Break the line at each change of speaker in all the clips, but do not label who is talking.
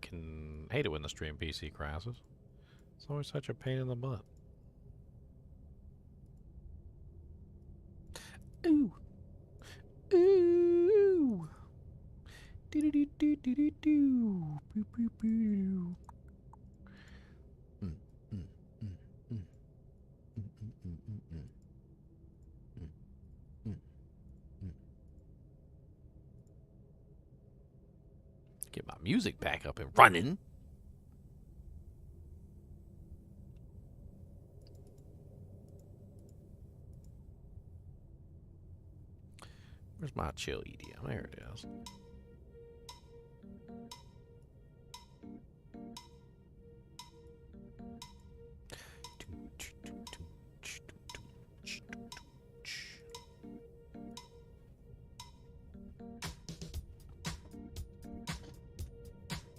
Freaking hate it when the stream PC crashes. It's always such a pain in the butt. Ooh. Ooh. Do do do do do do do. Boo boo boo. Get my music back up and running. Where's my chill EDM? There it is.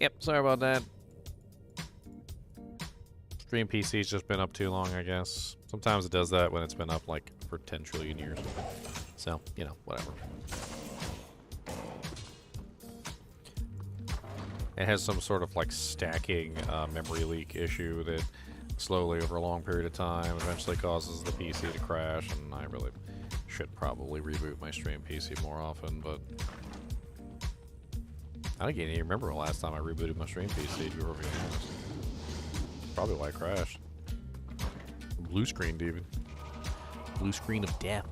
Yep, sorry about that. Stream PC's just been up too long, I guess. Sometimes it does that when it's been up like for 10 trillion years. So, you know, whatever. It has some sort of like stacking memory leak issue that slowly over a long period of time eventually causes the PC to crash, and I really should probably reboot my stream PC more often, but I can't even remember the last time I rebooted my stream PC, to be perfectly honest. Probably why it crashed. Blue screened even. Blue screen of death.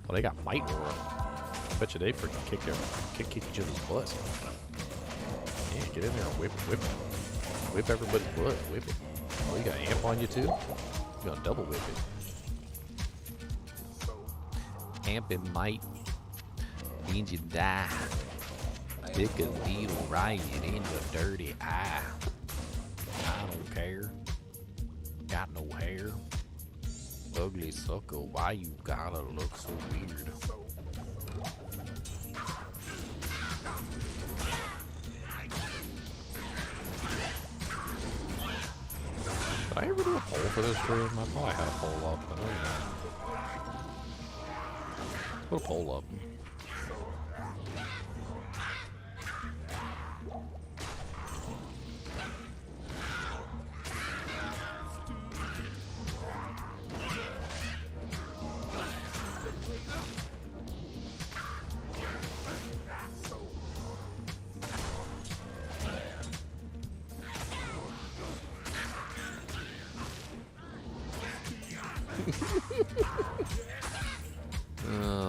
Well, they got Might War. I bet you they freaking kick each other's butts. Yeah, get in there and whip it. Whip everybody's butt. Whip it. Oh, you got amp on you too? You gonna double whip it. Amp and Might means you die. Stick a needle right in your dirty eye. I don't care. Got no hair. Ugly sucker, why you gotta look so weird? Did I ever do a poll for this stream? I thought I had a poll up, but maybe not. Put a poll up.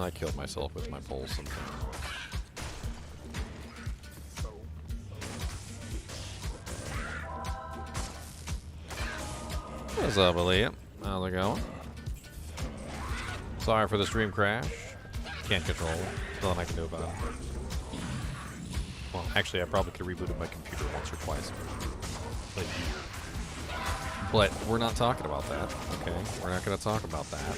I killed myself with my pole sometimes. What's up, Aaliyah? How's it going? Sorry for the stream crash. Can't control it. Nothing I can do about it. Well, actually, I probably could have rebooted my computer once or twice. But we're not talking about that, okay? We're not going to talk about that.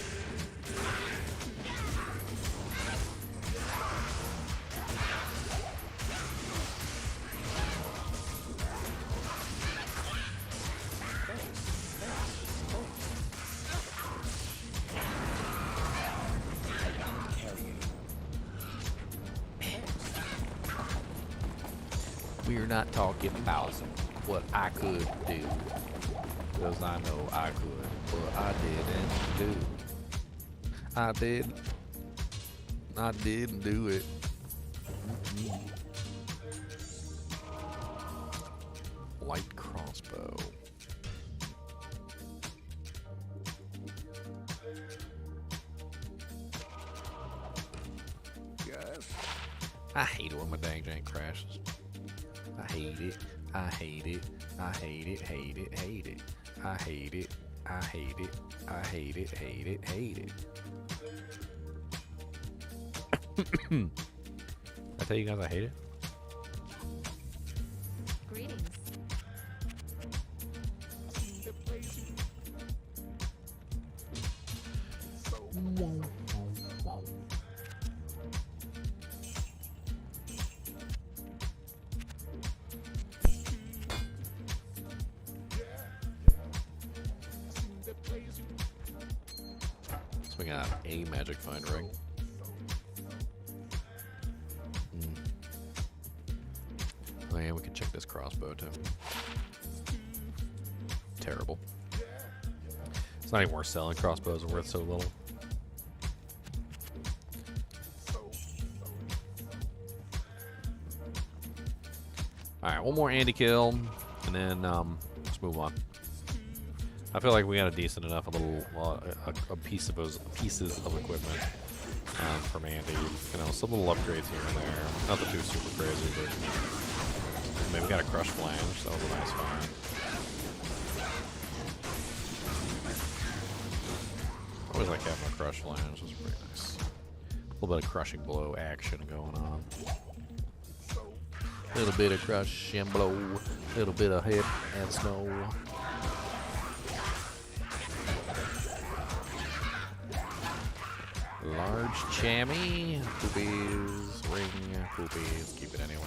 We're not talking about what I could do. Because I know I could, but I didn't do. I didn't do it. Light crossbow. Yes. I hate it when my dang jank crashes. I hate it. I hate it. I hate it. Hate it. Hate it. I hate it. I hate it. I hate it. Hate it. Hate it. I tell you guys I hate it.
Greetings.
So we got a magic find ring. Oh yeah, we can check this crossbow too. Terrible. It's not even worth selling. Crossbows are worth so little. Alright, one more Andy kill, and then let's move on. I feel like we got a decent enough, a piece of those pieces of equipment from Andy. You know, some little upgrades here and there. Nothing too super crazy, but I mean, we got a crush flange. That was a nice find. I always like having a crush flange. It's pretty nice. A little bit of crushing blow action going on. A little bit of crush and blow. A little bit of hip and snow. Large chamois, poopies, ring, poopies, keep it anyway.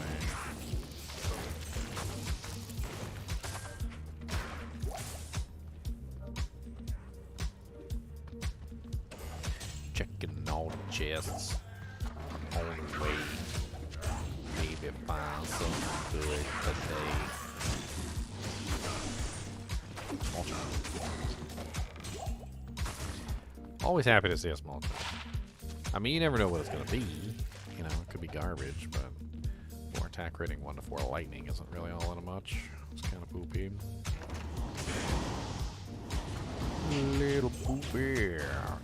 Checking all the chests on the way. Maybe find something good today. Always happy to see a small chest. I mean, you never know what it's going to be. You know, it could be garbage, but more attack rating 1 to 4 lightning isn't really all that much. It's kind of poopy. Little poopy.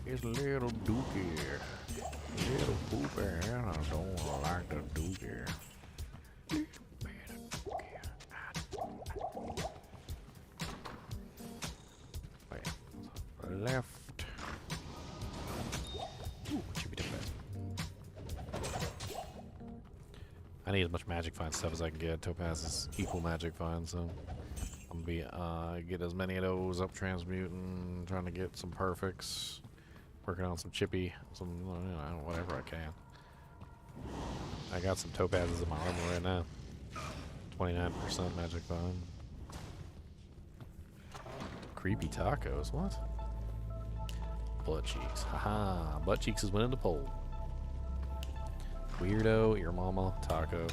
It's a little dookie. Little poopy. I don't like the dookie. Little bit of dookie. Wait. Left. I need as much magic find stuff as I can get. Topaz is equal magic find, so I'm gonna be get as many of those up transmuting, trying to get some perfects, working on some chippy, some whatever I can. I got some topazes in my armor right now. 29% magic find. Creepy tacos, what? Butt cheeks, haha! Butt cheeks is winning the poll. Weirdo, your mama, taco.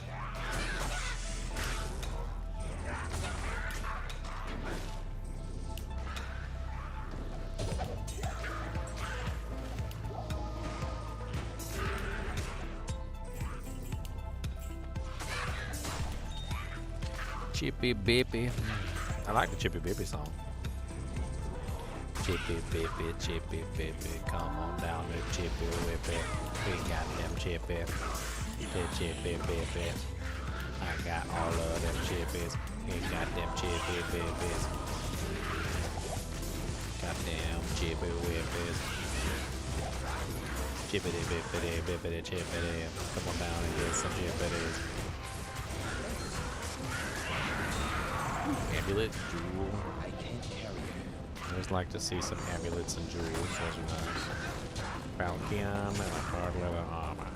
Chippy Bippy. I like the Chippy Bippy song. Chippy Bippy, come on down to Chippy Whippy. We got them Chippy. The Chippy Bippy. I got all of them Chippies. We got them Chippy Bippies. Got them Chippy Whippies. Chippity Bippity Bippity Chippity. Come on down and get some Chippities. Amulet, jewel. I can't carry it. I always like to see some amulets and jewels. Those are nice. Falcon and a hard leather armor.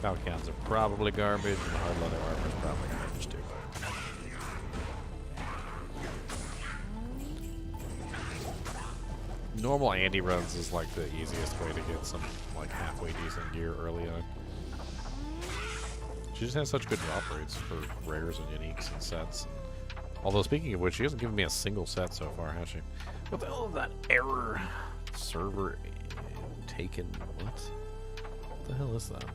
Falcons are probably garbage, and hard leather armor is probably garbage too. Normal Andy runs is like the easiest way to get some like halfway decent gear early on. She just has such good drop rates for rares and uniques and sets. Although, speaking of which, she hasn't given me a single set so far, has she? What the hell is that error? Server taken. What? What the hell is that?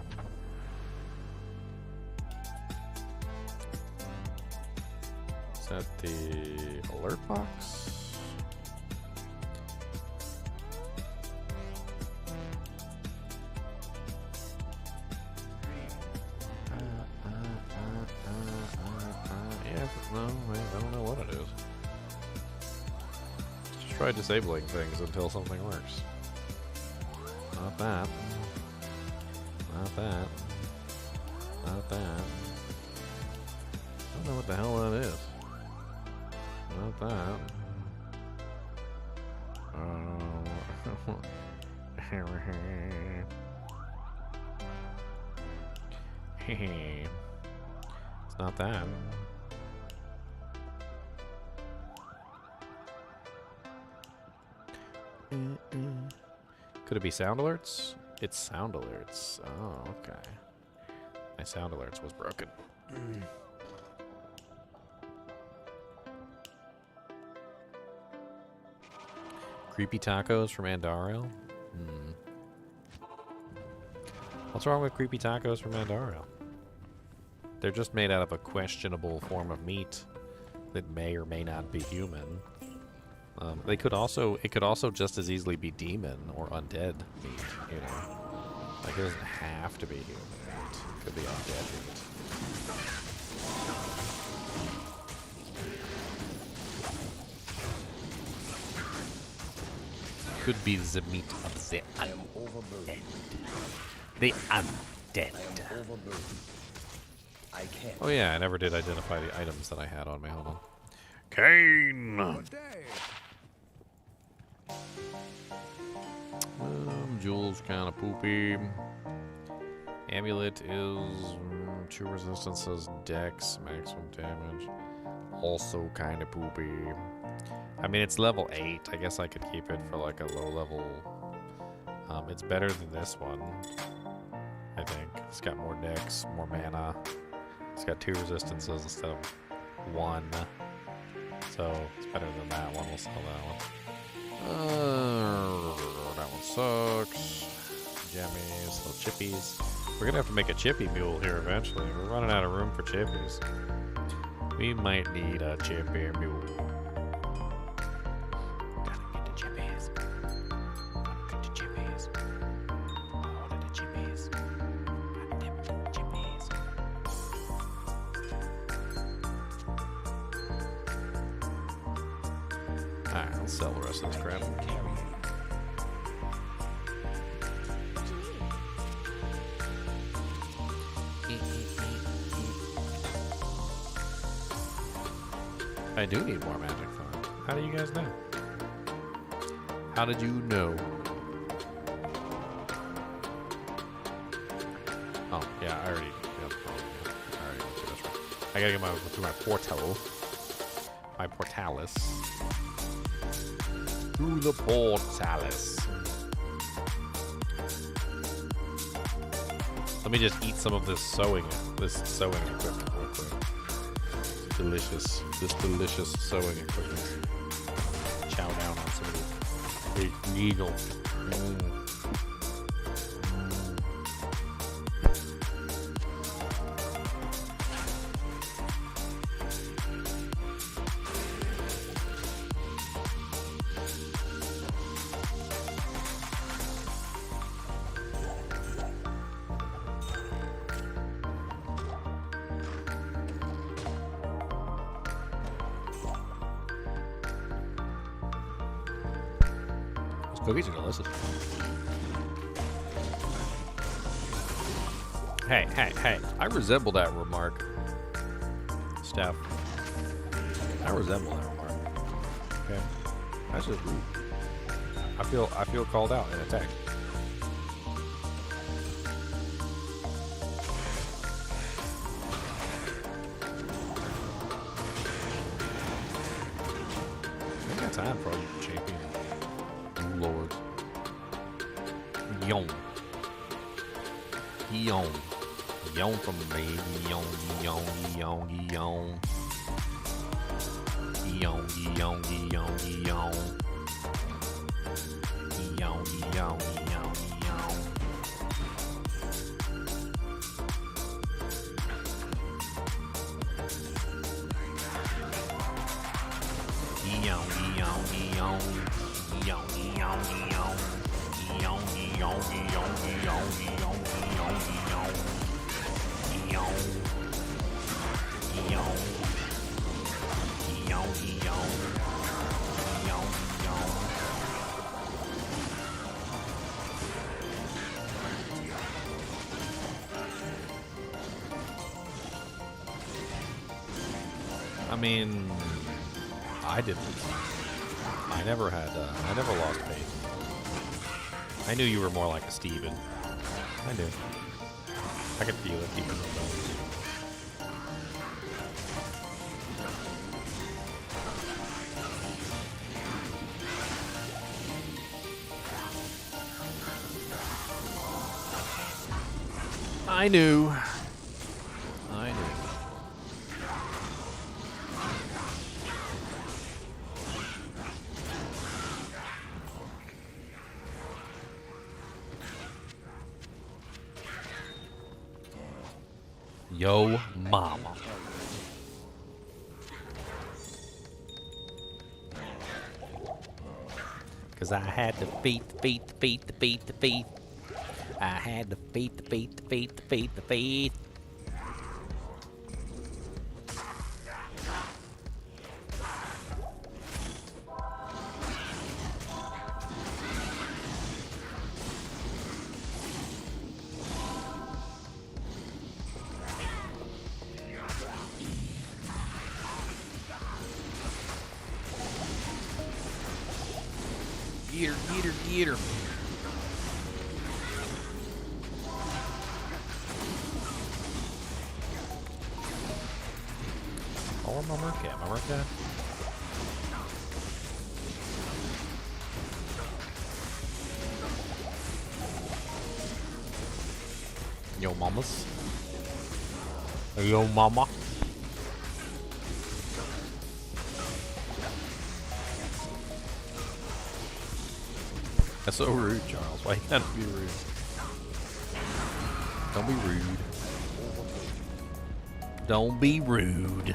Is that the alert box? No, I don't know what it is. Just try disabling things until something works. Not that. Not that. Not that. I don't know what the hell that is. Not that. It's not that. Could it be sound alerts? It's sound alerts. Oh, okay. My sound alerts was broken. Creepy tacos from Andario? Hmm. What's wrong with creepy tacos from Andario? They're just made out of a questionable form of meat that may or may not be human. It could also just as easily be demon or undead meat, you know? Like, it doesn't have to be human meat. It could be undead meat. Could be the meat of the undead. The undead. Oh yeah, I never did identify the items that I had on me. Hold on. Cane! Jewels kind of poopy. Amulet is true resistances, dex, maximum damage. Also kind of poopy. I mean, it's level 8. I guess I could keep it for like a low level. It's better than this one, I think. It's got more dex, more mana. It's got 2 resistances instead of 1. So it's better than that one. We'll sell that one. That one sucks. Jammies, little chippies. We're gonna have to make a chippy mule here eventually. We're running out of room for chippies. We might need a chippy mule. Gotta get the chippies. Get the chippies. All of the chippies. Got them chippies. Alright, I'll sell the rest of this crap. I do need more magic phone. How do you guys know? How did you know? Oh, yeah, I already. Yep, I already went through this one. I gotta get through my portal. My portalis. Through the portalis. Let me just eat some of this sewing equipment real quick. This delicious sewing equipment. Chow down on some of the legal. Cookies are delicious. Hey. I resemble that remark. Steph. I resemble that remark. Okay. That's just rude. I feel called out and attacked. I ain't got time for all you champion. Lord. Yon. Yon from me. Yon. Yon. I mean, I didn't. I never lost faith. I knew you were more like a Steven. I knew. I could feel it deep in my bones. I knew. Yo mama. Cause I had to feed. I had to feed. Get her. Oh, my merc at? My merc at? Yo, mamas. Yo, mama. That's so rude, Charles. Why you gotta be rude? Don't be rude. Don't be rude.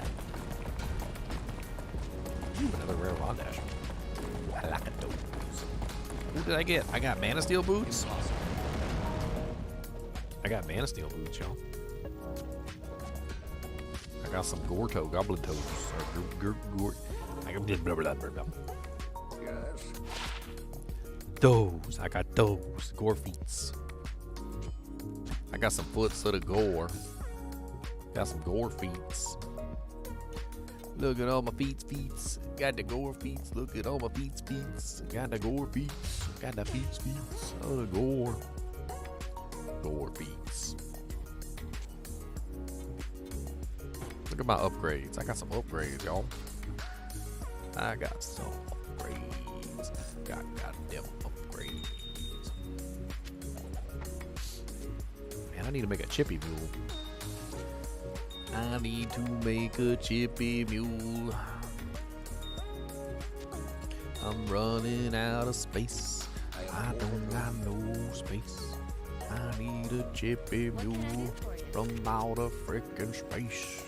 Ooh, another rare Vondash. I like it, those. What did I get? I got Mana Steel boots. I got Mana Steel boots, y'all. I got some Gorto, Goblin Toes. I got blah, blah, blah, blah. Those. I got those. Gore feets. I got some foots of the gore. Got some gore feets. Look at all my feets. Got the gore feets. Look at all my feets. Got the gore feets. Got the feets. Oh, the gore. Gore feets. Look at my upgrades. I got some upgrades, y'all. I got some upgrades. Got goddamn upgrades. Man, I need to make a chippy mule. I need to make a chippy mule. I'm running out of space. I don't got no space. I need a chippy mule from outer frickin' space.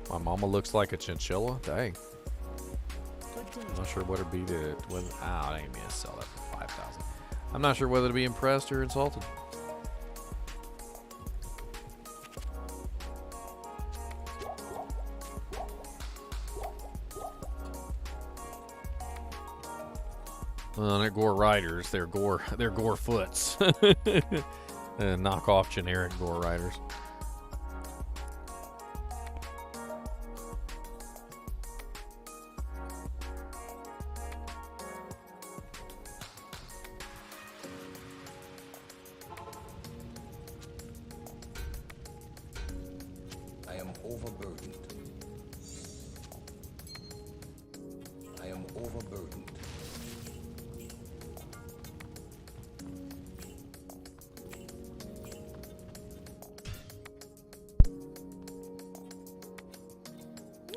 My mama looks like a chinchilla. Dang. I'm not sure what it'd be to when. I ain't gonna sell that for 5,000. I'm not sure whether to be impressed or insulted. Well, they're gore riders. They're gore foots. Knock off generic gore riders.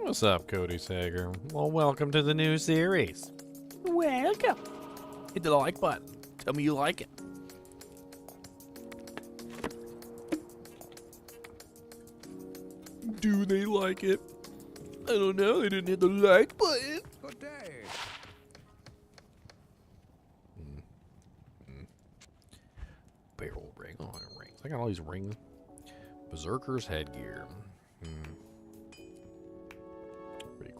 What's up, Cody Sager? Well, welcome to the new series. Welcome. Hit the like button. Tell me you like it. Do they like it? I don't know. They didn't hit the like button.
Good day.
Barrel ring. Oh, rings. I got all these rings. Berserker's headgear.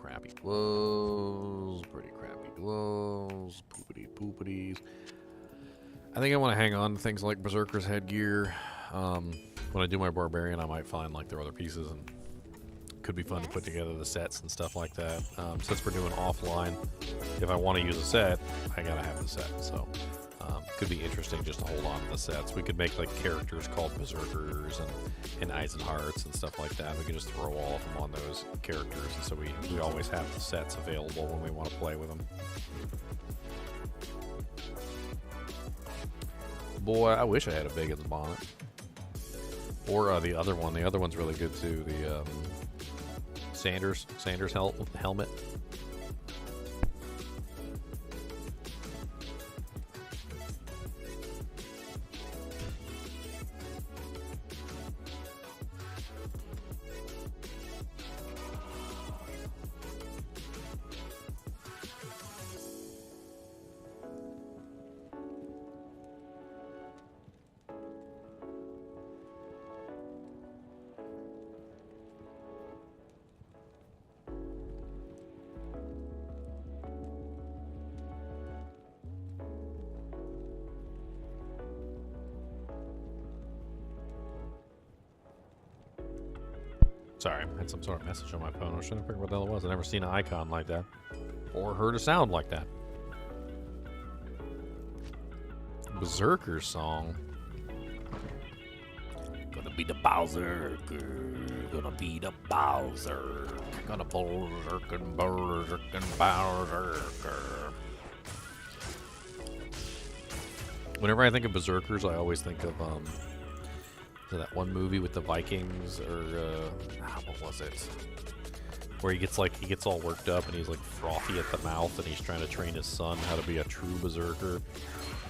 Crappy gloves, pretty crappy gloves, poopity. I think I want to hang on to things like Berserker's headgear. When I do my Barbarian, I might find like their other pieces, and could be fun to put together the sets and stuff like that. Since we're doing offline, if I want to use a set, I gotta have the set. So could be interesting just to hold on to the sets. We could make like characters called Berserkers and Eisenhearts and stuff like that. We could just throw all of them on those characters, and so we always have the sets available when we want to play with them. Boy, I wish I had a Bacon's bonnet. Or the other one. The other one's really good too. The Sanders helmet. Sorry, I had some sort of message on my phone. I was trying to figure out what the hell it was. I've never seen an icon like that. Or heard a sound like that. Berserker song. Gonna be the Bowser. Gonna be the Bowser. Gonna berserkin' Bowser. Whenever I think of berserkers, I always think of that one movie with the Vikings, or what was it? Where he gets all worked up and he's like frothy at the mouth and he's trying to train his son how to be a true berserker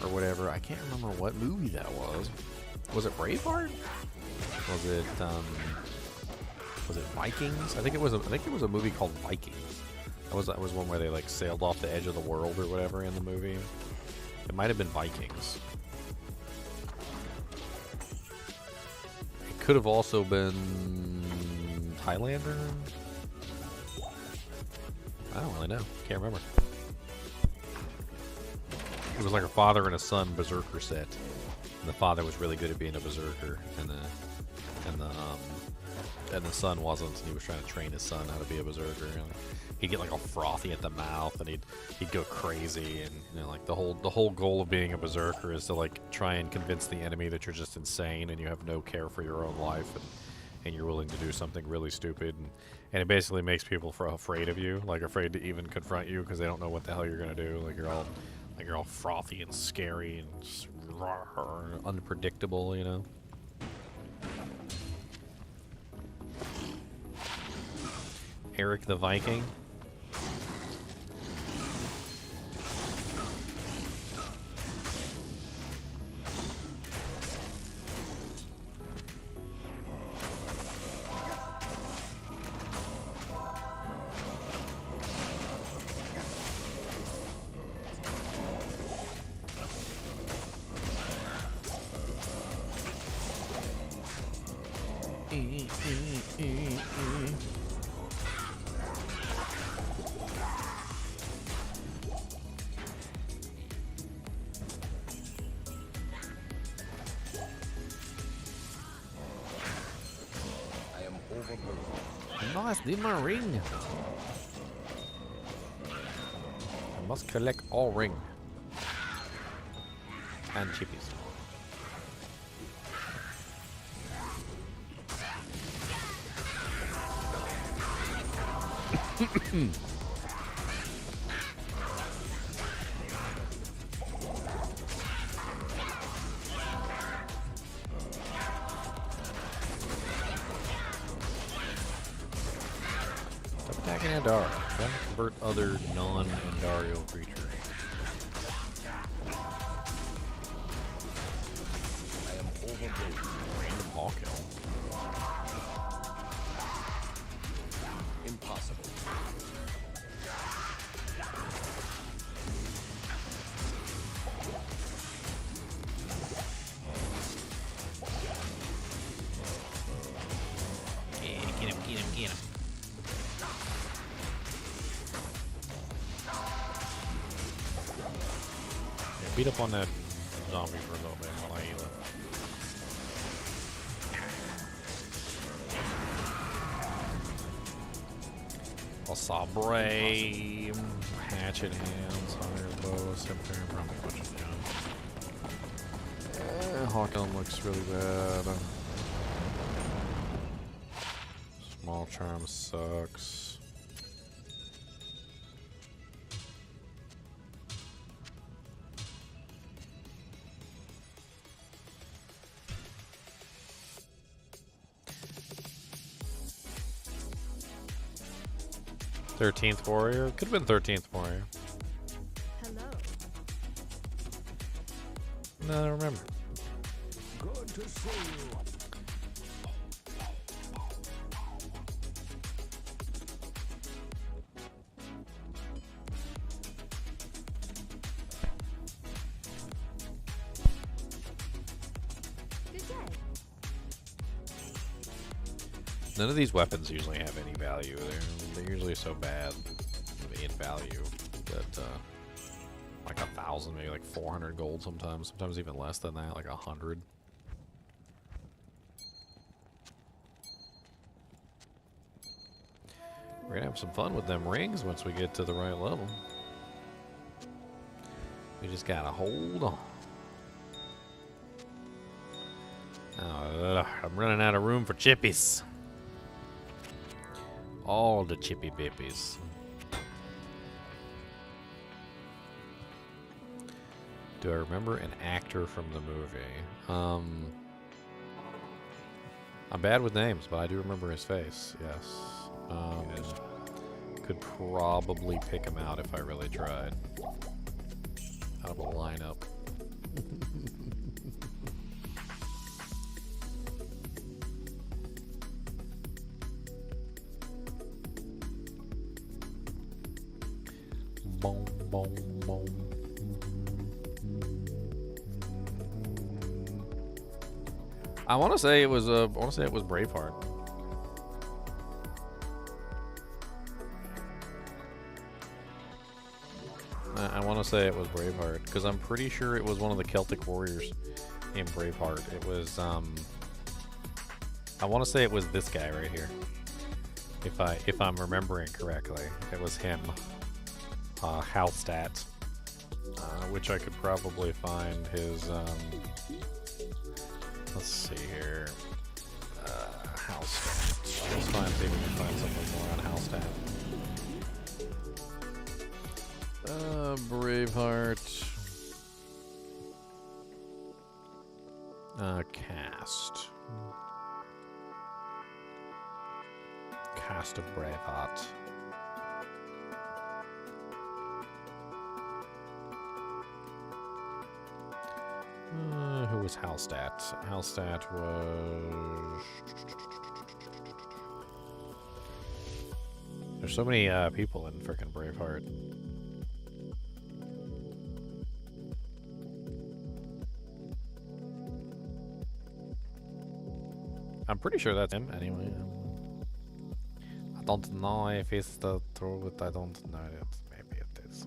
or whatever. I can't remember what movie that was. Was it Braveheart? Was it Vikings? I think it was a movie called Vikings. That was one where they like sailed off the edge of the world or whatever in the movie. It might have been Vikings. It could have also been Highlander. I don't really know. Can't remember. It was like a father and a son berserker set. And the father was really good at being a berserker, and the son wasn't. And he was trying to train his son how to be a berserker. You know? He'd get like all frothy at the mouth, and he'd go crazy, and you know, like the whole goal of being a berserker is to like try and convince the enemy that you're just insane and you have no care for your own life, and you're willing to do something really stupid, and it basically makes people afraid of you, like afraid to even confront you because they don't know what the hell you're gonna do. Like you're all frothy and scary and just unpredictable, you know. Eric the Viking. Nice, need my ring. I must collect all ring. And chippies. Attacking Andar. Trying to convert other non-Andarial creatures. I am overloaded. Random Hawkell. Impossible. Yeah, get him. Beat up on that zombie for a little bit while I heal it. I'll saw brave, hatchet hands, hunter bow, scepter, probably a bunch of guns. Hawkell looks really bad. Small charm sucks. Thirteenth Warrior? Could have been 13th Warrior.
Hello.
No, I don't remember.
Good to see you. Good day.
None of these weapons usually have any value. They're usually so bad in value that like 1,000, maybe like 400 gold sometimes even less than that, like 100. We're gonna have some fun with them rings once we get to the right level. We just gotta hold on. Oh, I'm running out of room for chippies. All the chippy bippies. Do I remember an actor from the movie? I'm bad with names, but I do remember his face, yes. Could probably pick him out if I really tried. Out of a lineup. Boom, boom, boom. I want to say it was Braveheart. I want to say it was Braveheart because I'm pretty sure it was one of the Celtic warriors in Braveheart. It was I want to say it was this guy right here. If I'm remembering correctly, it was him. Halstat, which I could probably find his let's see here. Halstat. Let's see if we can find something more on Halstat. Braveheart. Cast. Cast of Braveheart. Who was Halstat? Halstat was... There's so many people in frickin' Braveheart. I'm pretty sure that's him, anyway. I don't know if it's the truth, I don't know it. Maybe it is.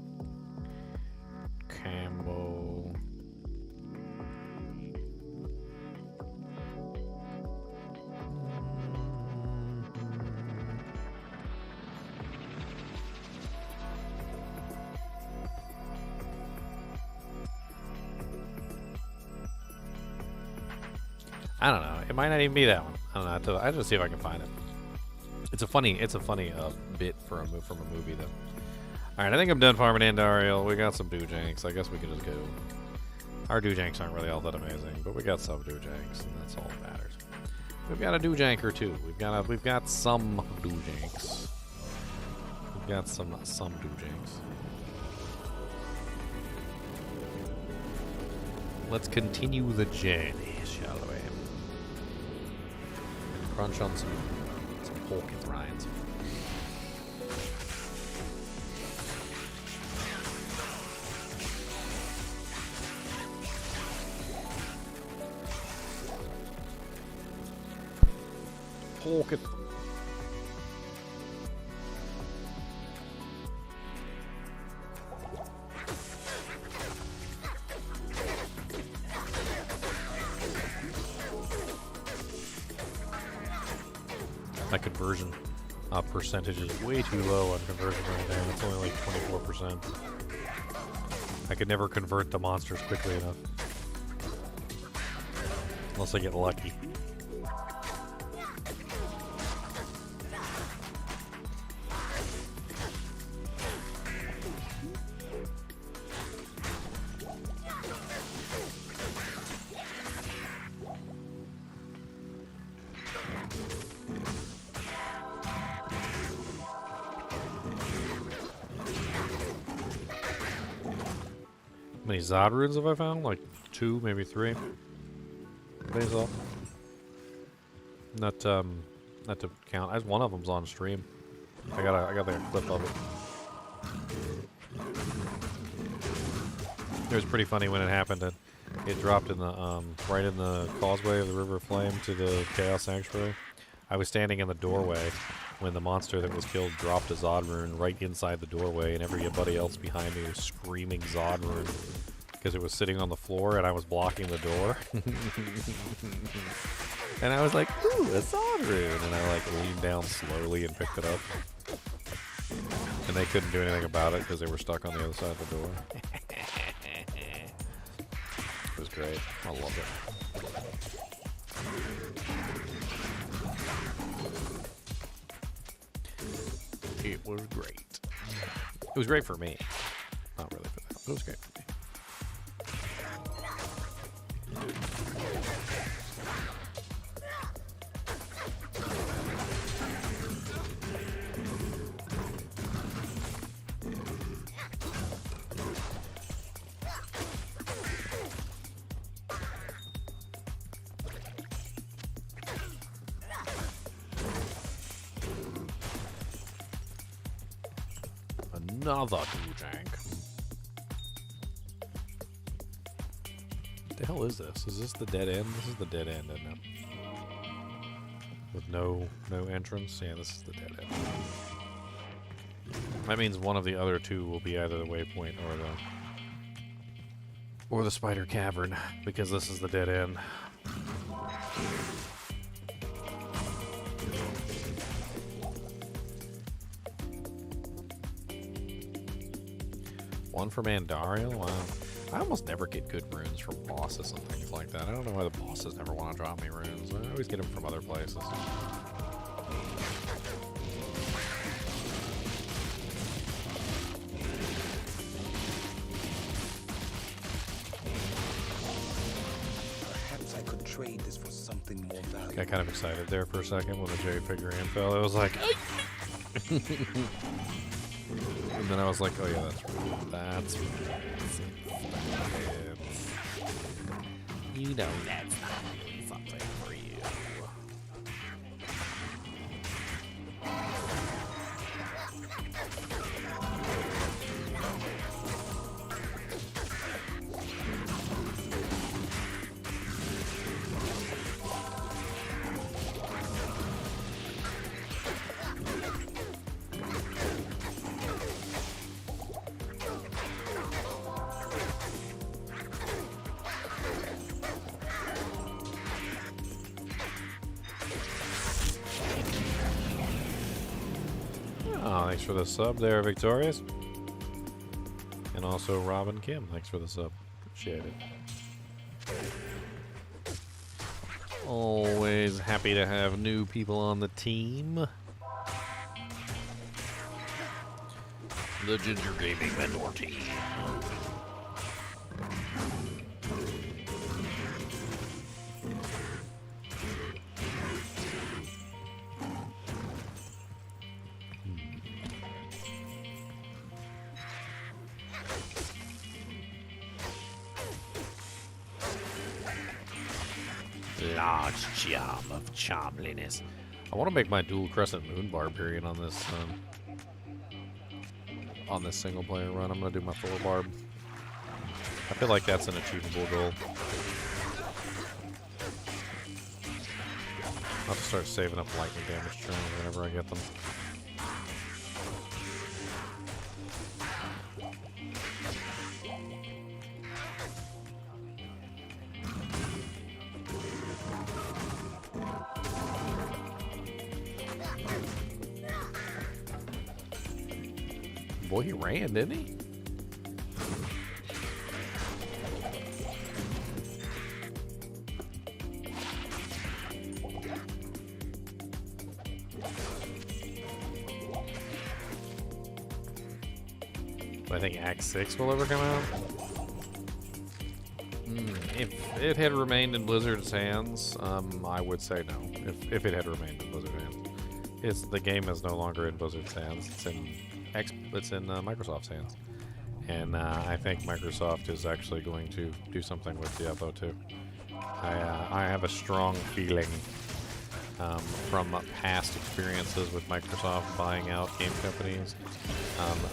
Campbell... I don't know. It might not even be that one. I don't know. I have to see if I can find it. It's a funny bit from a movie though. All right, I think I'm done farming Andariel. We got some Doojanks. I guess we can just go. Our Doojanks aren't really all that amazing, but we got some Doojanks, and that's all that matters. We've got a Doojank or two. We've got some Doojanks. We've got some Doojanks. Let's continue the journey, shall we? Crunch on some pork and rinds. Pork it. My conversion percentage is way too low on conversion right now. It's only like 24%. I could never convert the monsters quickly enough. Unless I get lucky. How many Zod runes have I found? Like 2, maybe 3. Days off. Not to count. As one of them's on stream. I got like a clip of it. It was pretty funny when it happened. It dropped in the right in the causeway of the River of Flame to the Chaos Sanctuary. I was standing in the doorway when the monster that was killed dropped a Zod rune right inside the doorway, and everybody else behind me was screaming Zod rune because it was sitting on the floor and I was blocking the door. And I was like, ooh, a Zod rune! And I like leaned down slowly and picked it up. they couldn't do anything about it because they were stuck on the other side of the door. It was great. I love it. It was great. It was great for me. Not really for them. It was great for me. Another tool tank. What the hell is this? Is this the dead end? This is the dead end, isn't it? With no entrance? Yeah, this is the dead end. That means one of the other two will be either the waypoint or the spider cavern, because this is the dead end. One from Andario? Wow. I almost never get good runes from bosses and things like that. I don't know why the bosses never want to drop me runes. I always get them from other places.
Perhaps I could trade this for something more valuable.
Got kind of excited there for a second when the J figure in fell. I was like, and then I was like, oh yeah, that's right. You know that's not really something for you. Oh, thanks for the sub there, Victorious. And also Robin Kim, thanks for the sub. Appreciate it. Always happy to have new people on the team. The Ginger Gaming Mentor team. Large charm of charmliness. I want to make my dual crescent moon barbarian on this single player run. I'm gonna do my Thor barb. I feel like that's an achievable goal. I'll have to start saving up lightning damage turns whenever I get them. Boy, he ran, didn't he? Do I think Act 6 will ever come out? If it had remained in Blizzard's hands, I would say no. If it had remained in Blizzard's hands. The game is no longer in Blizzard's hands. It's in Microsoft's hands. And I think Microsoft is actually going to do something with Diablo 2. I have a strong feeling from past experiences with Microsoft buying out game companies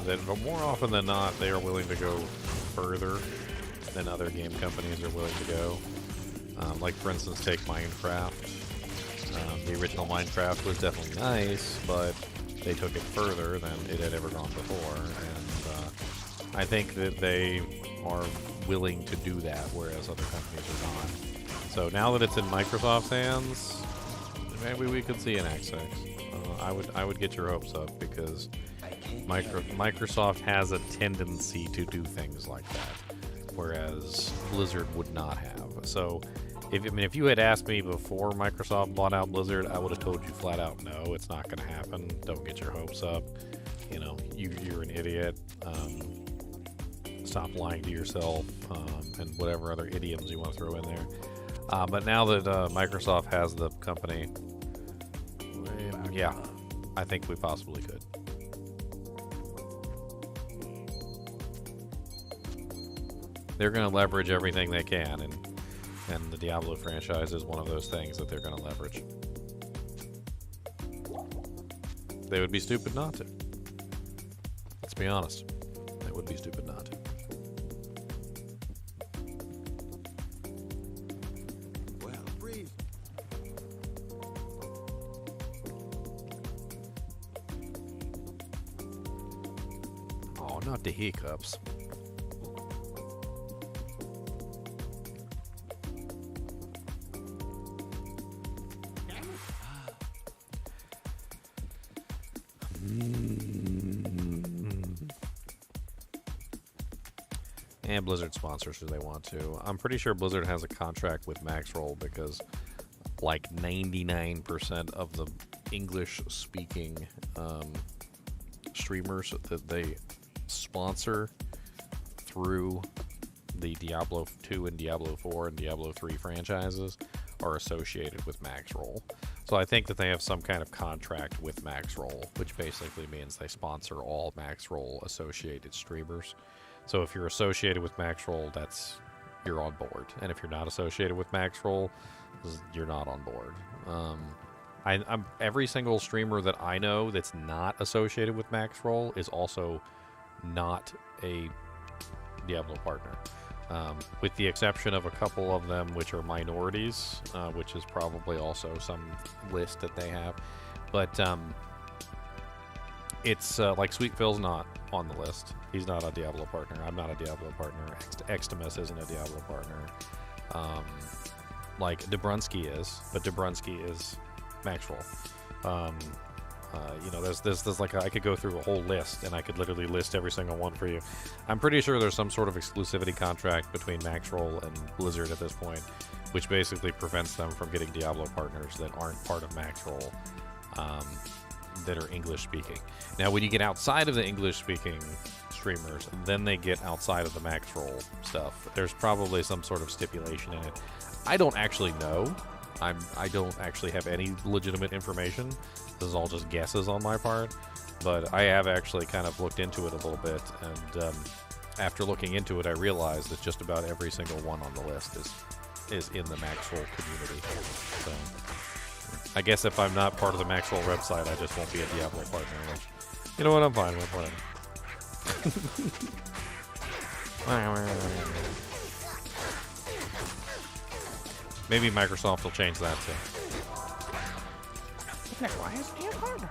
that more often than not they are willing to go further than other game companies are willing to go. Like for instance, take Minecraft. The original Minecraft was definitely nice, but they took it further than it had ever gone before, and I think that they are willing to do that, whereas other companies are not. So now that it's in Microsoft's hands, maybe we could see an Act 6. I would get your hopes up, because Microsoft has a tendency to do things like that, whereas Blizzard would not have. So, if you had asked me before Microsoft bought out Blizzard, I would have told you flat out, no, it's not going to happen. Don't get your hopes up. You know, you're an idiot. Stop lying to yourself, and whatever other idioms you want to throw in there. But now that Microsoft has the company, yeah, I think we possibly could. They're going to leverage everything they can, and the Diablo franchise is one of those things that they're going to leverage. They would be stupid not to. Let's be honest. They would be stupid not to.
Well, breathe.
Oh, not the hiccups. And Blizzard sponsors who they want to. I'm pretty sure Blizzard has a contract with Maxroll because like 99% of the English-speaking streamers that they sponsor through the Diablo 2 and Diablo 4 and Diablo 3 franchises are associated with Maxroll. So I think that they have some kind of contract with Maxroll, which basically means they sponsor all Maxroll associated streamers. So if you're associated with Maxroll, you're on board. And if you're not associated with Maxroll, you're not on board. I'm every single streamer that I know that's not associated with Maxroll is also not a Diablo partner. With the exception of a couple of them which are minorities, which is probably also some list that they have. But it's like Sweet Phil's not on the list. He's not a Diablo partner. I'm not a Diablo partner. Extimus isn't a Diablo partner. Like Dobrunsky is, but Dobrunsky is Maxroll. You know, there's like I could go through a whole list, and I could literally list every single one for you. I'm pretty sure there's some sort of exclusivity contract between Maxroll and Blizzard at this point, which basically prevents them from getting Diablo partners that aren't part of Maxroll, that are English-speaking. Now, when you get outside of the English-speaking streamers, then they get outside of the Maxroll stuff. There's probably some sort of stipulation in it. I don't actually know. I don't actually have any legitimate information. This is all just guesses on my part, but I have actually kind of looked into it a little bit, and after looking into it, I realized that just about every single one on the list is in the Maxroll community. So I guess if I'm not part of the Maxroll website, I just won't be a Diablo partner, which, you know what, I'm fine with, whatever. Maybe Microsoft will change that too. Why is it harder?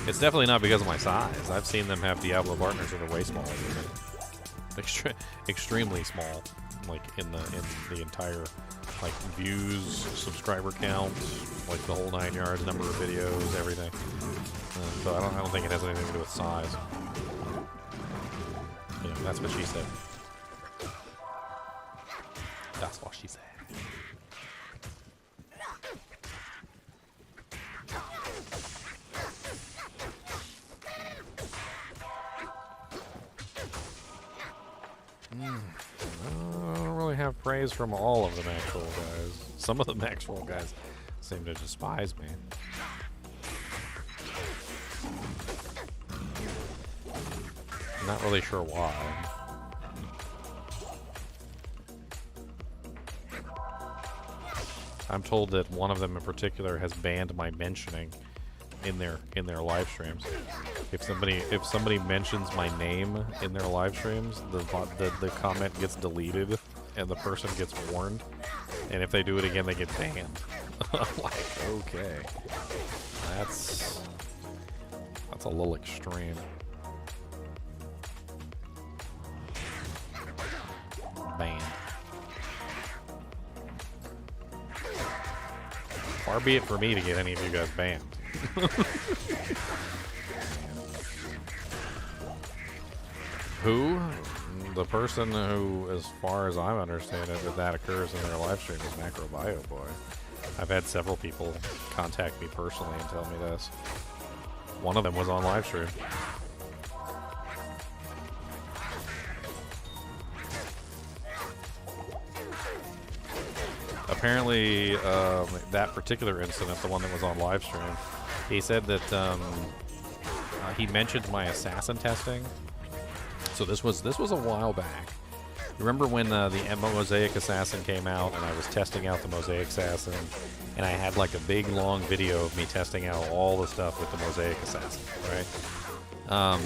It's definitely not because of my size. I've seen them have Diablo partners that are way smaller than me. Extremely small, like in the entire like views, subscriber count, like the whole 9 yards, number of videos, everything. So I don't think it has anything to do with size. You know, that's what she said. That's what she said. I don't really have praise from all of the Maxroll guys. Some of the Maxroll guys seem to despise me. Not really sure why. I'm told that one of them in particular has banned my mentioning in their live streams. If somebody mentions my name in their live streams, the comment gets deleted and the person gets warned. And if they do it again, they get banned. I'm like, okay, that's a little extreme. Banned. Far be it for me to get any of you guys banned. Who? The person who, as far as I understand it, if that occurs in their live stream is Macro Bio Boy. I've had several people contact me personally and tell me this. One of them was on live stream. Apparently, that particular incident, the one that was on live stream, he said that he mentioned my assassin testing. So this was a while back. Remember when the Mosaic Assassin came out and I was testing out the Mosaic Assassin, and I had like a big long video of me testing out all the stuff with the Mosaic Assassin, right?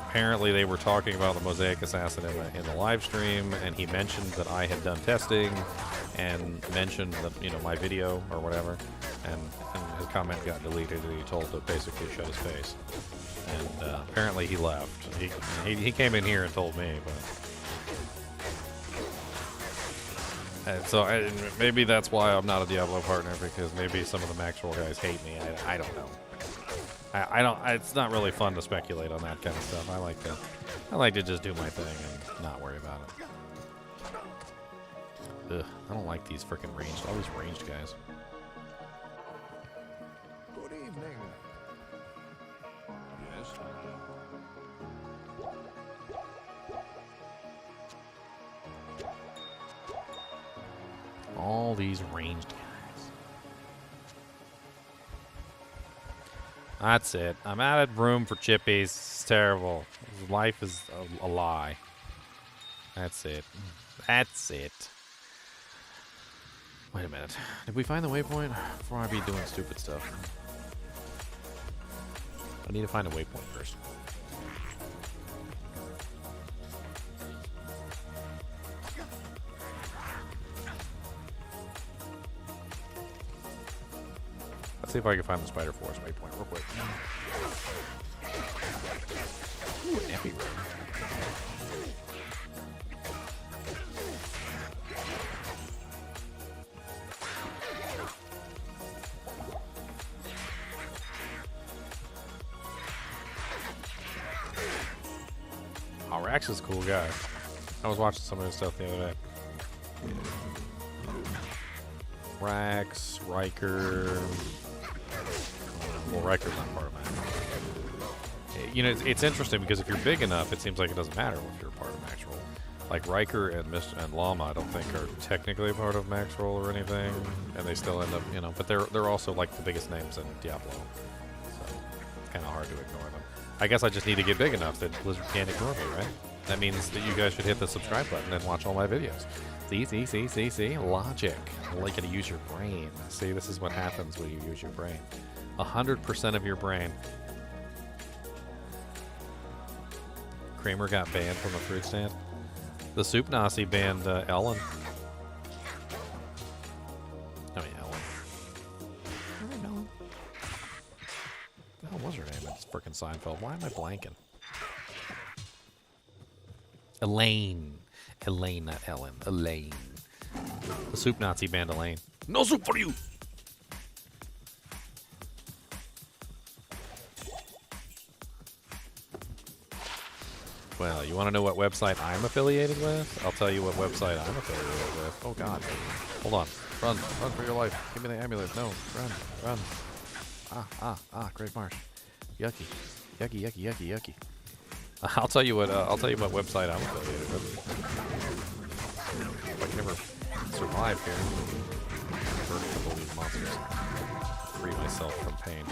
Apparently they were talking about the Mosaic Assassin in the live stream, and he mentioned that I had done testing and mentioned my video or whatever, and his comment got deleted and he told to basically shut his face. And apparently he left. He came in here and told me, but so maybe that's why I'm not a Diablo partner, because maybe some of the Maxwell guys hate me. I don't know. I don't. It's not really fun to speculate on that kind of stuff. I like to just do my thing and not worry about it. Ugh, I don't like these freaking all these ranged guys.
Good evening. Yes.
All these ranged guys. That's it. I'm out of room for chippies. It's terrible. Life is a lie. That's it. That's it. Wait a minute. Did we find the waypoint? Before I be doing stupid stuff. I need to find a waypoint first. Let's see if I can find the Spider Forest waypoint real quick. Ooh, an epi room. Oh, Rax is a cool guy. I was watching some of his stuff the other day. Rax, Riker. Well, Riker's not part of Max. You know, it's interesting because if you're big enough, it seems like it doesn't matter if you're part of Max Roll. Like Riker and Llama, I don't think are technically part of Max Roll or anything, and they still end up, but they're also like the biggest names in Diablo, so it's kind of hard to ignore them. I guess I just need to get big enough that Blizzard can't ignore me, right? That means that you guys should hit the subscribe button and watch all my videos. See? Logic. I like you to use your brain. See, this is what happens when you use your brain. 100% of your brain. Kramer got banned from the fruit stand. The Soup Nazi banned Ellen. Oh, yeah, Ellen. Alright, Ellen. What the hell was her name? It's frickin' Seinfeld. Why am I blanking? Elaine. Elaine, not Ellen. Elaine. The Soup Nazi banned Elaine. No soup for you! Well, you want to know what website I'm affiliated with? I'll tell you what website I'm affiliated with. Oh, God. Hold on. Run for your life. Give me the amulet. No, run. Great Marsh. Yucky. I'll tell you what website I'm affiliated with. If I can ever survive here. Burn a couple of these monsters. Free myself from pain.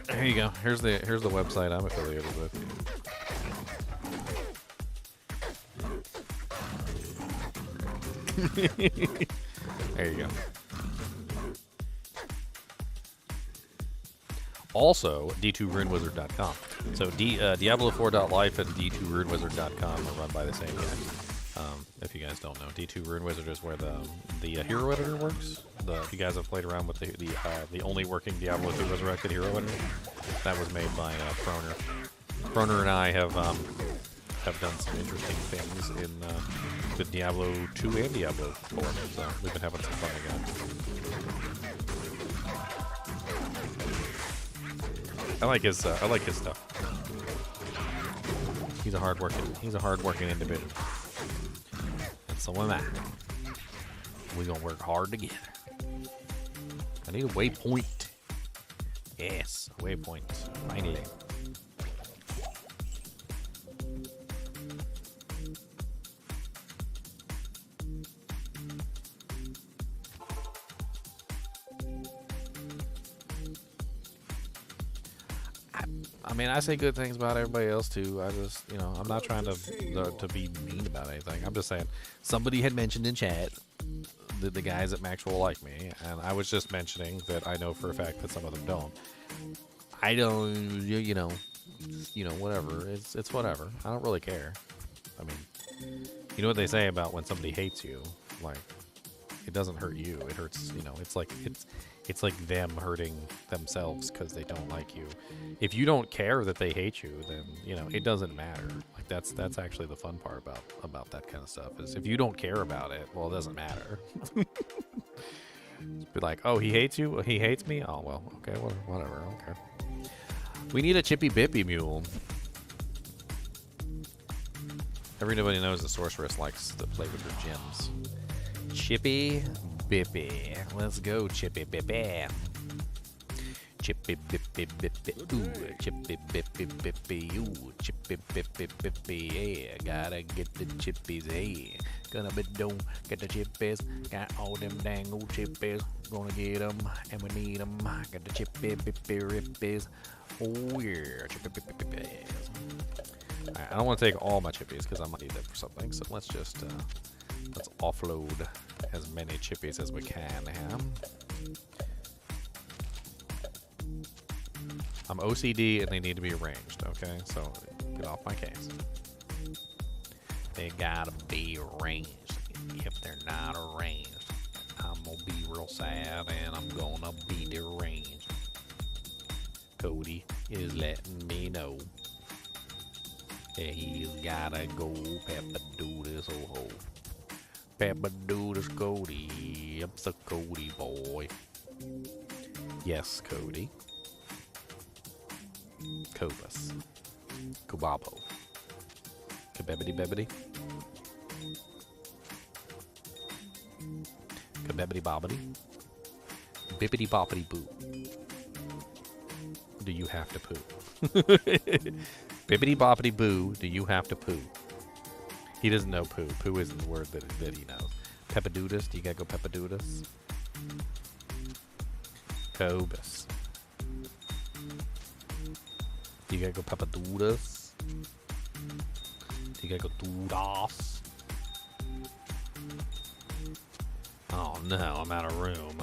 There you go. Here's the website I'm affiliated with. There you go. Also, D2RuneWizard.com. So Diablo4.life and D2RuneWizard.com are run by the same guy. If you guys don't know, D2RuneWizard is where the hero editor works. If you guys have played around with the only working Diablo 2 Resurrected hero editor, that was made by Proner. Proner and I have have done some interesting things in the Diablo 2 and Diablo 4. So we've been having some fun again. I like his stuff. He's a hardworking individual. And so am I. We're gonna work hard together. I need a waypoint. Yes, a waypoint. Finally. I mean, I say good things about everybody else too. I just, you know, I'm not trying to be mean about anything. I'm just saying somebody had mentioned in chat that the guys at Maxwell like me, and I was just mentioning that I know for a fact that some of them don't. I don't, you know, whatever. It's whatever. I don't really care. I mean, you know what they say about when somebody hates you, like, it doesn't hurt you. It hurts, you know, it's like them hurting themselves because they don't like you. If you don't care that they hate you, then, you know, it doesn't matter. Like, that's actually the fun part about that kind of stuff, is if you don't care about it, well, it doesn't matter. Be like, oh, he hates you? He hates me? Oh, well, okay, whatever, okay. We need a Chippy Bippy mule. Everybody knows the sorceress likes to play with her gems. Chippy Bippy. Let's go, Chippy Bippy. Chippy Bippy Bippy. Ooh, Chippy Bippy Bippy. Ooh, Chippy Bippy Bippy. Yeah, gotta get the chippies. Hey, gonna be don't get the chippies. Got all them dang old chippies. Gonna get them, and we need them. Got the Chippy Bippy Rippies. Oh, yeah, Chippy Bippy Bippies. Alright, I don't want to take all my chippies because I might need them for something. So let's just let's offload as many chippies as we can. I'm OCD and they need to be arranged. Okay, so get off my case. They gotta be arranged. If they're not arranged, I'm gonna be real sad and I'm gonna be deranged. Cody is letting me know that he's gotta go pepper do this ho. Pepper do this Cody. I'm so Cody boy. Yes, Cody. Cobus. Kubabo. Kabebity bebity. Kabebity bobbity. Bippity boppity boo. Do you have to poo? Bippity boppity boo, do you have to poo? He doesn't know poo. Poo isn't the word that he knows. Peppadoodus, do you gotta go peppadoodus? Cobus. Do you gotta go peppadoodus? Do you gotta go doodas? Oh no, I'm out of room.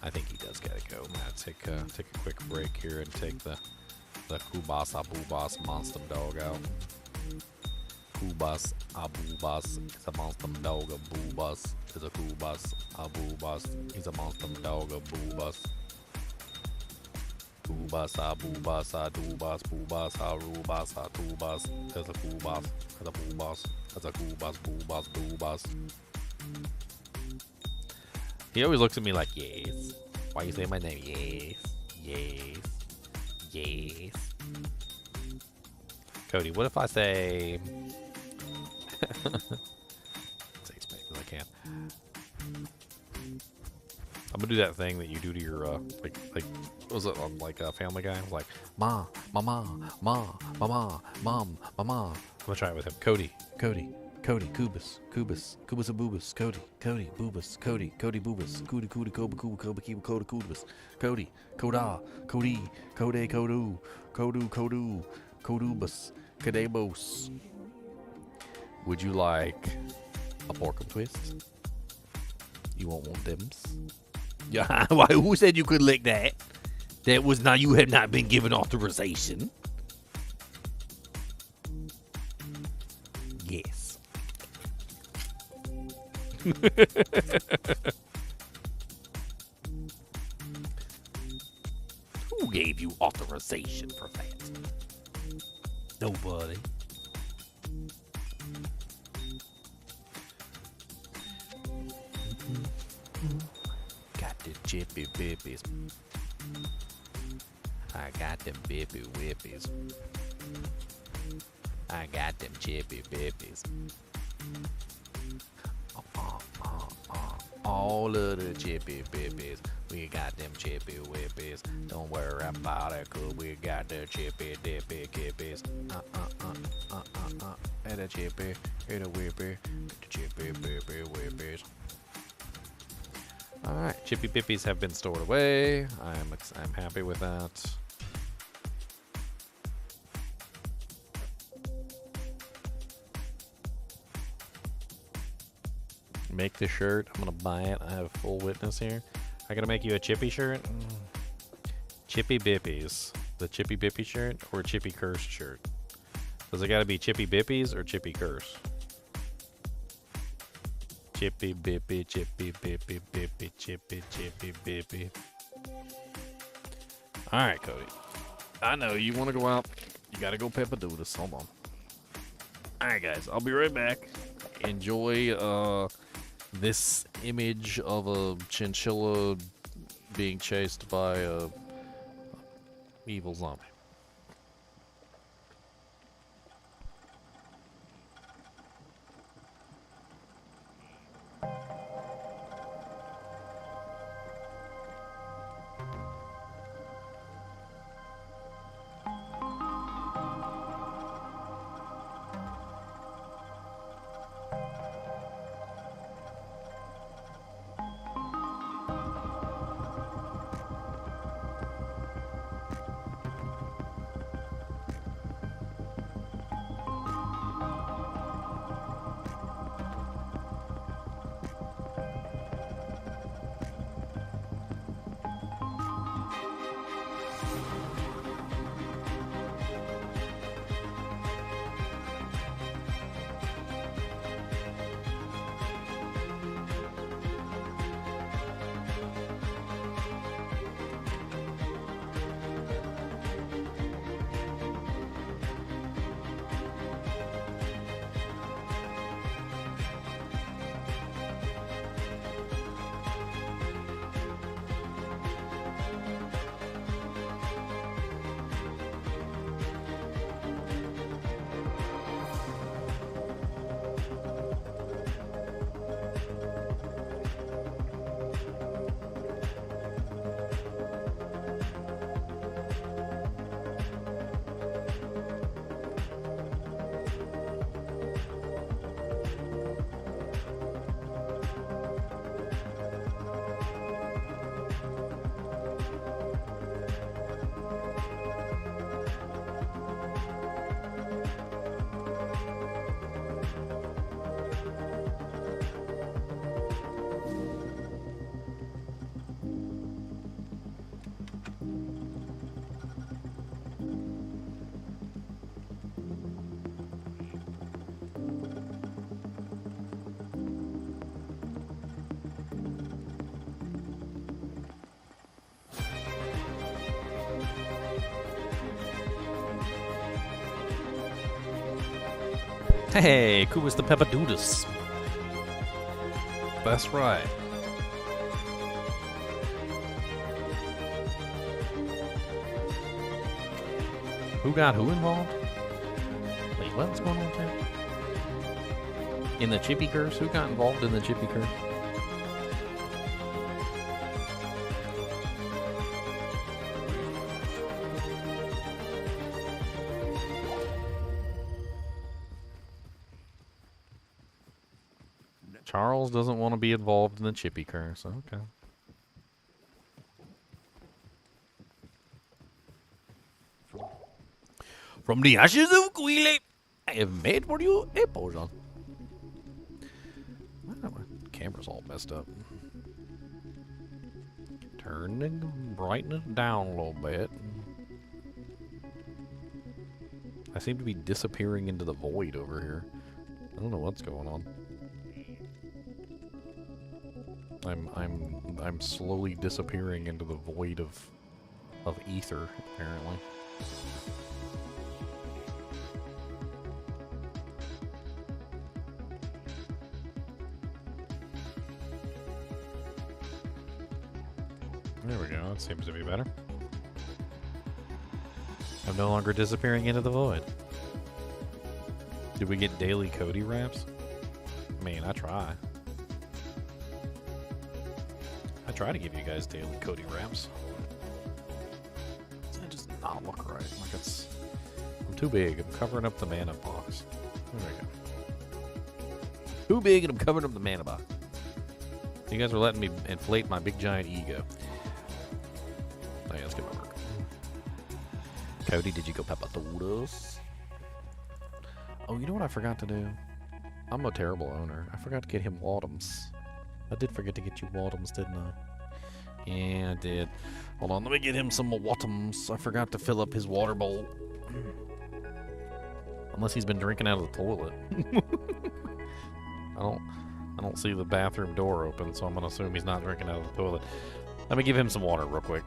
I think he does gotta go. I'm gonna take a quick break here and take the Kubas Abubas monster dog out. Kubas Abubas is a monster dog. Abubas is a Kubas Abubas is a monster dog. Abubas. Kubas Abubas Adubas Bubas Arubas Atubas is a Kubas is a Bubas is a Kubas Bubas Bubas. He always looks at me like, yes. Why you say my name? Yes. Yes. Yes. Cody, what if I say... say as many as I can. I'm gonna do that thing that you do to your, like, what was it on, like, Family Guy? Like, ma, mama, ma, mama, mom, mama. I'm gonna try it with him. Cody, Kubus, Kubus, Cody, Boobus, Cody, Boobus, Cody, Koba, Kubus, Cody, Koda, Cody, Kodu, Kodubus, Kadebos. Would you like a pork twist? You won't want them's? Yeah, why? Who said you could lick that? That was not. You have not been given authorization. Yes. gave you authorization for that? Nobody. Got the chippy bippies. I got them bippy whippies. I got them chippy bippies. All of the chippy bippies. We got them chippy whippies. Don't worry about it, 'cause we got the chippy dippy kippies. And a chippy, and a whippy, the chippy bippy whippies. Alright, chippy bippies have been stored away. I'm happy with that. Make the shirt. I'm gonna buy it. I have full witness here. I gotta make you a chippy shirt. Chippy bippies. The chippy bippy shirt or chippy curse shirt? Does it gotta be chippy bippies or chippy curse? Chippy bippy, chippy bippy, bippy, chippy, chippy bippy. Alright, Cody. I know you wanna go out. You gotta go peppadoodles. Hold on. Alright, guys. I'll be right back. Enjoy, this image of a chinchilla being chased by a evil zombie. Hey, who was the peppadoodles? That's right. Who got who involved? Wait, what's going on there? In the chippy curse? Who got involved in the chippy curse? Charles doesn't want to be involved in the chippy curse. Okay. From the ashes of Queeley, I have made for you a potion. Wow, my camera's all messed up. Turn and brighten it down a little bit. I seem to be disappearing into the void over here. I don't know what's going on. I'm slowly disappearing into the void of of ether, apparently. There we go. That seems to be better. I'm no longer disappearing into the void. Did we get daily Cody wraps? I mean, I try. I try to give you guys daily Cody wraps. That does not look right. Like it's... I'm too big. I'm covering up the mana box. There we go. Too big and I'm covering up the mana box. You guys are letting me inflate my big giant ego. Oh yeah, let's get my work. Cody, did you go papatodos? Oh, you know what I forgot to do? I'm a terrible owner. I forgot to get him Wadums. I did forget to get you Wadums, didn't I? Yeah, I did. Hold on, let me get him some Wadums. I forgot to fill up his water bowl. Unless he's been drinking out of the toilet. I don't see the bathroom door open, so I'm gonna assume he's not drinking out of the toilet. Let me give him some water real quick.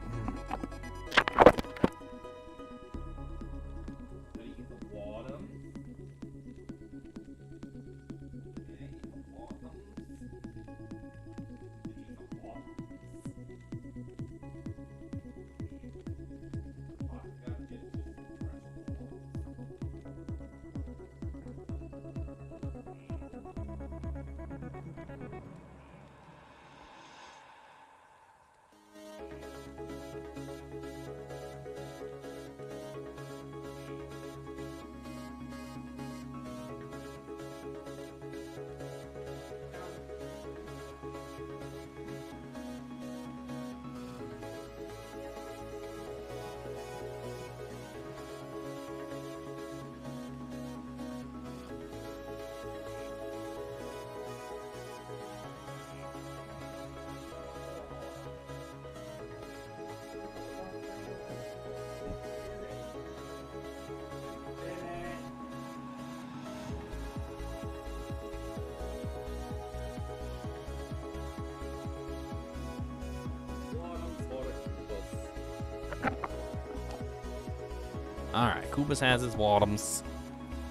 Alright, Kubus has his Wadums.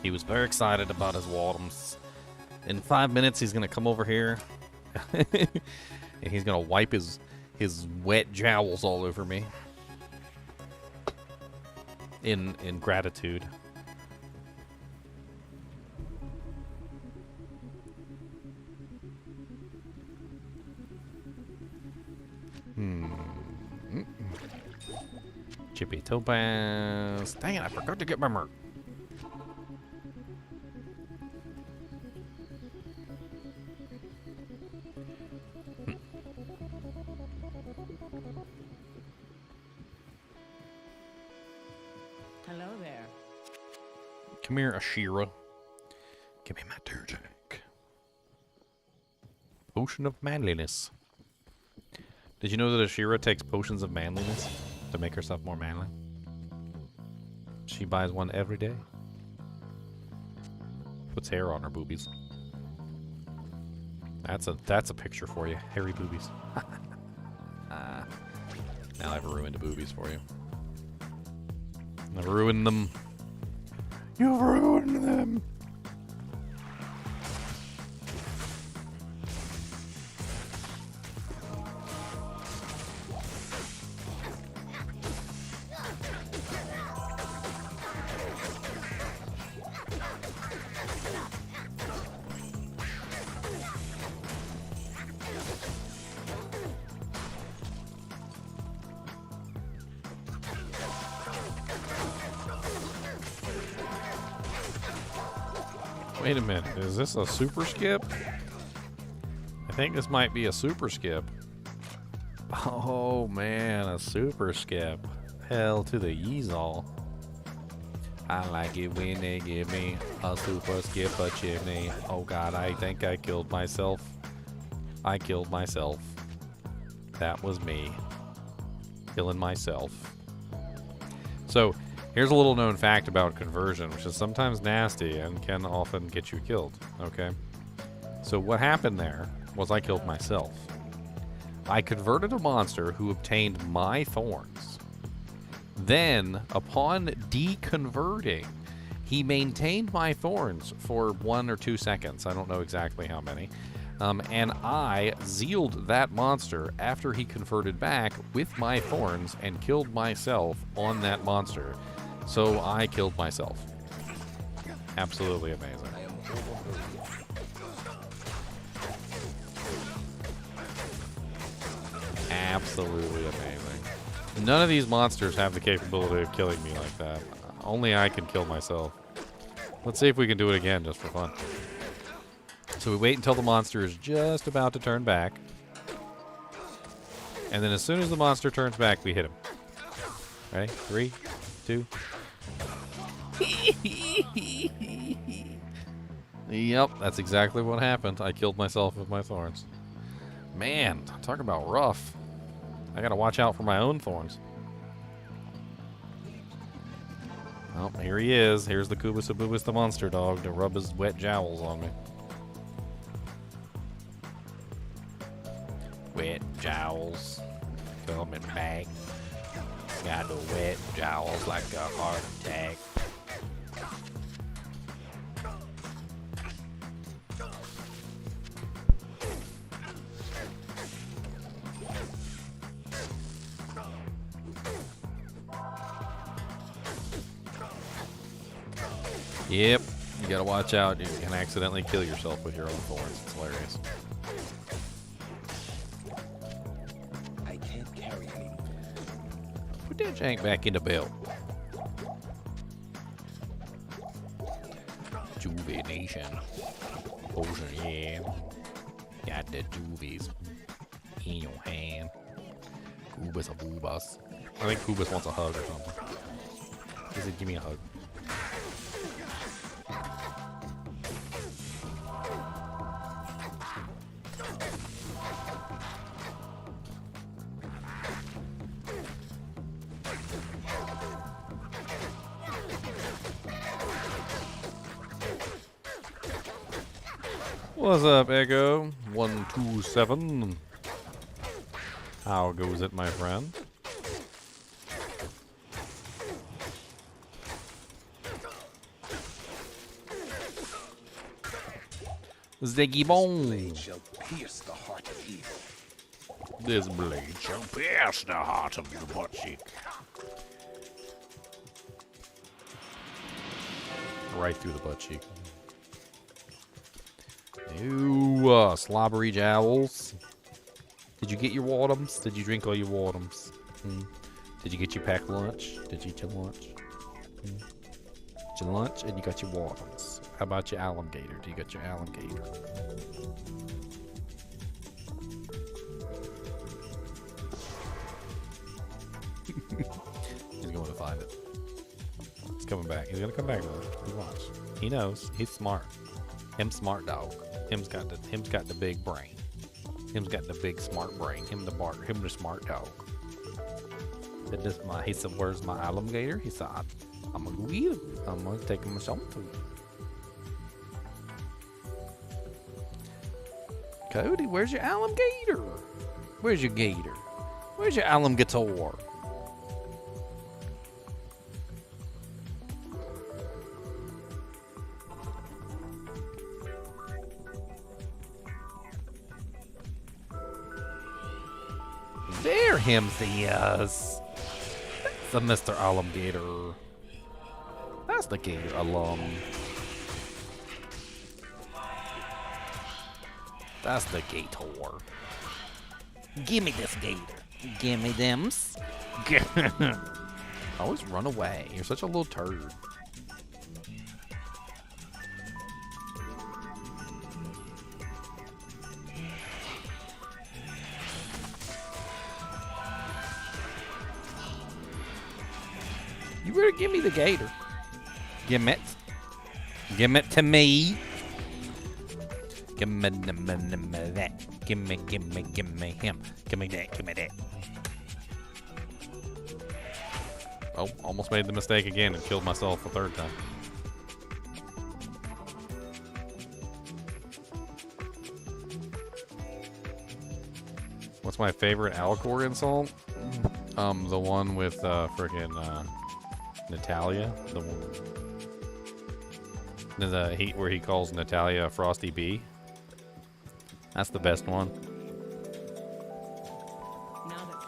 He was very excited about his Wadums. In 5 minutes, he's going to come over here. And he's going to wipe his wet jowls all over me. In gratitude. Chippy Topaz. Dang it, I forgot to get my merc.
Hello there.
Come here, Ashira. Give me my turtleneck. Potion of manliness. Did you know that Ashira takes potions of manliness to make herself more manly? She buys one every day. Puts hair on her boobies. That's a picture for you. Hairy boobies. Now I've ruined the boobies for you. I've ruined them. You've ruined them. Wait a minute, is this a super skip? I think this might be a super skip. Oh man, a super skip. Hell to the yeezall. I like it when they give me a super skip a chimney. Oh god, I think I killed myself. I killed myself. That was me. Killing myself. So, here's a little known fact about conversion, which is sometimes nasty and can often get you killed, okay? So what happened there was I killed myself. I converted a monster who obtained my thorns, Then, upon deconverting, he maintained my thorns for 1 or 2 seconds. I don't know exactly how many. And I zealed that monster after he converted back with my thorns and killed myself on that monster. So I killed myself. Absolutely amazing. Absolutely amazing. None of these monsters have the capability of killing me like that. Only I can kill myself. Let's see if we can do it again just for fun. So we wait until the monster is just about to turn back. And then as soon as the monster turns back, we hit him. Ready? 3, 2. Yep, that's exactly what happened. I killed myself with my thorns. Man, talk about rough. I gotta watch out for my own thorns. Oh, here he is. Here's the Kubus Abubus the monster dog to rub his wet jowls on me. Wet jowls coming back. Got the wet jowls like a heart attack. Yep, you gotta watch out. You can accidentally kill yourself with your own thorns. It's hilarious.
I can't carry anymore.
Put that jank back in the belt. Juvenation. Potion, yeah. Got the juvies in your hand. Kubus a boobus. I think Kubus wants a hug or something. He said, give me a hug. What's up, Echo? 127. How goes it, my friend? Ziggy Bone.
Blade shall pierce the heart of evil.
This blade shall pierce the heart of the butt cheek. Right through the butt cheek. Ew, slobbery jowls. Did you get your watums? Did you drink all your watums? Did you get your packed lunch? Did you eat your lunch? Get your lunch and you got your watums. How about your alligator? Do you got your alligator? He's going to find it. He's coming back. He's gonna come back though. You watch. He knows. He's smart. Him smart dog. Him's got the big brain. Him's got the big smart brain. Him the smart dog. He said, where's my alligator? He said, I'm gonna go eat him. I'm gonna take him myself to him. Cody, where's your alligator? Where's your gator? Where's your alligator? There him is. That's the Mr. Alligator. That's the gator alum. That's the gator. Give me this gator. Give me thems. Always run away. You're such a little turd. You better give me the gator. Give it. Give it to me. Give me that. Give me him. Give me that. Oh, almost made the mistake again and killed myself a third time. What's my favorite Alcor insult? The one with freaking Natalia. The one. Where he calls Natalia a frosty bee. That's the best one.
Now that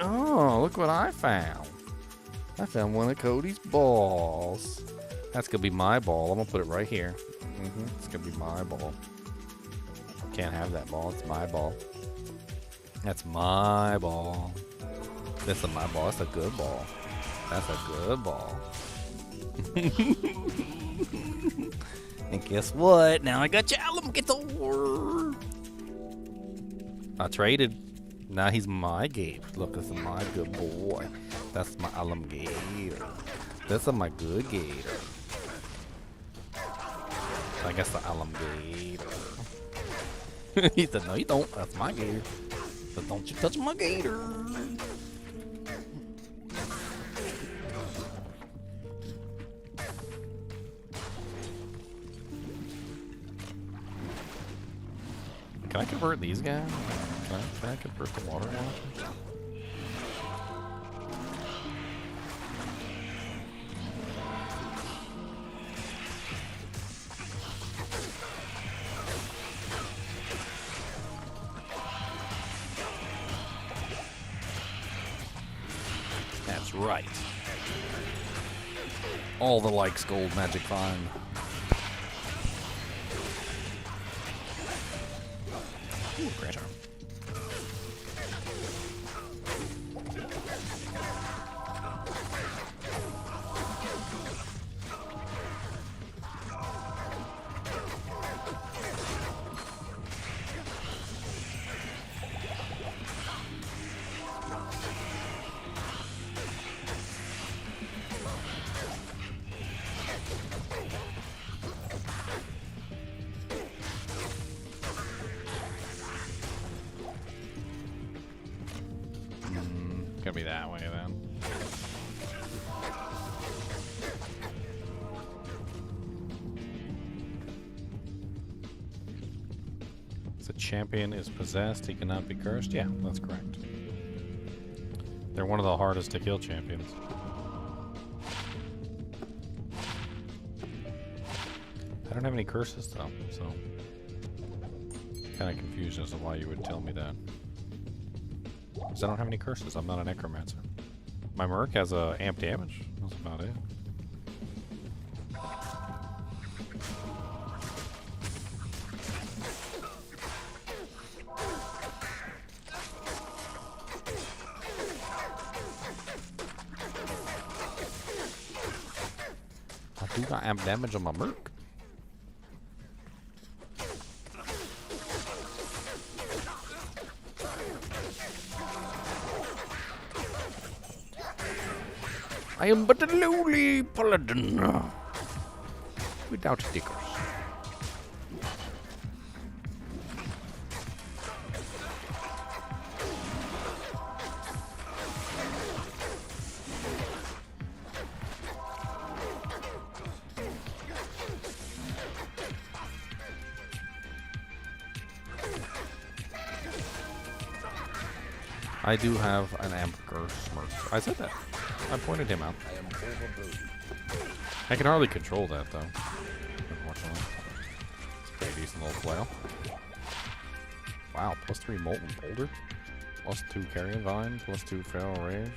Oh, look what I found. I found one of Cody's balls. That's gonna be my ball. I'm gonna put it right here. It's gonna be my ball. Can't have that ball. It's my ball. That's my ball. This is my ball. That's a good ball. That's a good ball. And guess what? Now I got your alligator. I traded. Now he's my gift. Look, this is my good boy. That's my alligator. This is my good gator. I guess the alligator. He said, no, you don't. That's my gator. But don't you touch my gator. Can I convert these guys? Can I convert the water launchers? That's right. All the likes gold magic find. Ooh, crash arm. Gonna be that way then. If the champion is possessed, he cannot be cursed. Yeah, that's correct. They're one of the hardest to kill champions. I don't have any curses though, so kind of confused as to why you would tell me that. Because I don't have any curses. I'm not a necromancer. My Merc has a amp damage. That's about it. I do got amp damage on my Merc. I am but a lowly paladin without stickers. I do have an amp curse Merc. I said that. I pointed him out.
I am overburdened.
I can hardly control that though. Unfortunately. It's a pretty decent little flail. Wow, +3 molten boulder. +2 carrion vine, +2 feral rage.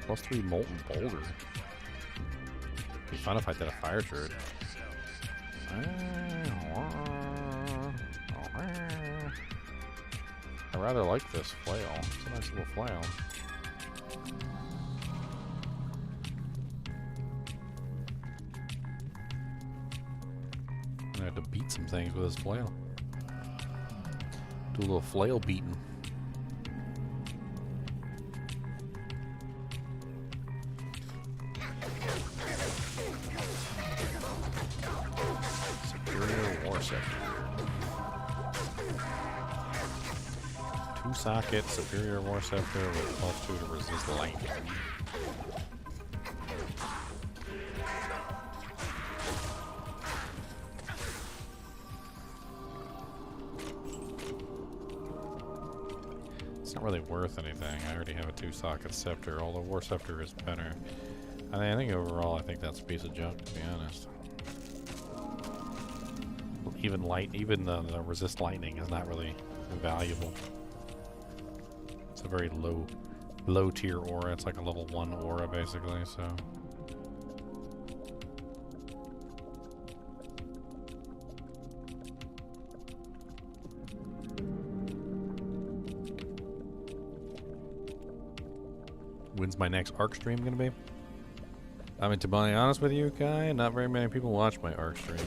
+3 molten boulder. It'd be fun if I did a fire druid. I rather like this flail. It's a nice little flail. I have to beat some things with this flail. Do a little flail beating. Superior War Scepter. 2-socket Superior War Scepter with +2 to resist lightning.
not really worth anything. I already have a 2-socket scepter, although war scepter is better. I think overall, I think that's a piece of junk, to be honest. Even the resist lightning is not really valuable. It's a very low tier aura. It's like a level 1 aura, basically, so. When's my next ARC stream gonna be? I mean, to be honest with you, Kai, not very many people watch my ARC streams.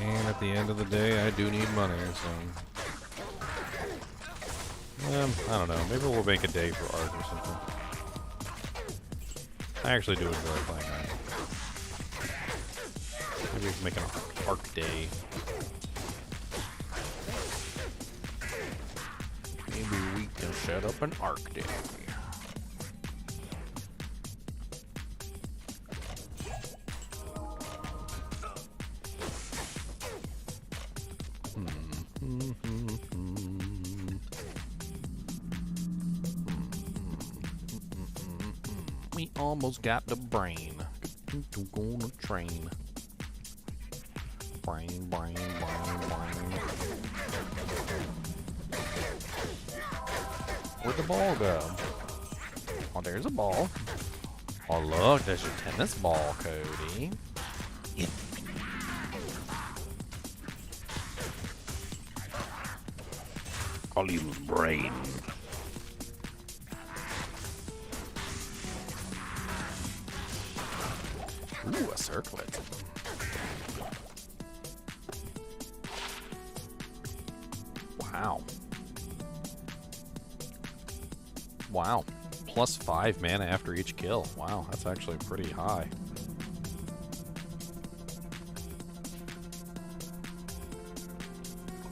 And at the end of the day, I do need money, so... I don't know. Maybe we'll make a day for ARC or something. I actually do enjoy playing that. Maybe we can make an ARC day.
Maybe we can set up an ARC day. We almost got the brain. On a train. Brain. Where'd the ball go? Oh, there's a ball. Oh, look, there's your tennis ball, Cody. I'll use brain. Ooh, a circlet. Wow. Wow. Plus 5 mana after each kill. Wow, that's actually pretty high.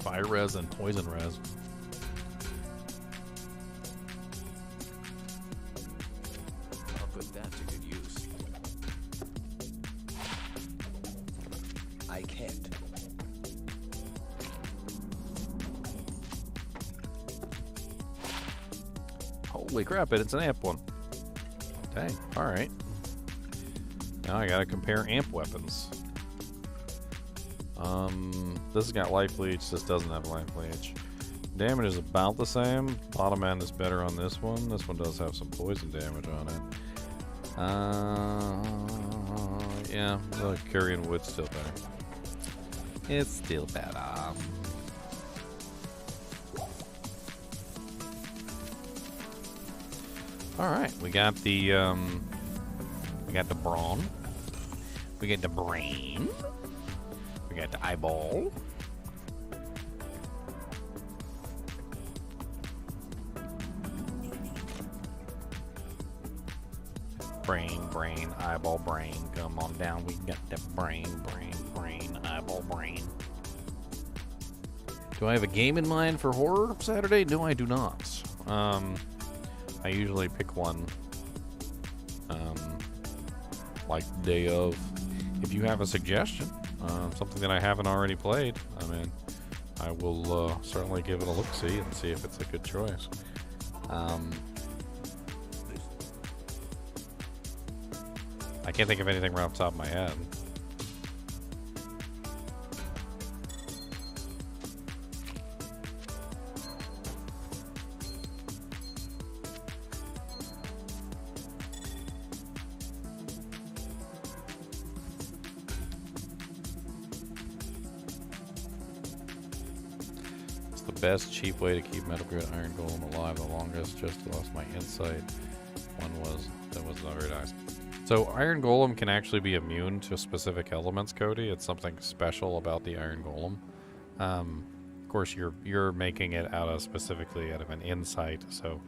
Fire res and poison res.
I'll put that to good use. I can't.
Holy crap, it's an amp one. Dang, alright. Now I gotta compare amp weapons. This has got life leech, this doesn't have life leech. Damage is about the same. Bottom end is better on this one. This one does have some poison damage on it. Yeah, the carrion wood's still better. It's still better. Alright, we got the brawn. We got the brain. We got the eyeball. Brain, eyeball, brain. Come on down. We got the brain, eyeball, brain. Do I have a game in mind for Horror Saturday? No, I do not. I usually pick one, like the day of. If you have a suggestion, something that I haven't already played, I mean, I will certainly give it a look-see and see if it's a good choice. I can't think of anything right off the top of my head. Best cheap way to keep Metal Gear Iron Golem alive the longest. Just lost my insight. That was not very nice. So Iron Golem can actually be immune to specific elements, Cody. It's something special about the Iron Golem. Of course, you're making it specifically out of an insight, so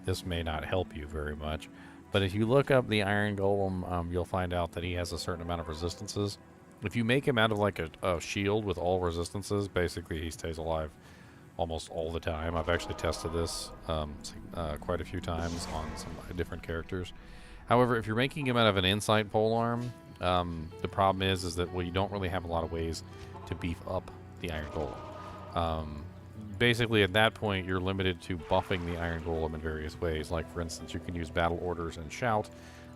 this may not help you very much. But if you look up the Iron Golem, you'll find out that he has a certain amount of resistances. If you make him out of like a shield with all resistances, basically he stays alive almost all the time. I've actually tested this quite a few times on some different characters. However, if you're making him out of an insight polearm, the problem is that, well, you don't really have a lot of ways to beef up the Iron Golem.
basically at that point you're limited to buffing the Iron Golem in various ways. Like for instance, you can use battle orders and shout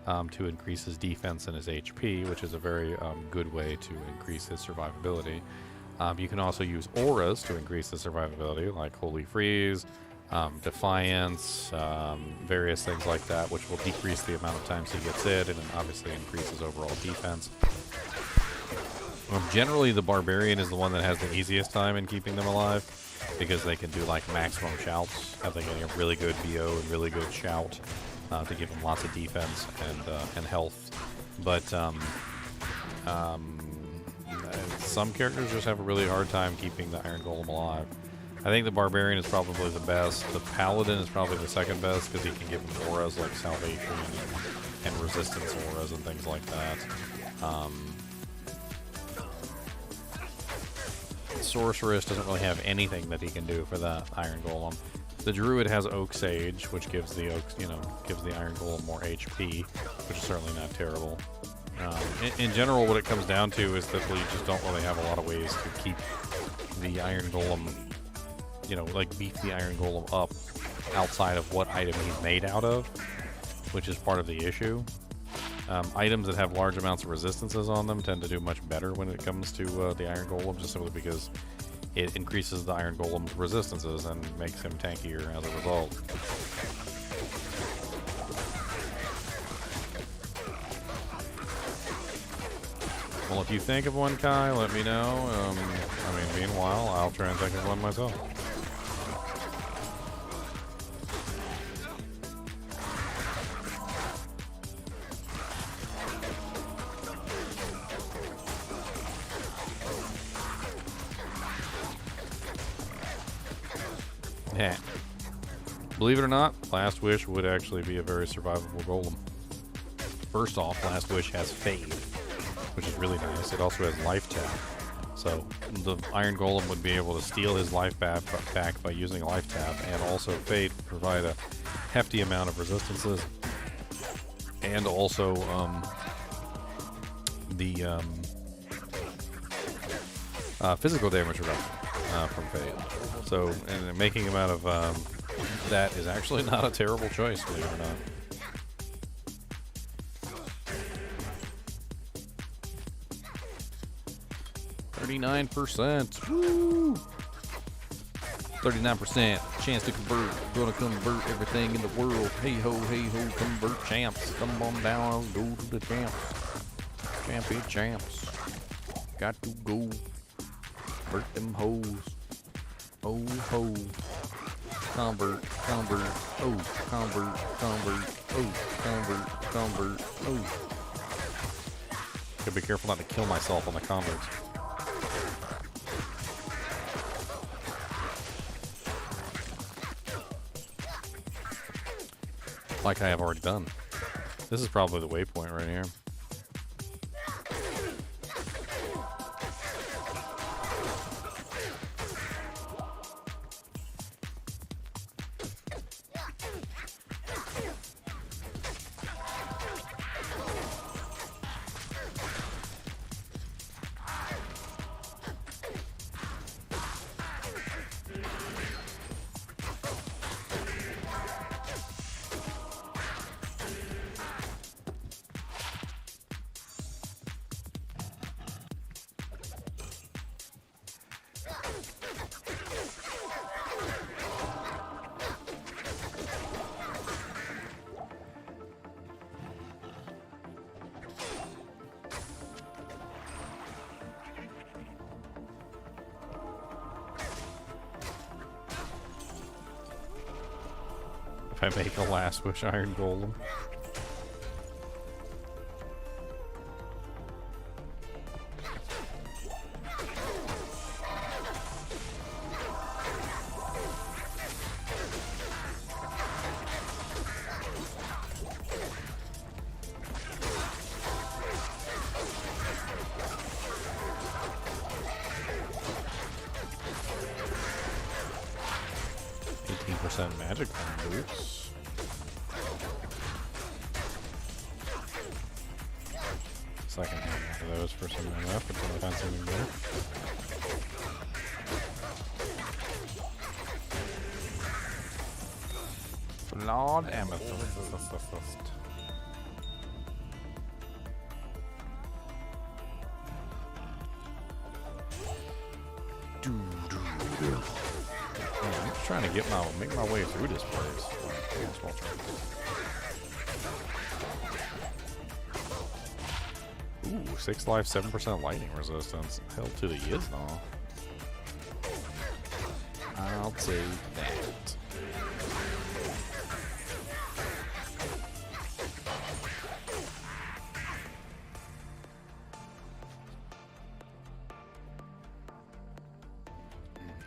to increase his defense and his HP, which is a very good way to increase his survivability. You can also use auras to increase the survivability, like Holy Freeze, Defiance, various things like that, which will decrease the amount of times he gets hit and obviously increase his overall defense. Generally, the Barbarian is the one that has the easiest time in keeping them alive, because they can do like maximum shouts, have like a really good VO and really good shout to give them lots of defense and health. But some characters just have a really hard time keeping the Iron Golem alive. I think the Barbarian is probably the best. The Paladin is probably the second best because he can give them auras like Salvation and Resistance auras and things like that. Sorceress doesn't really have anything that he can do for the Iron Golem. The Druid has Oak Sage, which gives the gives the Iron Golem more HP, which is certainly not terrible. In general, what it comes down to is that we just don't really have a lot of ways to keep the Iron Golem, like beef the Iron Golem up outside of what item he's made out of, which is part of the issue. Items that have large amounts of resistances on them tend to do much better when it comes to the Iron Golem, just simply because it increases the Iron Golem's resistances and makes him tankier as a result. Well, if you think of one, Kai, let me know. Meanwhile, I'll try and think of one myself. Yeah. Believe it or not, Last Wish would actually be a very survivable golem. First off, Last Wish has Fade, which is really nice. It also has Life Tap. So the Iron Golem would be able to steal his life back by using Life Tap, and also Fade would provide a hefty amount of resistances, and also the physical damage reduction from Fade. So, and making him out of that is actually not a terrible choice, believe it or not. %. Woo! 39% chance to convert. Gonna convert everything in the world. Hey ho, convert champs. Come on down, go to the champs. Champion champs. Got to go. Convert them hoes. Oh ho. Convert. Oh, convert. Oh, convert. Oh. Gotta be careful not to kill myself on the converts. Like I have already done. This is probably the waypoint right here. I make a Last Wish Iron Golem. Magic boots. Second hand for those for some left until I find something better. Flawed amethyst. I'm just trying to make my way through this place. Ooh, 6 life, 7% lightning resistance. Hell to the yes, no.
I'll take that.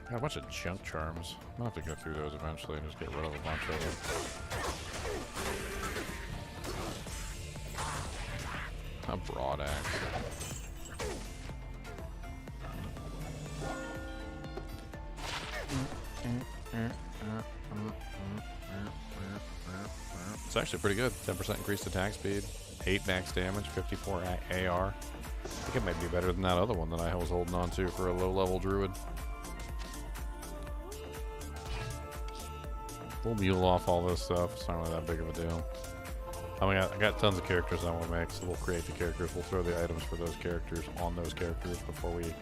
Got a bunch of junk charms. I'm gonna have to go through those eventually and just get rid of a bunch of them. A broad axe. It's actually pretty good. 10% increased attack speed, 8 max damage, 54 AR. I think it might be better than that other one that I was holding on to for a low-level druid. We'll mule off all this stuff. It's not really that big of a deal. I got tons of characters I want to make, so we'll create the characters. We'll throw the items for those characters on those characters before we,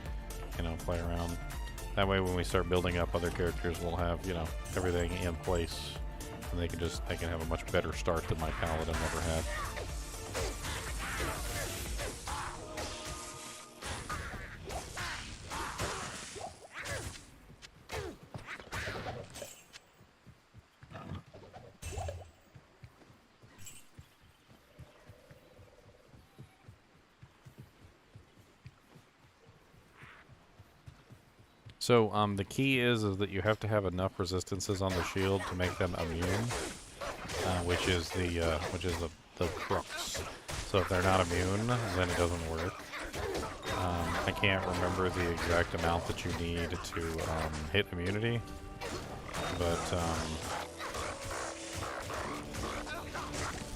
play around. That way, when we start building up other characters, we'll have, everything in place, and they can have a much better start than my paladin ever had. So the key is that you have to have enough resistances on the shield to make them immune, which is the crux. So if they're not immune, then it doesn't work. I can't remember the exact amount that you need to hit immunity, but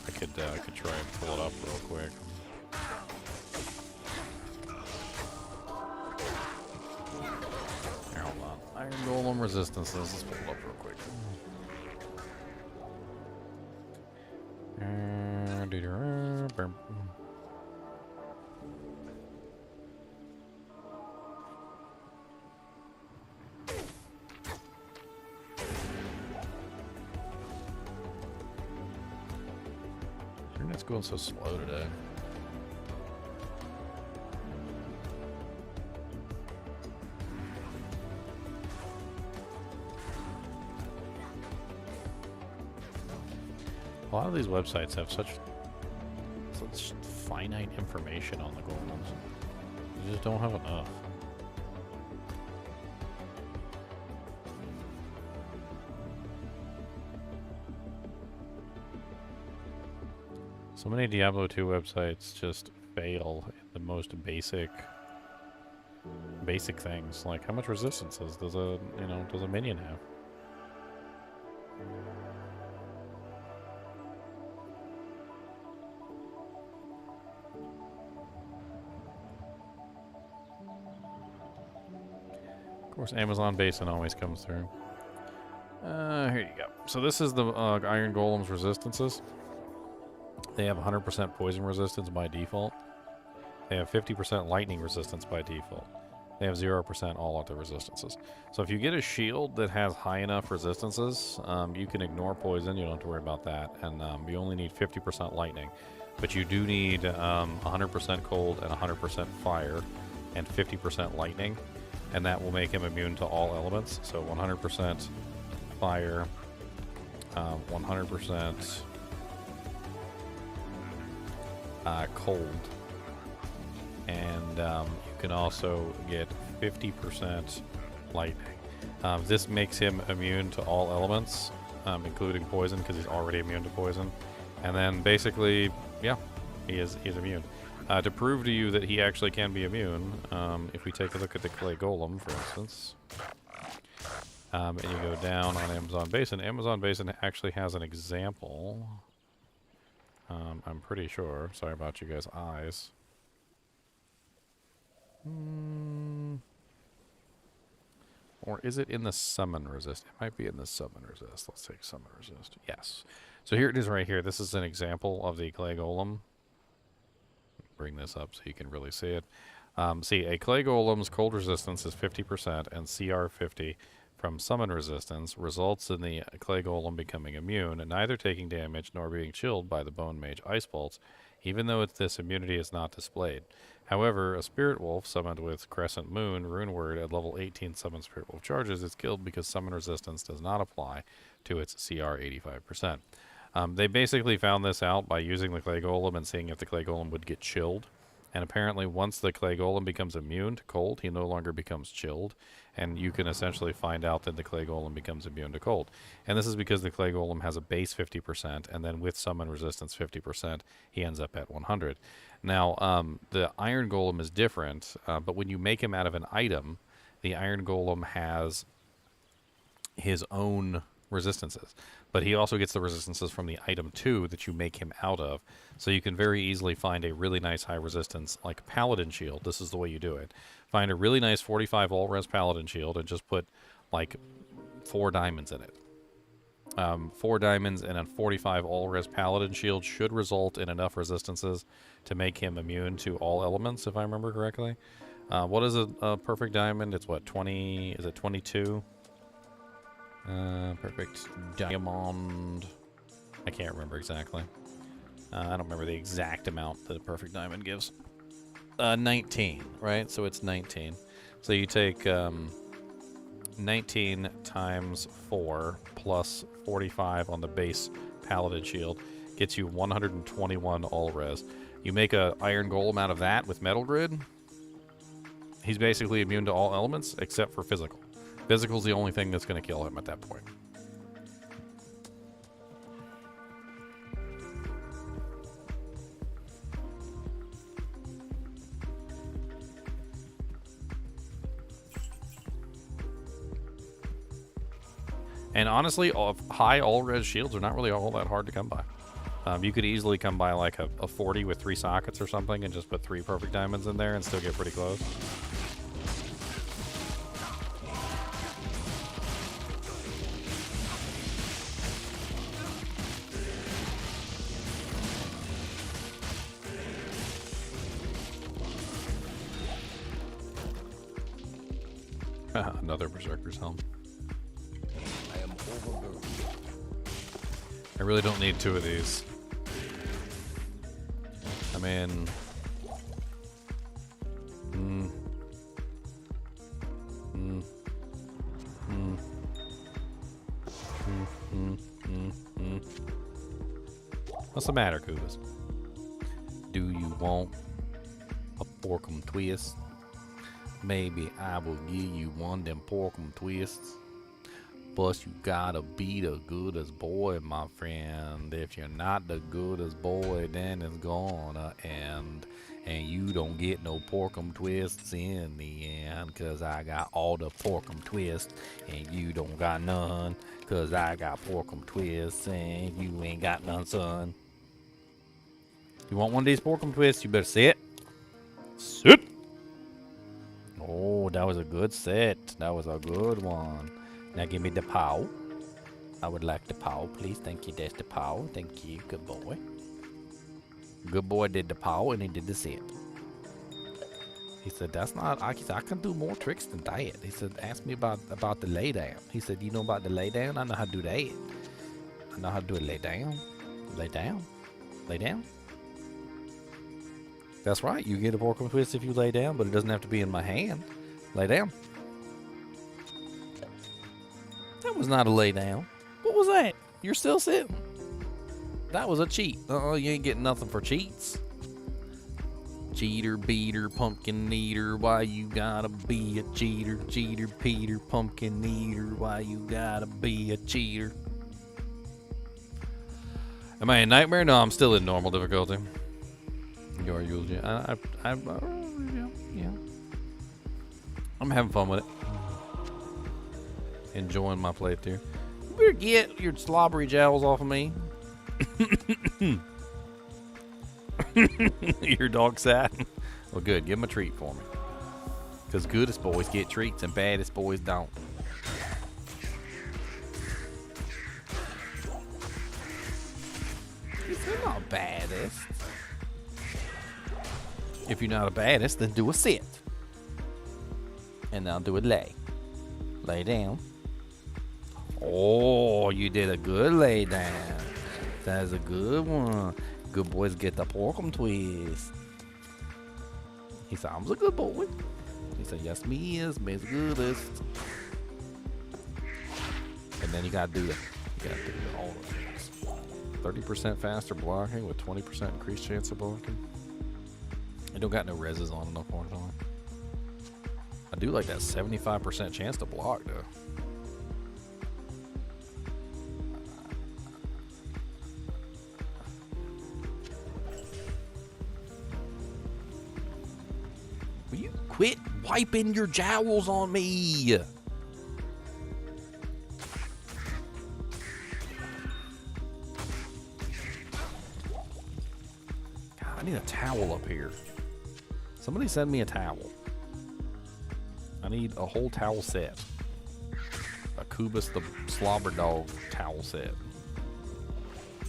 I could try and pull it up real quick. Iron Golem resistances. Let's pull it up real quick. Internet's going so slow today. A lot of these websites have such finite information on the golems. You just don't have enough. So many Diablo 2 websites just fail in the most basic things, like how much resistances does a minion have? Of course, Amazon Basin always comes through. Here you go. So this is the Iron Golem's resistances. They have 100% poison resistance by default. They have 50% lightning resistance by default. They have 0% all other resistances. So if you get a shield that has high enough resistances, you can ignore poison. You don't have to worry about that. And you only need 50% lightning. But you do need 100% cold and 100% fire and 50% lightning. And that will make him immune to all elements. So 100% fire, 100% cold, and you can also get 50% lightning. This makes him immune to all elements, including poison, because he's already immune to poison. And then basically, yeah, he's immune. To prove to you that he actually can be immune, if we take a look at the clay golem, for instance, and you go down on Amazon Basin actually has an example. I'm pretty sure. Sorry about you guys' eyes. or is it in the summon resist? It might be in the summon resist. Let's take summon resist. Yes. So here it is right here. This is an example of the clay golem. Bring this up so you can really see it. See, a clay golem's cold resistance is 50% and CR 50 from summon resistance results in the clay golem becoming immune and neither taking damage nor being chilled by the bone mage ice bolts, even though this immunity is not displayed. However, a spirit wolf summoned with Crescent Moon rune word at level 18 summon spirit wolf charges is killed because summon resistance does not apply to its CR 85%. They basically found this out by using the clay golem and seeing if the clay golem would get chilled. And apparently once the clay golem becomes immune to cold, he no longer becomes chilled. And you can essentially find out that the clay golem becomes immune to cold. And this is because the clay golem has a base 50%, and then with summon resistance 50%, he ends up at 100. Now, the iron golem is different, but when you make him out of an item, the iron golem has his own resistances. But he also gets the resistances from the item too that you make him out of. So you can very easily find a really nice high resistance like Paladin Shield. This is the way you do it. Find a really nice 45 all-res Paladin Shield and just put like 4 diamonds in it. 4 diamonds and a 45 all-res Paladin Shield should result in enough resistances to make him immune to all elements, if I remember correctly. What is a perfect diamond? It's what, 20? Is it 22? Perfect diamond. I can't remember exactly. I don't remember the exact amount that a perfect diamond gives. 19, right? So it's 19. So you take 19 times 4 plus 45 on the base Paladin Shield gets you 121 all res. You make a iron golem out of that with metal grid. He's basically immune to all elements except for physical. Physical's the only thing that's going to kill him at that point. And honestly, high all-res shields are not really all that hard to come by. You could easily come by like a 40 with 3 sockets or something and just put 3 perfect diamonds in there and still get pretty close. Another Berserker's Helm.
I am overburdened.
I really don't need 2 of these. I mean... What's the matter, Kubas? Do you want a porkum twist? Maybe I will give you one them porkum twists. But you gotta be the goodest boy, my friend. If you're not the goodest boy, then it's gonna end. And you don't get no porkum twists in the end. Cause I got all the porkum twists. And you don't got none. Cause I got porkum twists. And you ain't got none, son. You want one of these porkum twists? You better sit. Sit! Oh, that was a good set. That was a good one. Now give me the pow. I would like the pow, please. Thank you. There's the pow. Thank you. Good boy. Good boy did the pow and he did the set. He said, that's not... I can do more tricks than that. He said, ask me about the lay down. He said, you know about the lay down? I know how to do that. I know how to do it lay down. Lay down. Lay down. That's right. You get a porkum twist if you lay down, but it doesn't have to be in my hand. Lay down. That was not a lay down. What was that? You're still sitting. That was a cheat. You ain't getting nothing for cheats. Cheater, beater, pumpkin eater. Why you gotta be a cheater? Cheater, Peter, pumpkin eater. Why you gotta be a cheater? Am I in nightmare? No, I'm still in normal difficulty. Your eulogy. Yeah. I'm having fun with it. Enjoying my playthrough. You better get your slobbery jowls off of me. Your dog sad. Well, good. Give him a treat for me.
Because goodest boys get treats and baddest boys don't. You're not baddest. If you're not a baddest, then do a sit. And now do a lay. Lay down. Oh, you did a good lay down. That's a good one. Good boys get the porkum twist. He said, I'm a good boy. He said, yes, me is. Me's goodest. And then you gotta do all the things. 30% faster blocking with 20% increased chance of blocking. I don't got no reses on it, unfortunately. I do like that 75% chance to block, though. Will you quit wiping your jowls on me? God, I need a towel up here. Somebody send me a towel. I need a whole towel set. A Kubus the Slobber Dog towel set.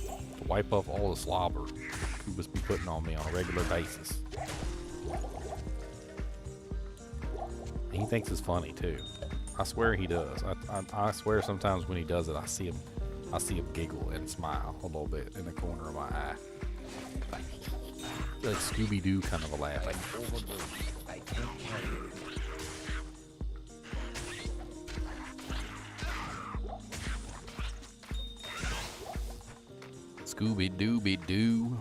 To wipe off all the slobber Kubus be putting on me on a regular basis. He thinks it's funny too. I swear he does. I swear sometimes when he does it, I see him giggle and smile a little bit in the corner of my eye. Like Scooby-Doo kind of a laugh. Like, Scooby-Dooby-Doo.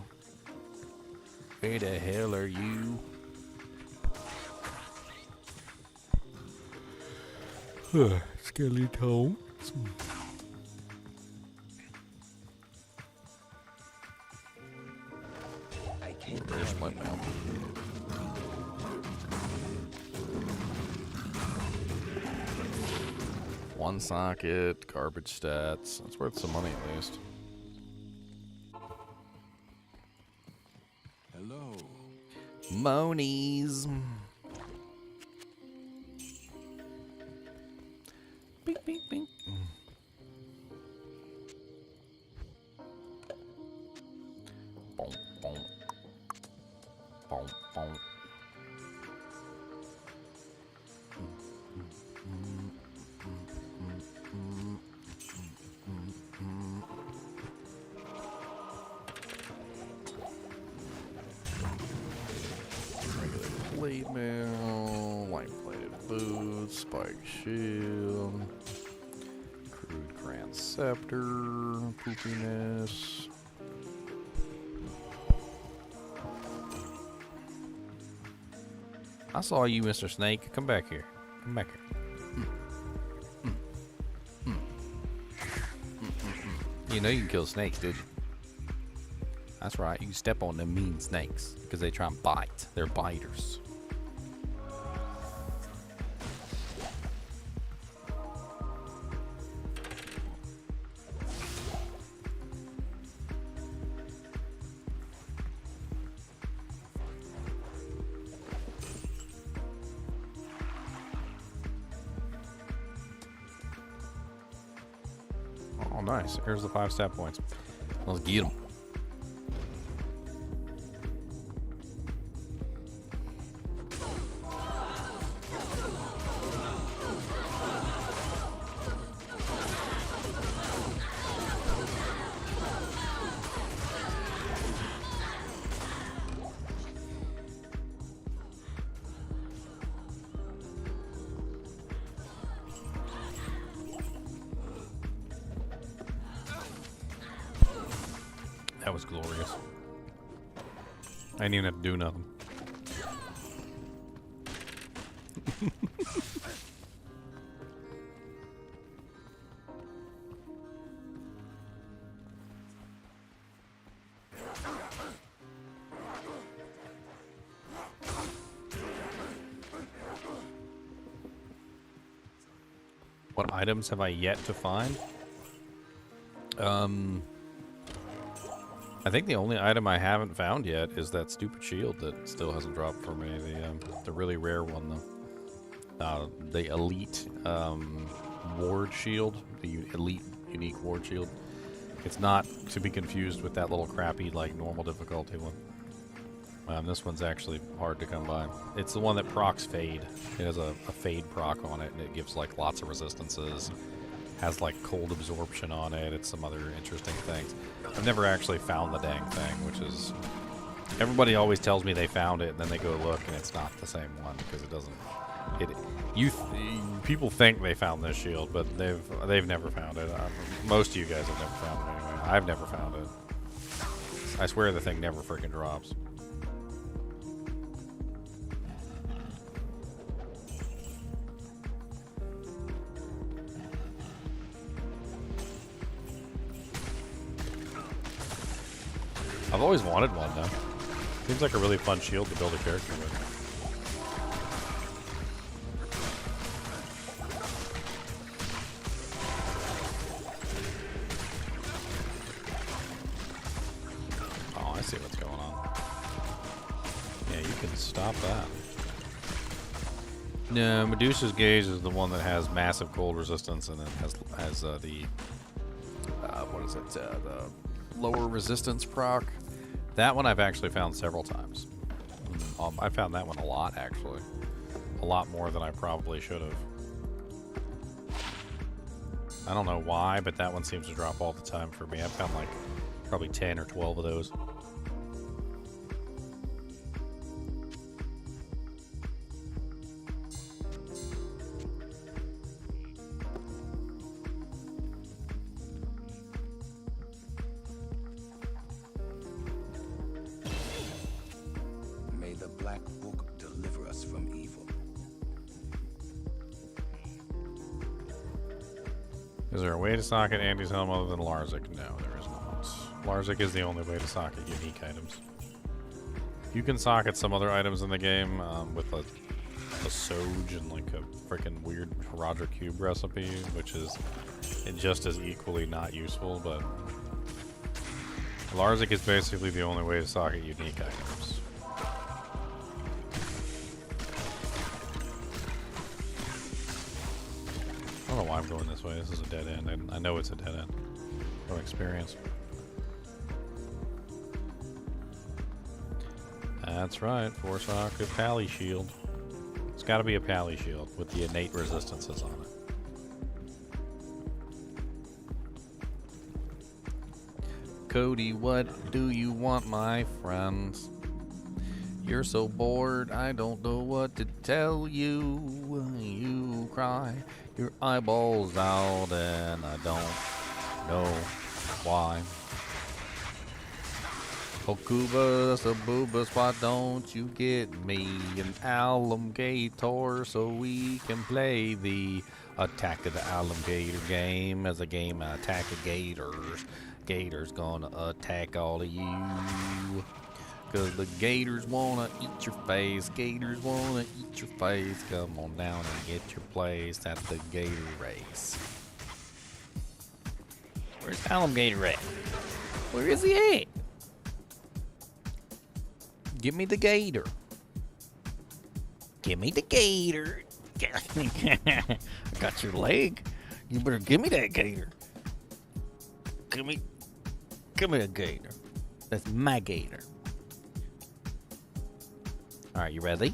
Where the hell are you? Skeleton. There's my mouth. One socket, garbage stats. That's worth some money at least.
Hello.
Monies. Bing, bing, bing. Boom, boom. Boom, boom. Regular plate mail, light plated boots, spike shield, crude grand scepter, poopiness. I saw you, Mr. Snake. Come back here. Come back here. You know you can kill snakes, did you? That's right. You can step on them mean snakes because they try and bite. They're biters. Oh, nice. Here's the 5 stat points. Let's get them. That was glorious. I didn't even have to do nothing. What items have I yet to find? I think the only item I haven't found yet is that stupid shield that still hasn't dropped for me. The really rare one, though.
the elite ward shield, the elite unique ward shield. It's not to be confused with that little crappy like normal difficulty one. This one's actually hard to come by. It's the one that procs fade. It has a fade proc on it, and it gives like lots of resistances. Has like cold absorption on it. It's some other interesting things. I've never actually found the dang thing, which is... Everybody always tells me they found it, and then they go look, and it's not the same one, because it doesn't... People think they found this shield, but they've never found it. Most of you guys have never found it anyway. I've never found it. I swear the thing never freaking drops. I've always wanted one now. Seems like a really fun shield to build a character with. Oh, I see what's going on. Yeah, you can stop that. No, Medusa's Gaze is the one that has massive cold resistance, and then has the what is it? The lower resistance proc. That one I've actually found several times. I found that one a lot, actually. A lot more than I probably should have. I don't know why, but that one seems to drop all the time for me. I've found like probably 10 or 12 of those.
May the Black Book deliver us from evil.
Is there a way to socket Andy's helm other than Larzik? No, there is not. Larzik is the only way to socket unique items. You can socket some other items in the game with a Soj and like a freaking weird Roger Cube recipe, which is just as equally not useful, but Larzik is basically the only way to socket unique items. I don't know why I'm going this way. This is a dead end. I know it's a dead end from experience. That's right. 4-socket Pally Shield. It's got to be a Pally Shield with the innate resistances on it. Cody, what do you want, my friends? You're so bored, I don't know what to tell you. You cry your eyeballs out, and I don't know why. Oh, Cubas, a boobas, why don't you get me an alligator so we can play the Attack of the Alligator game as a game of Attack of Gators. Gators gonna attack all of you. Cause the gators wanna eat your face. Gators wanna eat your face. Come on down and get your place at the gator race. Where's Alligator at? Where is he at? Give me the gator. Give me the gator. I got your leg. You better give me that gator. Give me a gator. That's my gator. Alright, you ready?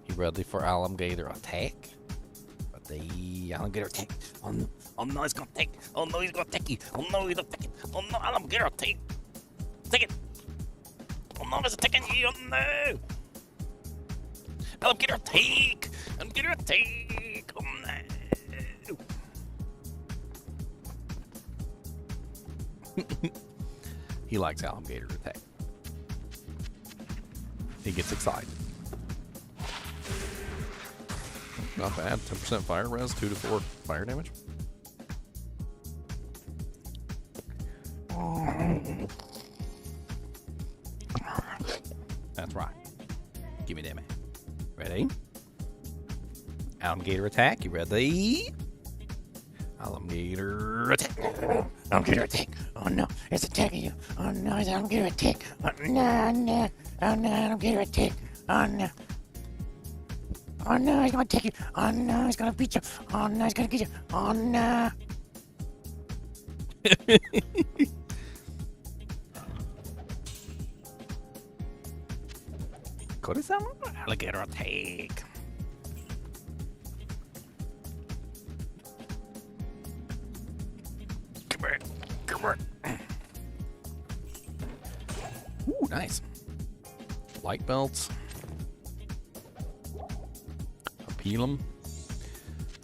You ready for alligator attack? The alligator attack. Oh no, he's gonna take. Oh no, he's gonna take you. Oh no, he's gonna take it. Oh no, alligator attack. Take it. Oh no, he's attacking you. Oh no. Alligator attack. Alligator attack. Oh no. He likes alligator attack. He gets excited. Not bad. 10% fire res, 2 to 4 fire damage. That's right. Give me that, man. Ready? Alligator attack. You ready? Alligator attack. Alligator attack. Oh no, it's attacking you. Oh no, it's alligator attack. Oh no, no. Oh no, alligator attack. Oh no.
Oh no, he's gonna take you. Oh no, he's gonna beat you. Oh no, he's gonna get you. Oh no. Korisama, alligator attack. Come here. Come here. Ooh, nice. Light belts. A pelum.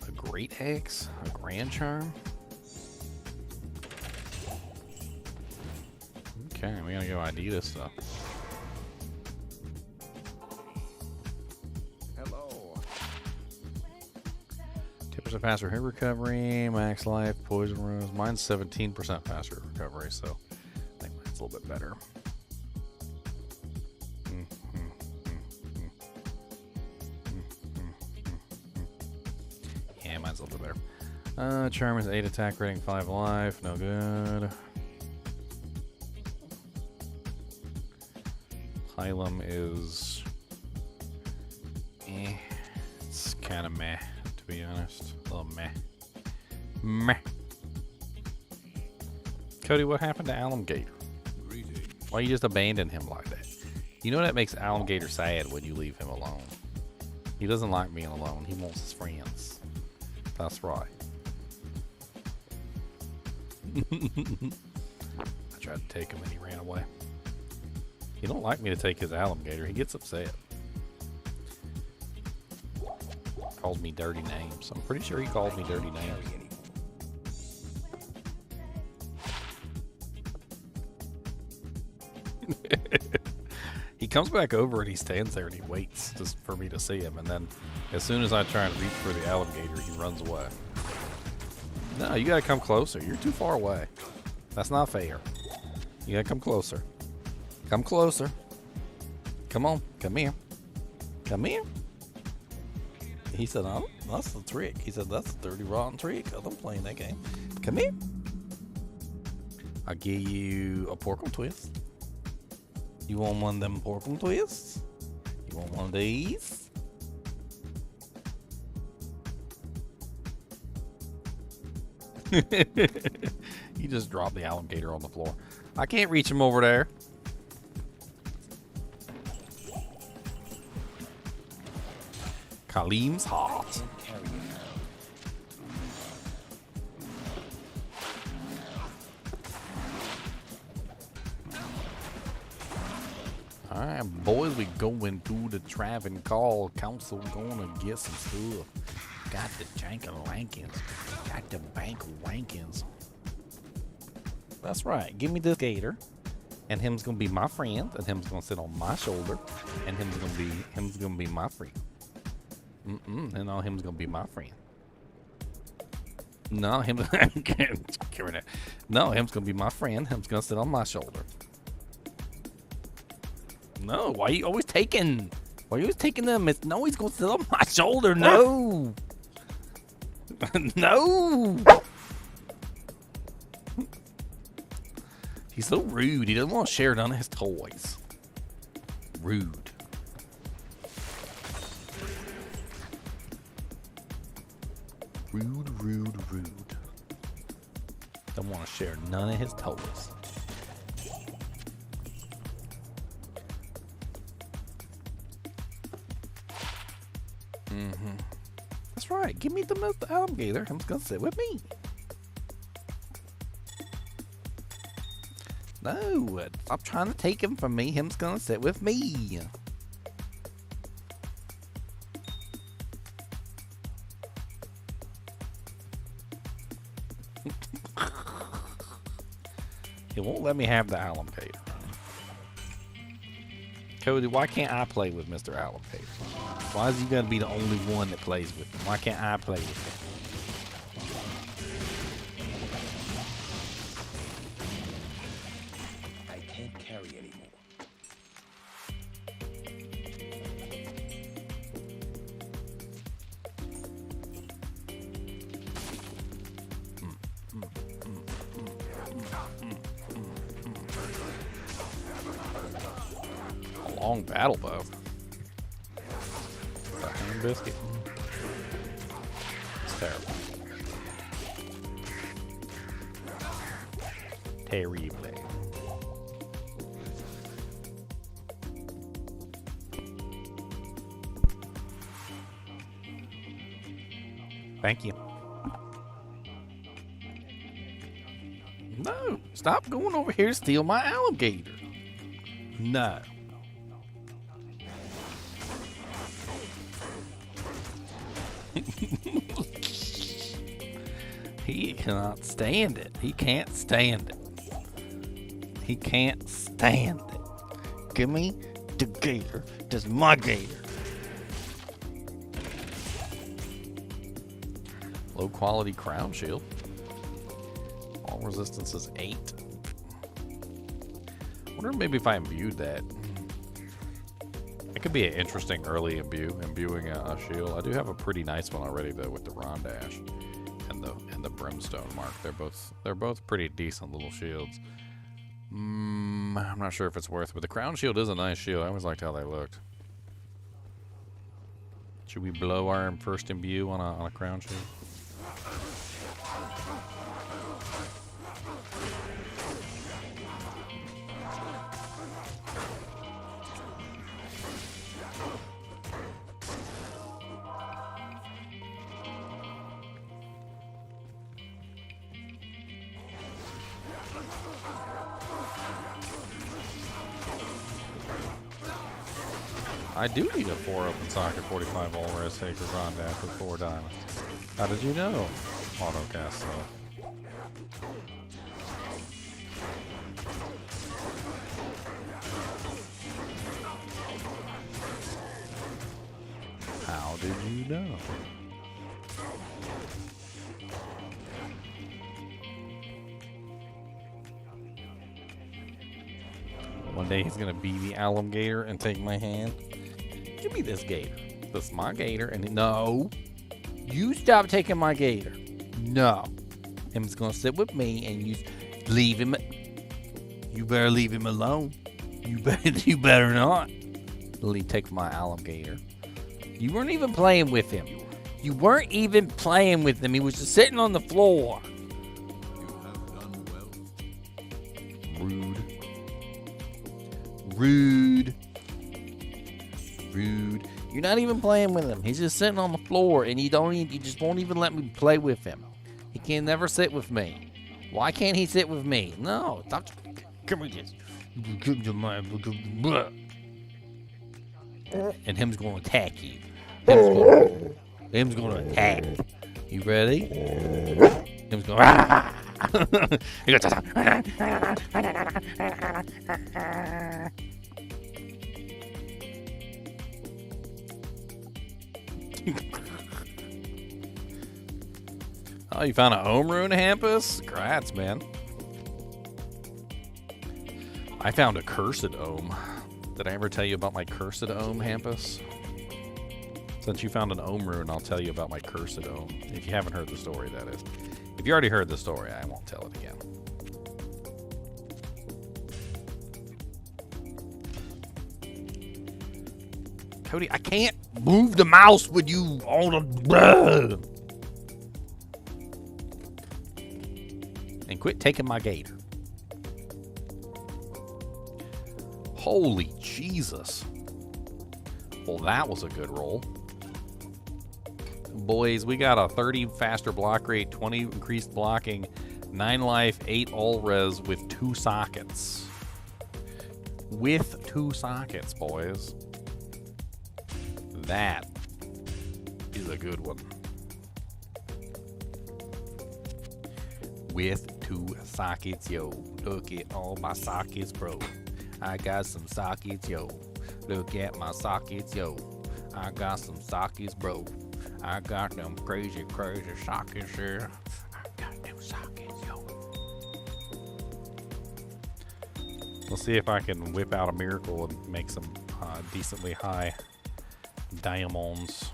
A great axe. A grand charm. Okay, we gotta go ID this stuff.
Hello.
10% faster hit recovery, max life, poison rose. Mine's 17% faster recovery, so I think mine's a little bit better. Yeah, mine's a little bit better. Charm is 8 attack rating, 5 life. No good. Pilum is... it's kind of meh, to be honest. A little meh. Meh. Cody, what happened to Alligator? Why you just abandon him like that? You know that makes Alligator sad when you leave him alone. He doesn't like being alone. He wants his friends. That's right. I tried to take him and he ran away. He don't like me to take his alligator. He gets upset. Calls me dirty names. I'm pretty sure he calls me dirty names. He comes back over and he stands there and he waits just for me to see him. And then as soon as I try and reach for the alligator, he runs away. No, you gotta come closer. You're too far away. That's not fair. You gotta come closer. Come closer. Come on. Come here. Come here. He said, oh, that's the trick. He said, that's the dirty, rotten trick. I'm playing that game. Come here. I'll give you a porkle twist. You want one of them porkle twists? You want one of these? You just dropped the alligator on the floor. I can't reach him over there. Kalim's hot. Alright, boys, we going to the Traven Call Council. Gonna get some stuff. Got the jank-a-lankins. Got the bank wankins. That's right. Give me this gator. And him's gonna be my friend. And him's gonna sit on my shoulder. And him's gonna be my friend. And all him's gonna be my friend. No, him. No, him's gonna be my friend. Him's gonna sit on my shoulder. No, why are you always taking? Why are you always taking them? No, he's gonna sit on my shoulder. No. No. He's so rude. He doesn't want to share none of his toys. Rude. Rude, rude, rude. Don't want to share none of his toys. That's right. Give me the alligator. I'm gonna sit with me. No, stop trying to take him from me. Him's gonna sit with me. He won't let me have the alligator. Cody, why can't I play with Mr. Alligator? Why is he gonna be the only one that plays with him? Why can't I play with him?
I can't carry anymore.
A long battle bow. and biscuit. It's terrible. Terrible. Thank you.
No, stop going over here to steal my alligator. No. He cannot stand it. He can't stand it. He can't stand it. Give me the gator. That's my gator. Low quality crown shield. All resistance is 8. I wonder maybe if I imbued that. It could be an interesting early imbuing a shield. I do have a pretty nice one already though with the Rondash and the Brimstone mark. They're both pretty decent little shields. I'm not sure if it's worth it, but the crown shield is a nice shield. I always liked how they looked. Should we blow our first imbue on a crown shield? I do need a 4 open socket 45 all res sacred Rondash with 4 diamonds. How did you know? Autocast so. How did you know? One day he's gonna be the alligator and take my hand. Give me this gator. This is my gator. And no, you stop taking my gator. No, him's gonna sit with me, and you leave him. You better leave him alone. You better not. Take my alligator. You weren't even playing with him. You weren't even playing with him. He was just sitting on the floor.
You have done well.
Rude. You're not even playing with him. He's just sitting on the floor, and you just won't even let me play with him. He can never sit with me. Why can't he sit with me? No, stop. Come with this. And him's going to attack you. Him's going to attack. You ready? Him's going to. He goes. Oh, you found an Ohm Rune Hampus? Congrats, man. I found a Cursed Ohm. Did I ever tell you about my Cursed Ohm Hampus? Since you found an Ohm Rune, I'll tell you about my Cursed Ohm. If you haven't heard the story, that is. If you already heard the story, I won't tell it again. Cody, I can't move the mouse with you all the... And quit taking my gator. Holy Jesus. Well, that was a good roll. Boys, we got a 30 faster block rate, 20 increased blocking, 9 life, 8 all res with 2 sockets. With 2 sockets, boys. That is a good one. With 2 sockets, yo. Look at all my sockets, bro. I got some sockets, yo. Look at my sockets, yo. I got some sockets, bro. I got them crazy sockets here. I got them sockets, yo. We'll see if I can whip out a miracle and make some decently high diamonds.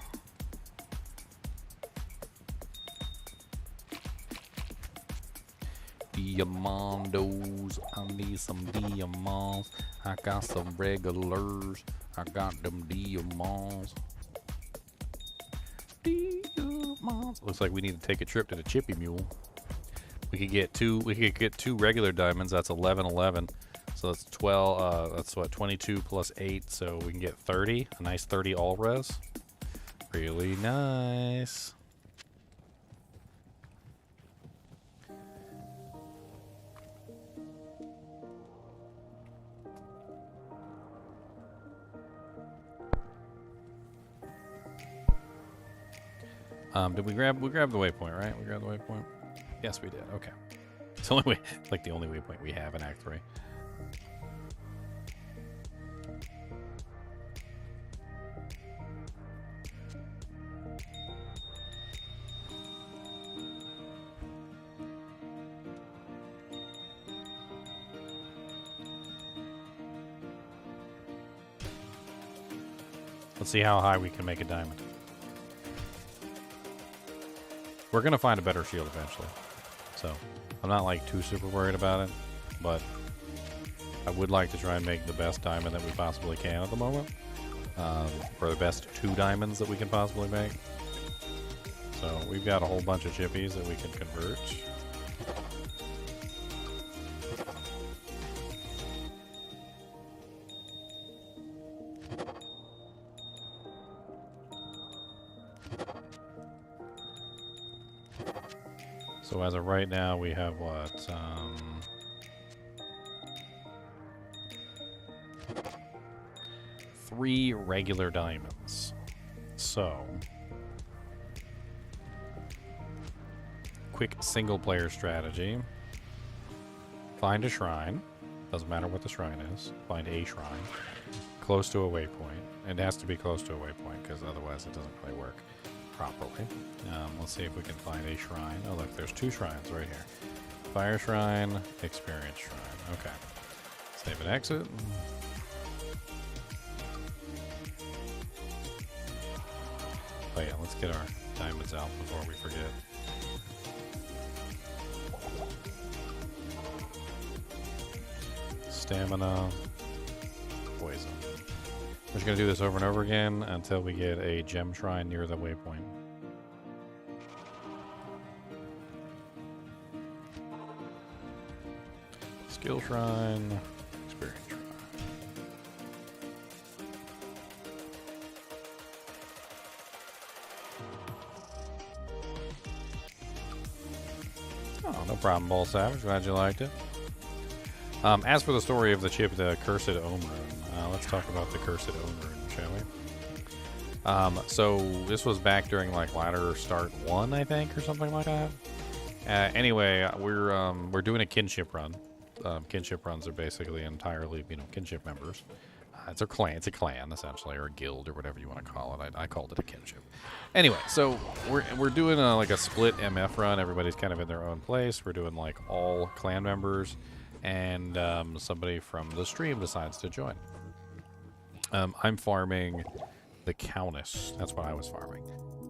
Diamondos, I need some diamonds. I got some regulars. I got them diamonds.
Looks like we need to take a trip to the Chippy Mule. We could get two. We could get 2 regular diamonds. That's 11, 11. So that's 12. That's what 22 plus 8. So we can get 30. A nice 30 all res. Really nice. Did we grab the waypoint, right? We grabbed the waypoint? Yes, we did. Okay. It's the only way, like the only waypoint we have in Act 3. Let's see how high we can make a diamond. We're gonna find a better shield eventually, so I'm not like too super worried about it, but I would like to try and make the best diamond that we possibly can at the moment, or the best 2 diamonds that we can possibly make. So we've got a whole bunch of chippies that we can convert. So as of right now, we have what? 3 regular diamonds. So, quick single-player strategy. Find a shrine. Doesn't matter what the shrine is. Find a shrine. Close to a waypoint. It has to be close to a waypoint, because otherwise it doesn't really work properly. Let's see if we can find a shrine. Oh look, there's 2 shrines right here. Fire shrine, experience shrine. Okay. Save and exit. Oh yeah, let's get our diamonds out before we forget. Stamina. Poison. We're just going to do this over and over again until we get a gem shrine near the waypoint. Skill shrine, experience shrine. Oh, no problem, Ball Savage. Glad you liked it. As for the story of the chip, the Cursed Ohm Rune, let's talk about the Cursed Ohm Rune, shall we? So this was back during like ladder start 1, I think, or something like that. Anyway, we're doing a kinship run. Kinship runs are basically entirely, kinship members. It's a clan essentially, or a guild, or whatever you want to call it. I called it a kinship. Anyway, so we're doing like a split MF run. Everybody's kind of in their own place. We're doing like all clan members, and somebody from the stream decides to join. I'm farming the Countess. That's what I was farming.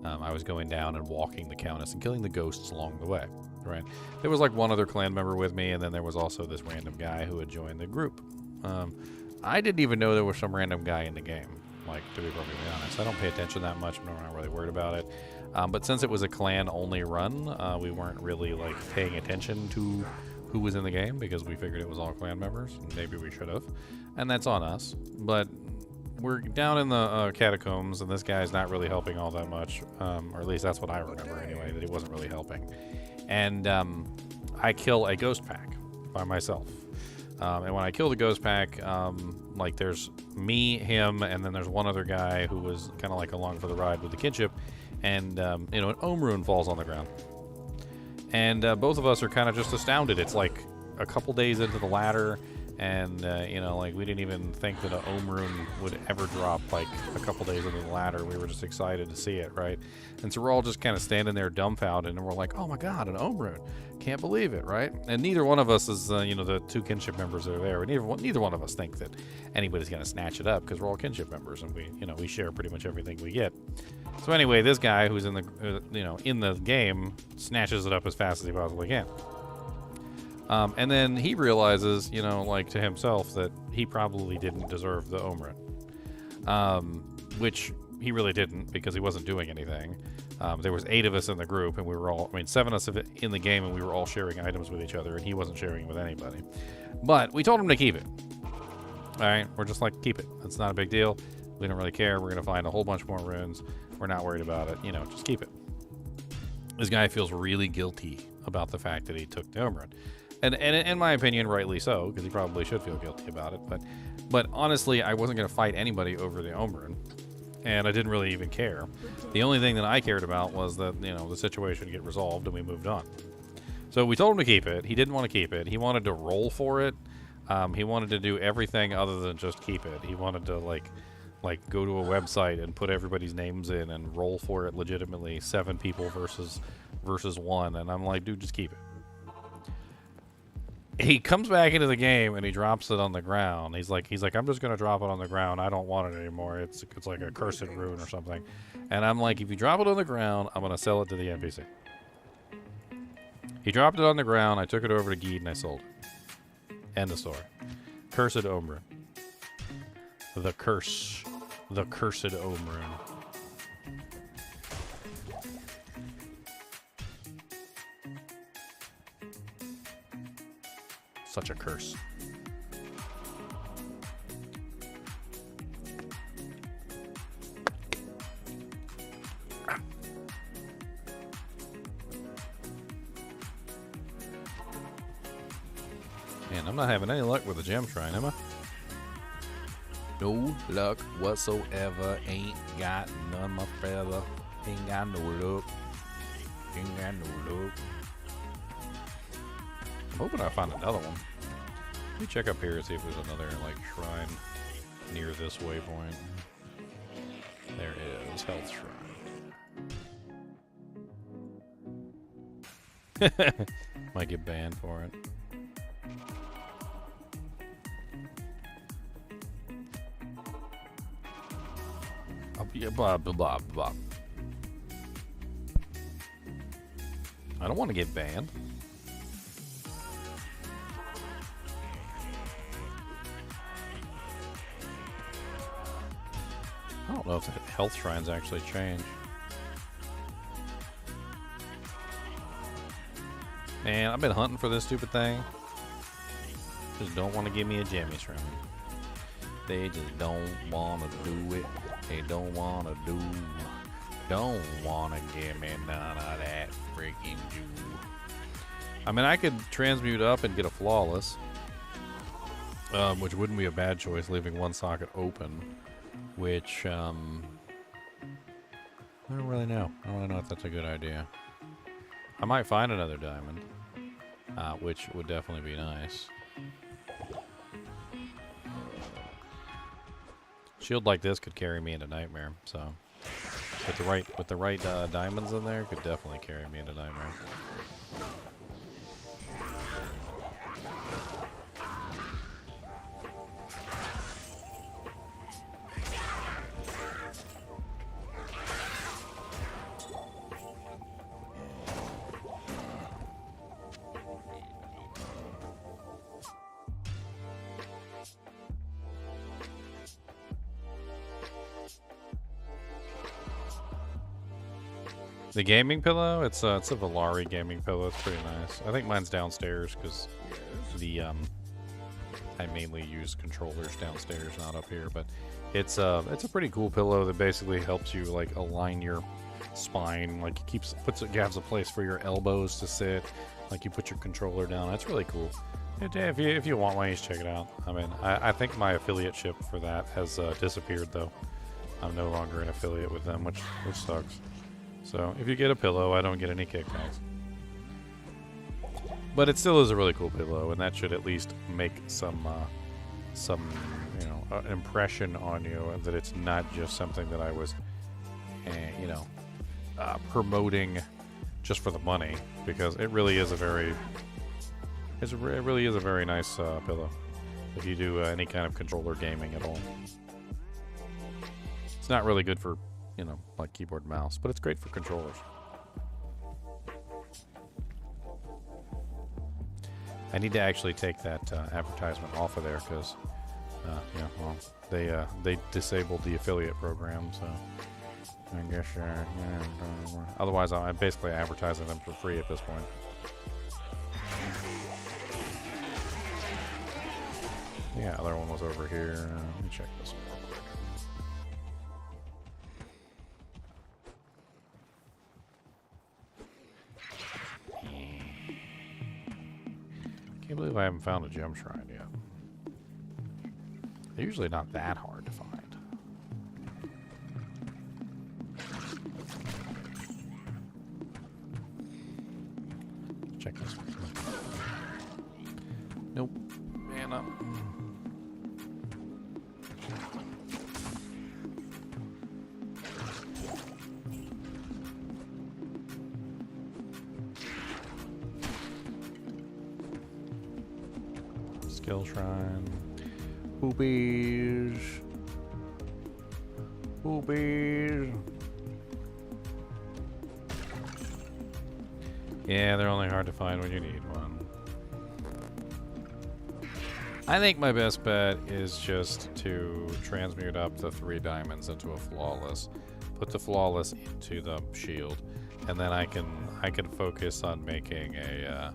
I was going down and walking the Countess and killing the ghosts along the way. Right. There was like one other clan member with me, and then there was also this random guy who had joined the group. I didn't even know there was some random guy in the game, like, to be perfectly honest. I don't pay attention that much. I'm not really worried about it. But since it was a clan-only run, we weren't really, like, paying attention to who was in the game because we figured it was all clan members. Maybe we should have. And that's on us. But we're down in the catacombs, and this guy's not really helping all that much. Or at least that's what I remember anyway, that he wasn't really helping. And I kill a ghost pack by myself. And when I kill the ghost pack, like there's me, him, and then there's one other guy who was kind of like along for the ride with the kinship, and an Ohm Rune falls on the ground. And both of us are kind of just astounded. It's like a couple days into the ladder, and like we didn't even think that an Ohm Rune would ever drop like a couple days into the ladder. We were just excited to see it, right? And so we're all just kind of standing there dumbfounded, and we're like, oh my god, an Ohm Rune. Can't believe it, right? And neither one of us is, the 2 kinship members that are there. Neither one of us think that anybody's going to snatch it up because we're all kinship members, and we share pretty much everything we get. So anyway, this guy who's in the in the game snatches it up as fast as he possibly can. And then he realizes, like to himself, that he probably didn't deserve the Ohm Rune. Which he really didn't because he wasn't doing anything. There was 8 of us in the group, and we were all, I mean, 7 of us in the game, and we were all sharing items with each other, and he wasn't sharing with anybody. But we told him to keep it. All right, we're just like, keep it. It's not a big deal. We don't really care. We're going to find a whole bunch more runes. We're not worried about it. You know, just keep it. This guy feels really guilty about the fact that he took the home run. And in my opinion, rightly so, because he probably should feel guilty about it. But honestly, I wasn't going to fight anybody over the home run. And I didn't really even care. The only thing that I cared about was that, you know, the situation get resolved and we moved on. So we told him to keep it. He didn't want to keep it. He wanted to roll for it. He wanted to do everything other than just keep it. He wanted to, like go to a website and put everybody's names in and roll for it legitimately, 7 people versus 1. And I'm like, dude, just keep it. He comes back into the game and he drops it on the ground. He's like, I'm just gonna drop it on the ground. I don't want it anymore. It's like a cursed rune or something. And I'm like, if you drop it on the ground, I'm gonna sell it to the NPC. He dropped it on the ground. I took it over to Geed and I sold it. End of story. Cursed Omrun. The cursed Omrun. Such a curse. Man, I'm not having any luck with the gem shrine, am I?
No luck whatsoever. Ain't got none, my fella. Ain't got no luck. Ain't got no luck.
I'm hoping I find another one. Let me check up here and see if there's another, like, shrine near this waypoint. There is. Health shrine. Might get banned for it. Blah, blah, blah, blah. I don't want to get banned. I don't know if the health shrines actually change. Man, I've been hunting for this stupid thing. Just don't want to give me a jammy shrine. They just don't want to do it. They don't want to give me none of that freaking jewel. I mean, I could transmute up and get a flawless, which wouldn't be a bad choice, leaving one socket open. Which, I don't really know. I don't really know if that's a good idea. I might find another diamond, which would definitely be nice. Shield like this could carry me into Nightmare, so with the right diamonds in there, could definitely carry me into Nightmare. The gaming pillow, it's a Valari gaming pillow. It's pretty nice. I think mine's downstairs because the I mainly use controllers downstairs, not up here. But it's a pretty cool pillow that basically helps you like align your spine. Like it gives a place for your elbows to sit. Like you put your controller down. That's really cool. If you want one, you should check it out. I mean, I think my affiliate ship for that has disappeared though. I'm no longer an affiliate with them, which sucks. So if you get a pillow, I don't get any kickbacks. But it still is a really cool pillow, and that should at least make some impression on you that it's not just something that I was, promoting just for the money, because it really is a very nice pillow if you do any kind of controller gaming at all. It's not really good for like keyboard and mouse, but it's great for controllers. I need to actually take that advertisement off of there because Yeah, well, they disabled the affiliate program, so I guess yeah. Otherwise, I'm basically advertising them for free at this point. Yeah, other one was over here. Let me check this one real quick. Can't believe I haven't found a gem shrine yet. They're usually not that hard to find. Check this one. Nope. Man up. Skill shrine. Boobies. Boobies. Yeah, they're only hard to find when you need one. I think my best bet is just to transmute up the 3 diamonds into a flawless. Put the flawless into the shield, and then I can focus on making a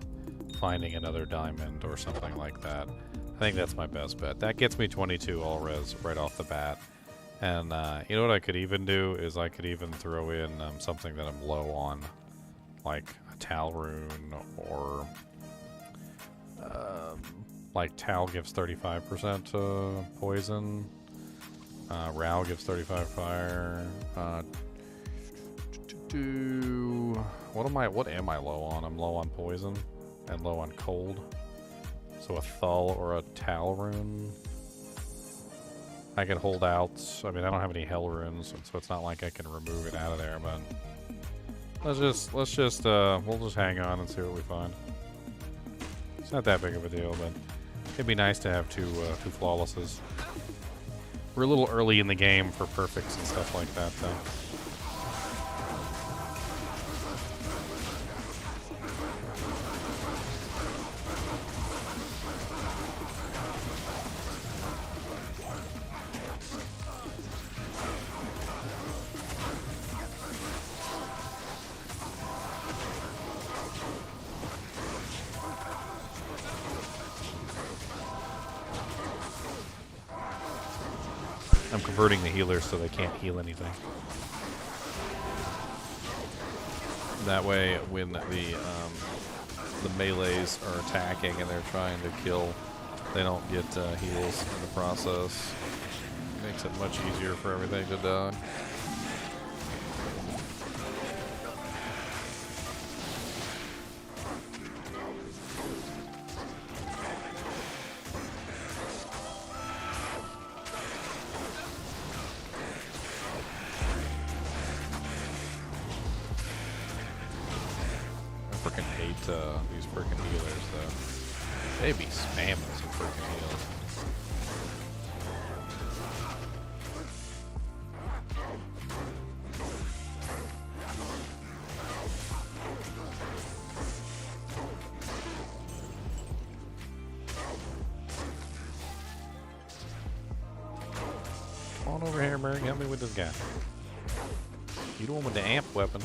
finding another diamond or something like that. I think that's my best bet. That gets me 22 all res right off the bat. And you know what I could even do is I could even throw in something that I'm low on, like a Tal rune, or like Tal gives 35% poison. Rao gives 35 fire. What am I low on? I'm low on poison and low on cold. So a Thull or a Tal rune. I can hold out. I mean, I don't have any Hell runes, so it's not like I can remove it out of there. But we'll just hang on and see what we find. It's not that big of a deal, but it'd be nice to have two flawlesses. We're a little early in the game for perfects and stuff like that, though. I'm converting the healers so they can't heal anything. That way, when the melees are attacking and they're trying to kill, they don't get heals in the process. Makes it much easier for everything to die. These freaking healers, though. They be spamming some freaking heals. Come on over here, Murray. Help me with this guy. You the one with the amp weapon.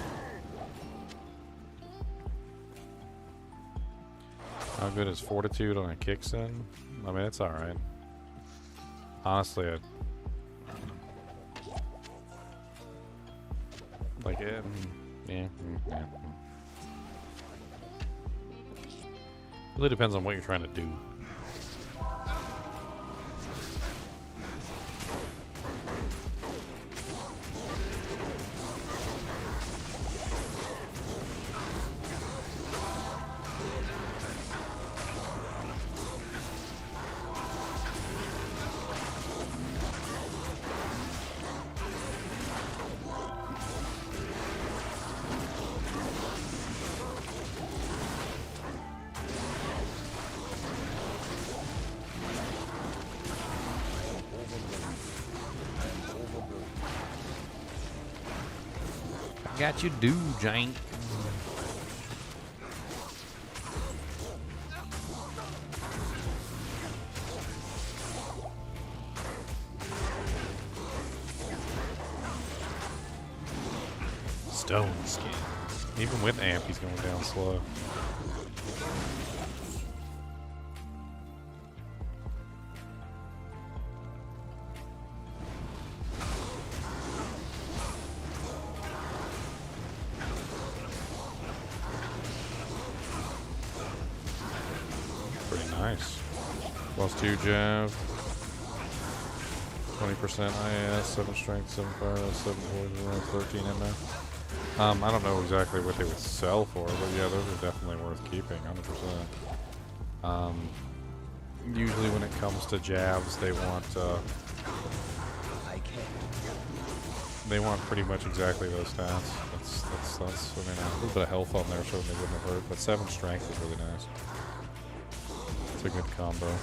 How good is fortitude on a kicks in? I mean, it's alright. Honestly, like it. Yeah. Really depends on what you're trying to do. Got you do, Jank. Stone skin. Even with amp, he's going down slow. Pretty nice. +2 jab. 20% IS, 7 strength, 7 fire, 7 poison, 13 MF. I don't know exactly what they would sell for, but yeah, those are definitely worth keeping, 100%. Usually when it comes to jabs, they want pretty much exactly those stats. That's I mean, a little bit of health on there certainly wouldn't have hurt, but 7 strength is really nice. It's a good combo.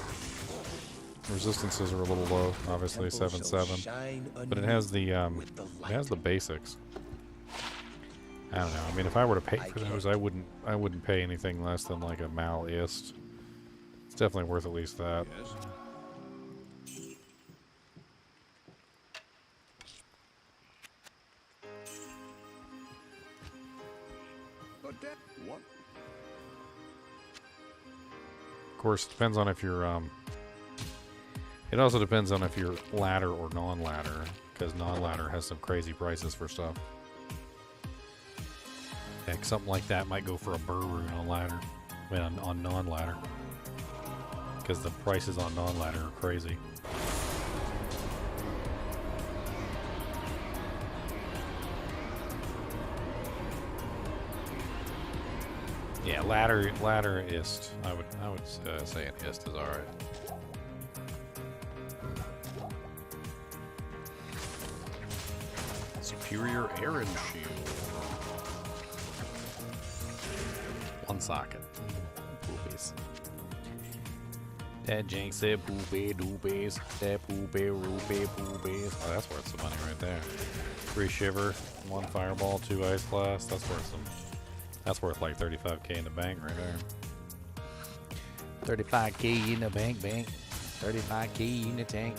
Resistances are a little low, obviously 7/7, but it has the basics. I don't know. I mean, if I were to pay for those, I wouldn't pay anything less than like a Mal Ist. It's definitely worth at least that. Of course, it depends on if you're it also depends on if you're ladder or non-ladder, because non-ladder has some crazy prices for stuff. Heck, something like that might go for a burr rune on ladder, on non-ladder, because the prices on non-ladder are crazy. Yeah, ladder ist. I would say an ist is all right. Superior Aaron Shield. 1 socket. Poopies. That Jank said poopy doopies. That poopy roopy poopies. Oh, that's worth some money right there. 3 shiver, 1 fireball, 2 ice blast. That's worth like 35k in the bank right there.
35k in the bank. 35k in the tank.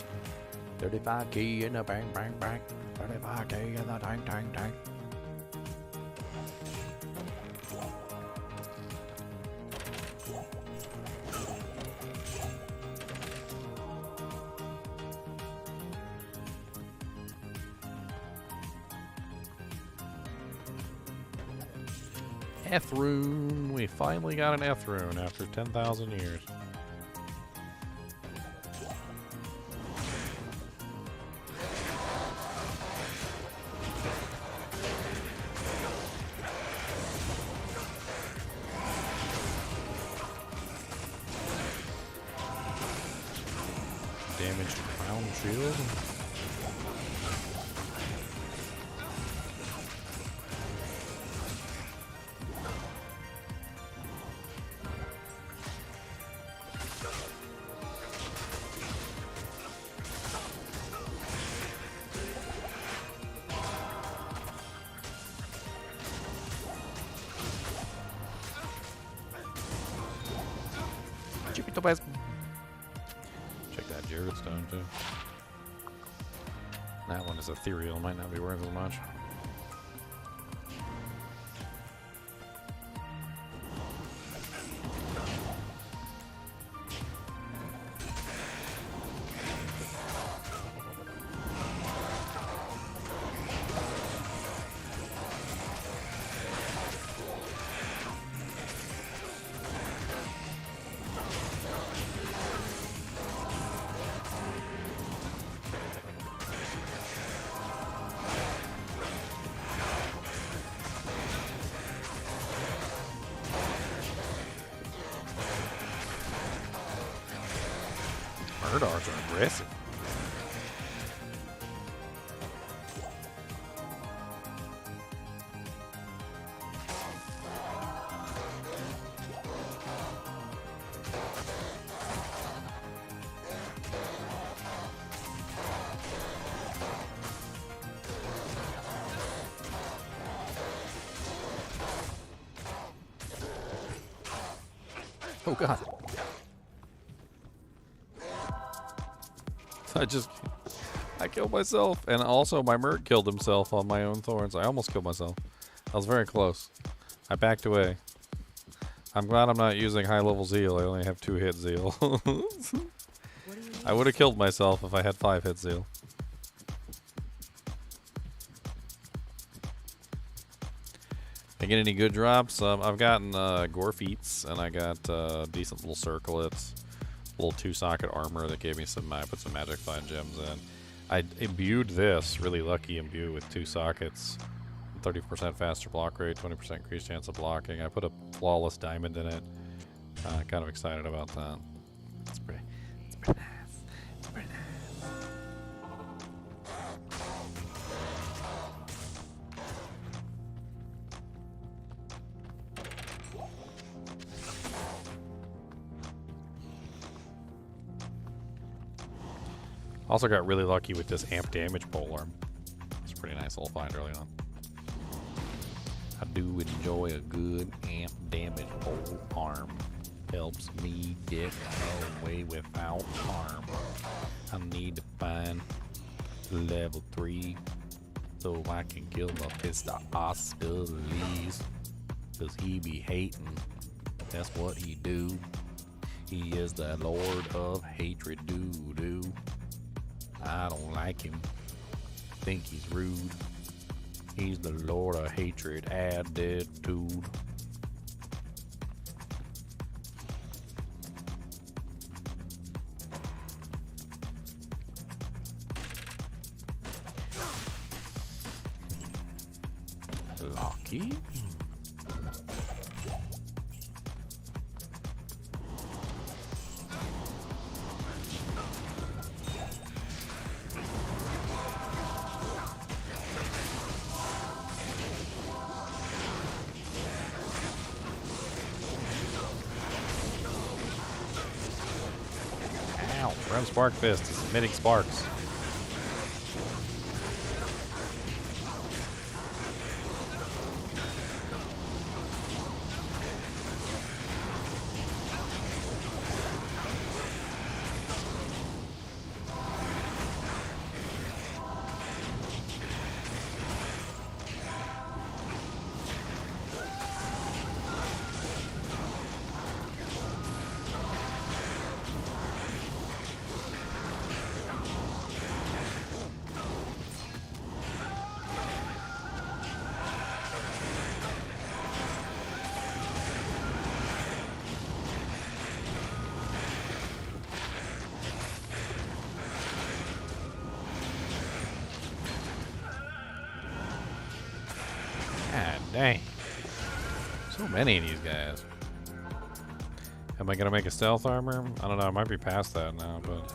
35k in the bank. 35k in the tank. F-rune. We finally got an F-rune after 10,000 years. Damaged crown shield. Check that Jared stone too. That one is ethereal, might not be worth as much. Murdars are aggressive. Oh god. I killed myself, and also my Mert killed himself on my own thorns. I almost killed myself.
I was very close. I backed away. I'm glad I'm not using high-level zeal. I only have 2-hit zeal. I would have killed myself if I had 5-hit zeal. I get any good drops? I've gotten gore feats, and I got decent little circlets, little 2-socket armor that gave me some. I put some magic find gems in. I imbued this, really lucky imbue with 2 sockets, 30% faster block rate, 20% increased chance of blocking. I put a flawless diamond in it. Kind of excited about that. It's pretty nice. It's pretty nice. Also got really lucky with this amp damage polearm. It's a pretty nice little find early on. I do enjoy a good amp damage pole arm. Helps me get away without harm. I need to find level 3 so I can kill my Mr. Oscars. Cause he be hating. That's what he do. He is the Lord of Hatred doo-doo. I don't like him. Think he's rude. He's the Lord of Hatred attitude. Lucky. Rem Spark Fist is emitting sparks. God dang. So many of these guys. Am I going to make a stealth armor? I don't know. I might be past that now, but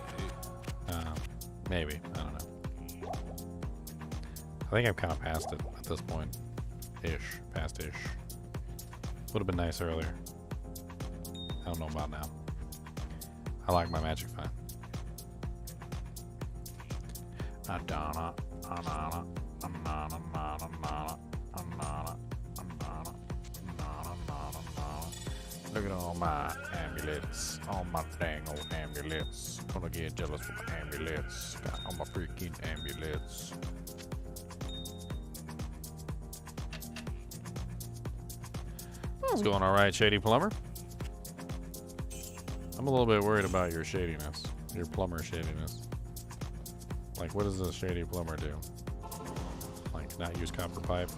maybe. I don't know. I think I'm kind of past it at this point. Ish. Past-ish. Would have been nice earlier. I don't know about now. I like my magic find. Look at all my amulets. All my dang old amulets. Gonna get jealous with my amulets. Got all my freaking amulets. It's going alright, Shady Plumber. I'm a little bit worried about your shadiness. Your plumber shadiness. Like, what does this Shady Plumber do? Like, not use copper pipe?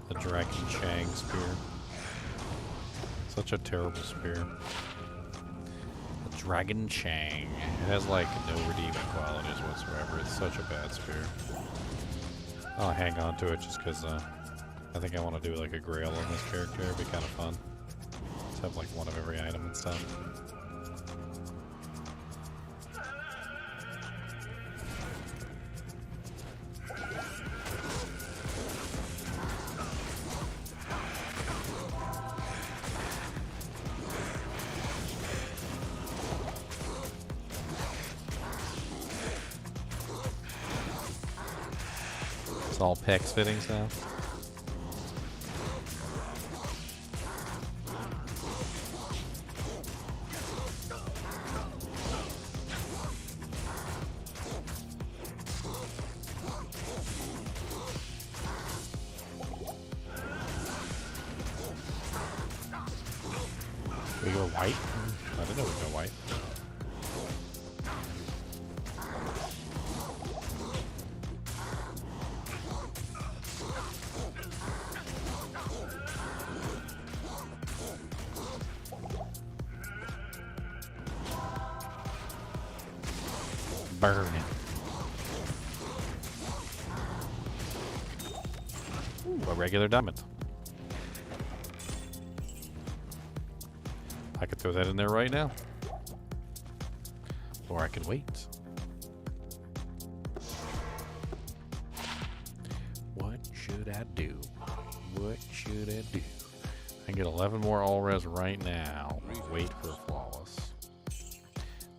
The Dragon Chang spear. Such a terrible spear. The Dragon Chang. It has like no redeeming qualities whatsoever. It's such a bad spear. I'll hang on to it just because I think I want to do like a grail on this character. It'd be kind of fun. Just have like one of every item and stuff. It's all pecs fittings now. We go white? I didn't know we go white. Burn it. Ooh, a regular diamond. I could throw that in there right now. Or I can wait. What should I do? What should I do? I can get 11 more all-res right now. Wait for flawless.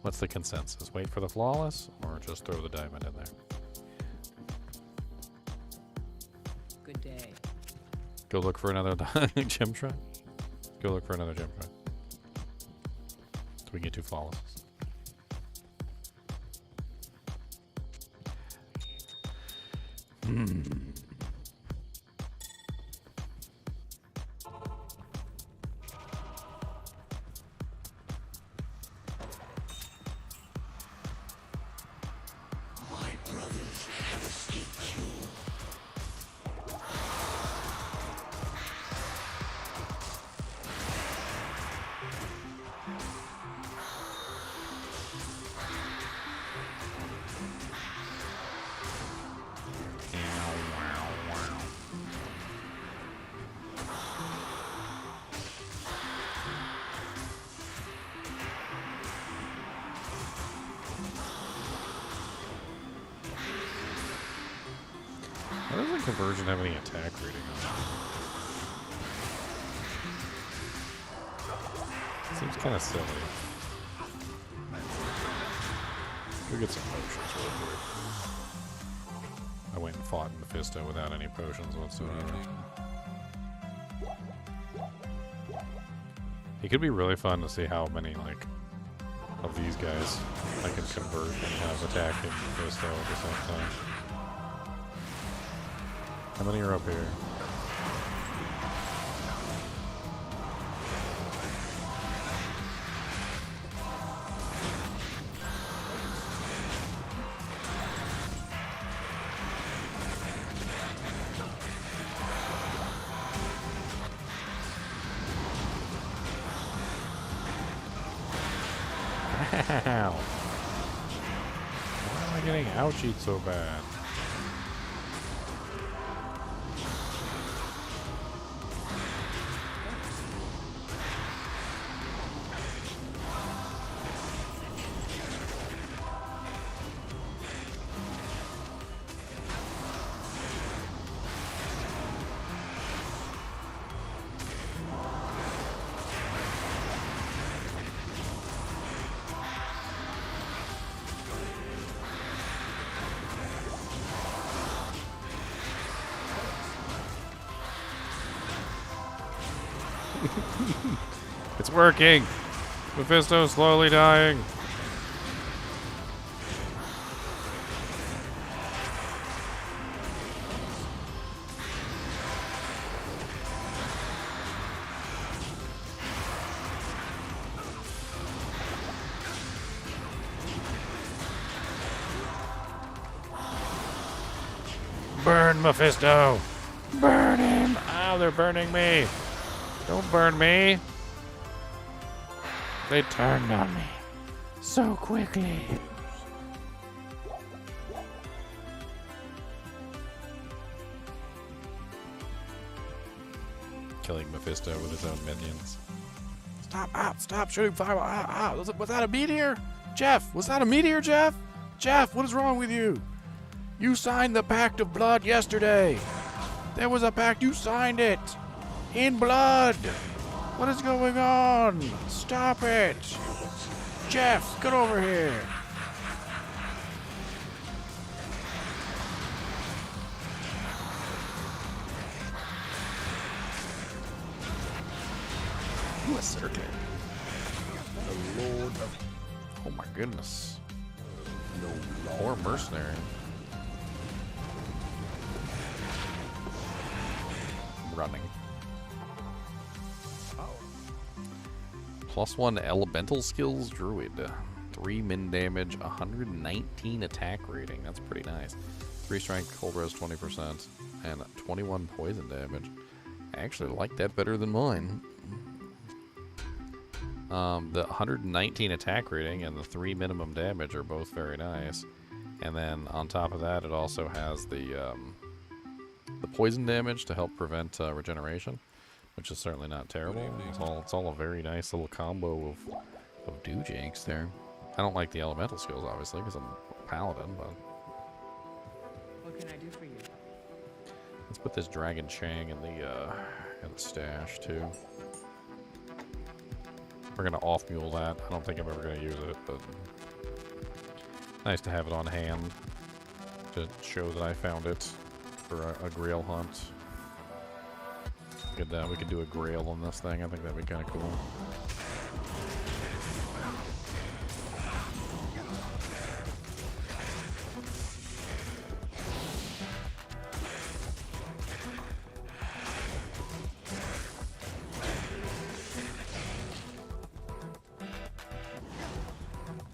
What's the consensus? Wait for the flawless or just throw the diamond in there?
Good day.
Go look for another gem try? Go look for another gem try. So we can get 2 flawlesses. Why doesn't conversion have any attack rating on it? Seems kind of silly. Go get some potions real quick. I went and fought Mephisto without any potions whatsoever. It could be really fun to see how many, like, of these guys I can convert and have attack in Mephisto at the same time. How many are up here? Ow! Why am I getting ouchied so bad? It's working! Mephisto's slowly dying! Burn Mephisto! Burn him! Ow, they're burning me! Don't burn me! They turned on me so quickly. Killing Mephisto with his own minions. Stop shooting fireball. Was that a meteor? Jeff, was that a meteor, Jeff? Jeff, what is wrong with you? You signed the Pact of Blood yesterday. There was a pact. You signed it. In blood. What is going on? Stop it. Jeff, get over here.
You a circuit.
The Lord of... Oh my goodness.
No
More
longer.
mercenary. Running. +1 elemental skills druid. 3 min damage, 119 attack rating. That's pretty nice. 3 strength, cold res 20%, and 21 poison damage. I actually like that better than mine. The 119 attack rating and the 3 minimum damage are both very nice. And then on top of that, it also has the poison damage to help prevent regeneration, which is certainly not terrible. It's all a very nice little combo of doojanks there. I don't like the elemental skills, obviously, because I'm a paladin, but
What can I do for you?
let's put this Dragon Chang in the stash, too. We're going to off-mule that. I don't think I'm ever going to use it, but nice to have it on hand to show that I found it for a grail hunt. We could do a grail on this thing. I think that'd be kind of cool.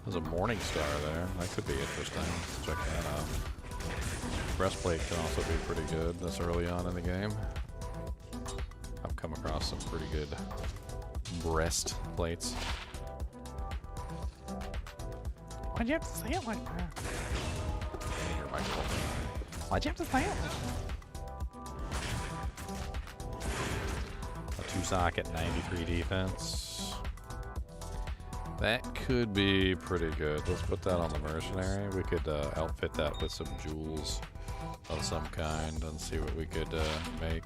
There's a morning star there. That could be interesting. Let's check that out. Breastplate can also be pretty good this early on in the game. I've come across some pretty good breastplates. Why'd you have to say it like that? Your microphone. Why'd you have to say it like that? A 2-socket 93 defense. That could be pretty good. Let's put that on the mercenary. We could outfit that with some jewels of some kind and see what we could make.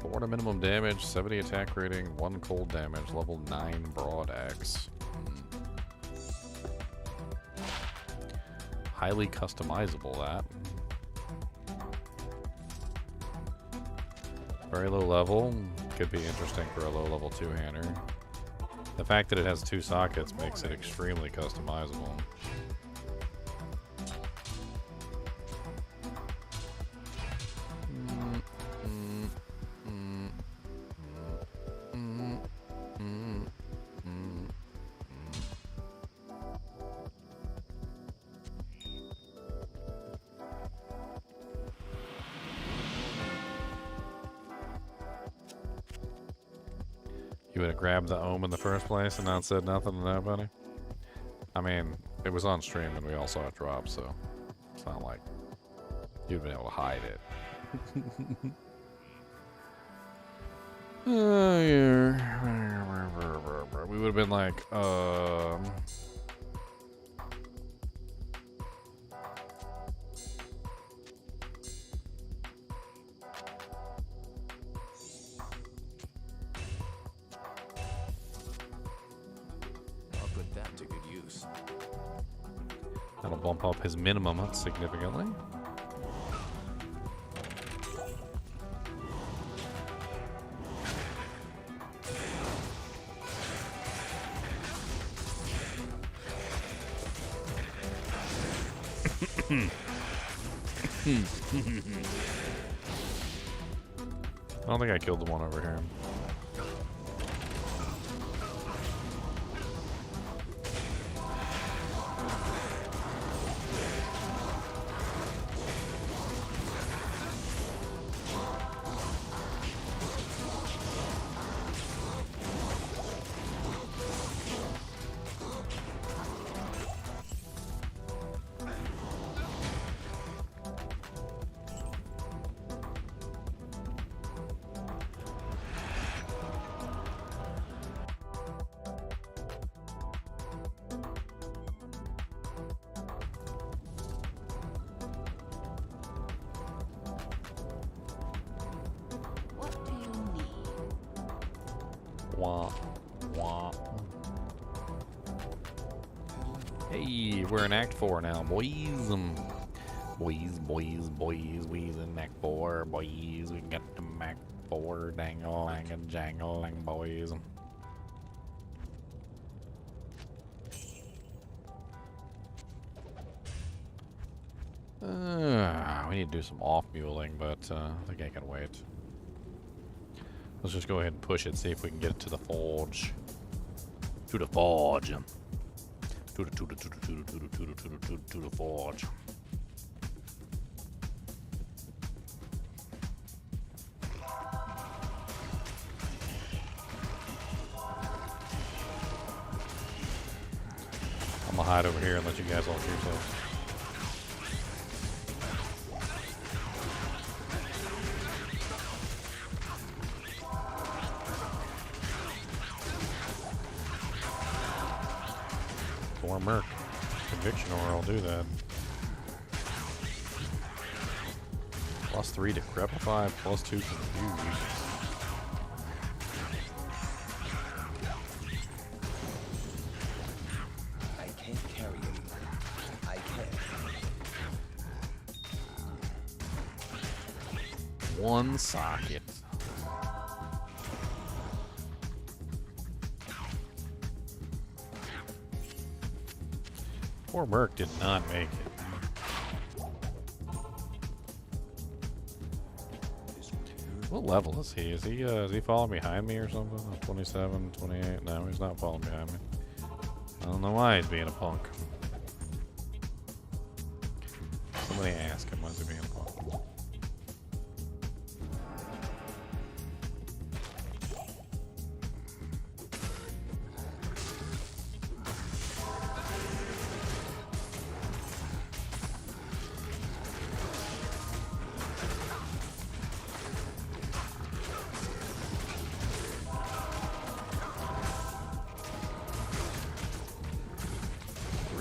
4 to minimum damage, 70 attack rating, 1 cold damage, level 9 broad axe. Highly customizable, that. Very low level. Could be interesting for a low level 2-hander. The fact that it has 2 sockets makes it extremely customizable. You would have grabbed the ohm in the first place and not said nothing to nobody? I mean, it was on stream and we all saw it drop, so it's not like you'd been able to hide it. Oh, yeah. We would have been like,
I'll put that to good use.
That'll bump up his minimum significantly. I don't think I killed the one over here. Wah, wah. Hey, we're in Act 4 now, boys. Boys. We's in Act 4, boys. We got the Act 4, dang-a-lang-a-jang-a-lang, boys. We need to do some off-muling, but I think I can wait. Let's just go ahead and push it, see if we can get it to the forge. To the forge. To the forge. I'm gonna hide over here and let you guys all shoot yourselves. Or Merc. Conviction or I'll do that. +3 Decrepify, +2 Confuse.
I can't carry him. I can't.
One socket. Poor Merc did not make it. What level is he? Is he following behind me or something? 27, 28? No, he's not following behind me. I don't know why he's being a punk. Somebody ask him, why is he being a punk?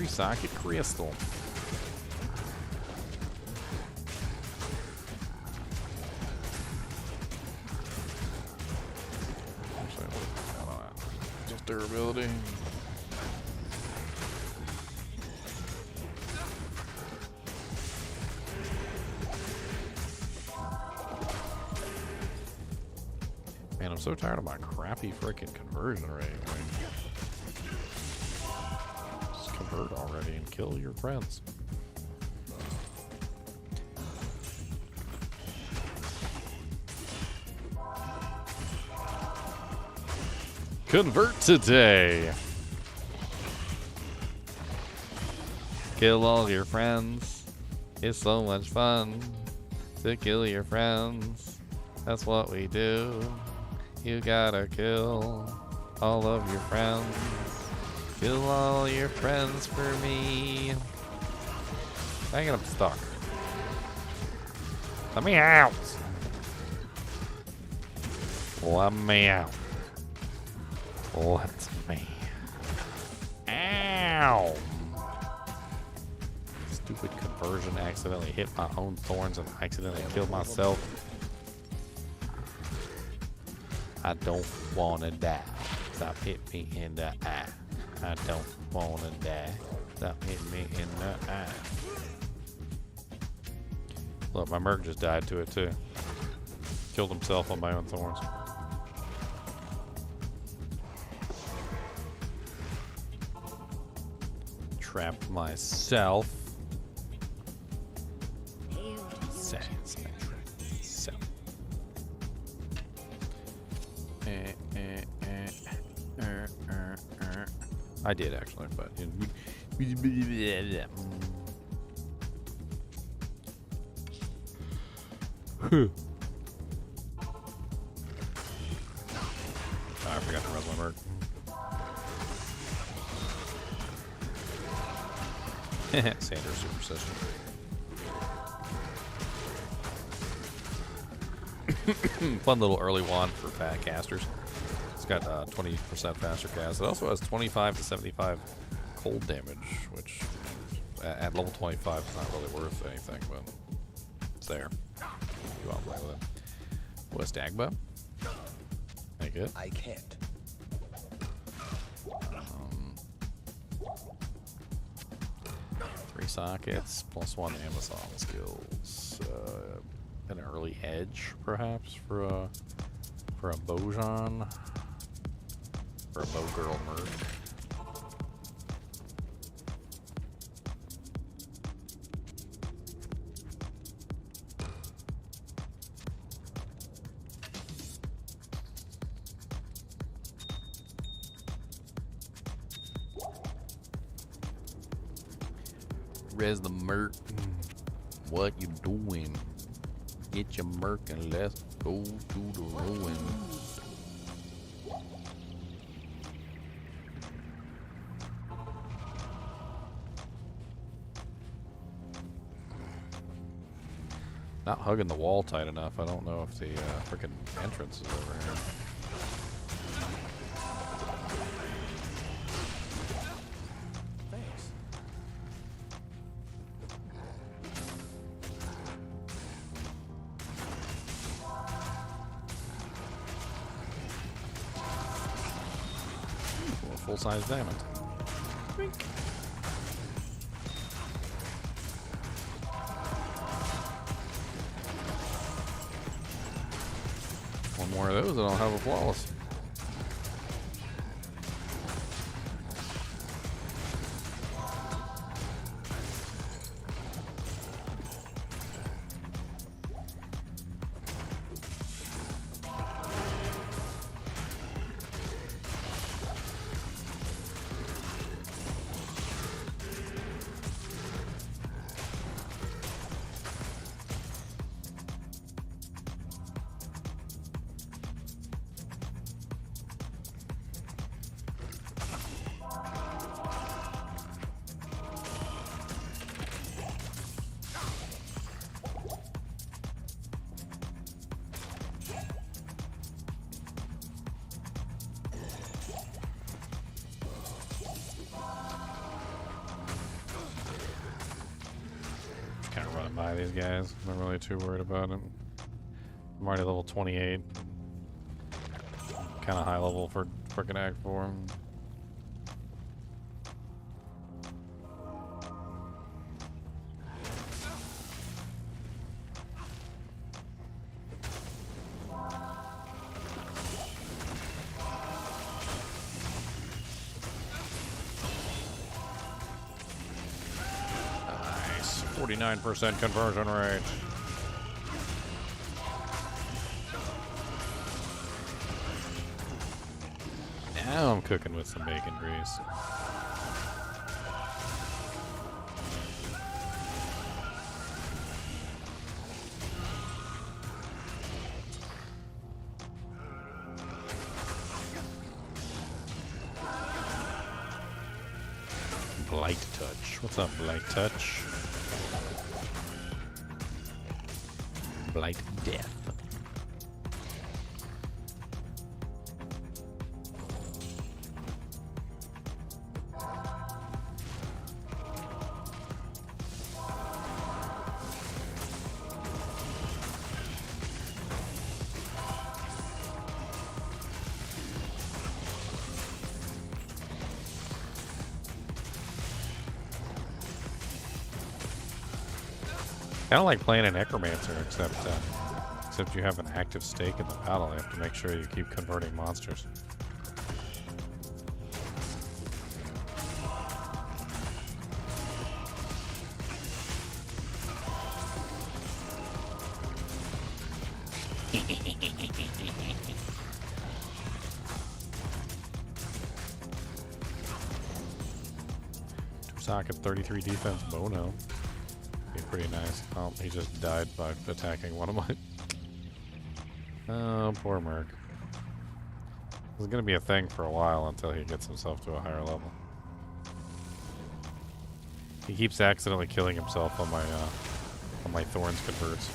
Socket crystal. Just durability. Man, I'm so tired of my crappy freaking conversion rate. Convert already and kill your friends. Convert today. Kill all your friends. It's so much fun to kill your friends. That's what we do. You gotta kill all of your friends. Kill all your friends for me. Dang it, I'm stuck. Let me out. Let me out. Let me. Ow. Stupid conversion accidentally hit my own thorns and accidentally killed myself. I don't wanna die. Stop hitting me in the eye. I don't wanna die. Stop hitting me in the eye. Look, my Merc just died to it too. Killed himself on my own thorns. Trapped myself. Sad. I did actually, but I forgot to run my Merc. Sanders superstition. Fun little early wand for fat casters. It's got 20% faster cast. It also has 25 to 75 cold damage, which at level 25 is not really worth anything, but it's there. You want to play with it. West Agba? Make it.
I can't.
sockets, +1 Amazon skills. An early edge, perhaps, for a Bojan. For a bow girl merc.
Res the merc. What you doing? Get your merc and let's go to the ruin.
Not hugging the wall tight enough. I don't know if the freaking entrance is over here.
Thanks.
Ooh, a full-size diamond. One more of those and I'll have a flawless. Kind of running by these guys. I'm not really too worried about it. I'm already level 28. Kind of high level for frickin' Act 4. Nice. 49% conversion rate. Now I'm cooking with some bacon grease. Blight touch. What's up, Blight touch? Blight death. Kind of like playing a necromancer, except you have an active stake in the battle. You have to make sure you keep converting monsters. Socket 33 defense Bono. Be pretty nice. Oh, he just died by attacking one of my... Oh, poor Merc. This is gonna be a thing for a while until he gets himself to a higher level. He keeps accidentally killing himself on my Thorns converts.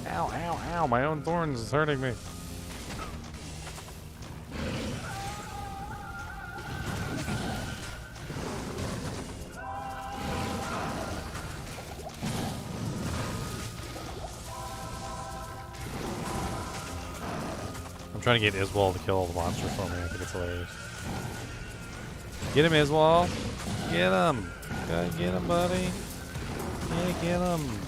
Ow, ow, ow, my own Thorns is hurting me. trying to get Iswal to kill all the monsters for me. I think it's hilarious. Get him, Iswal. Get him. Gotta get him, buddy. Yeah, get him.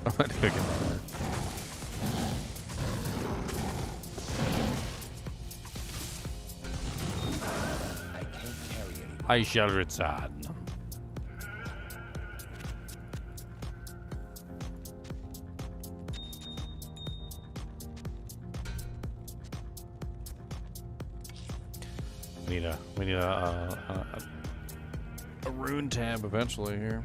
I'm doing it. I shall return. We need a rune tab eventually here.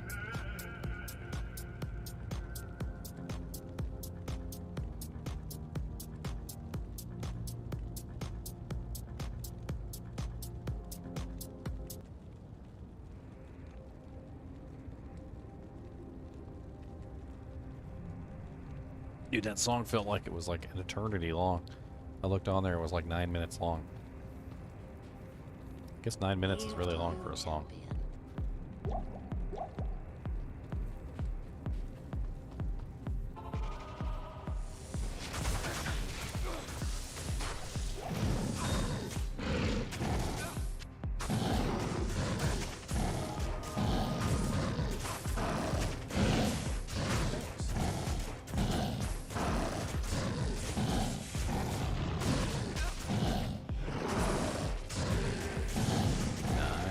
Dude, that song felt like it was like an eternity long. I looked on there, it was like 9 minutes long. I guess 9 minutes is really long for a song.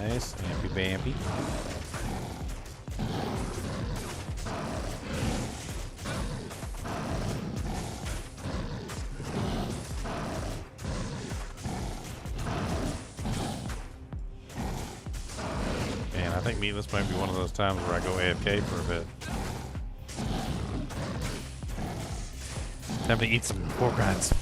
Nice, ampy bampy. Man, I think this might be one of those times where I go AFK for a bit. Time to eat some pork rinds.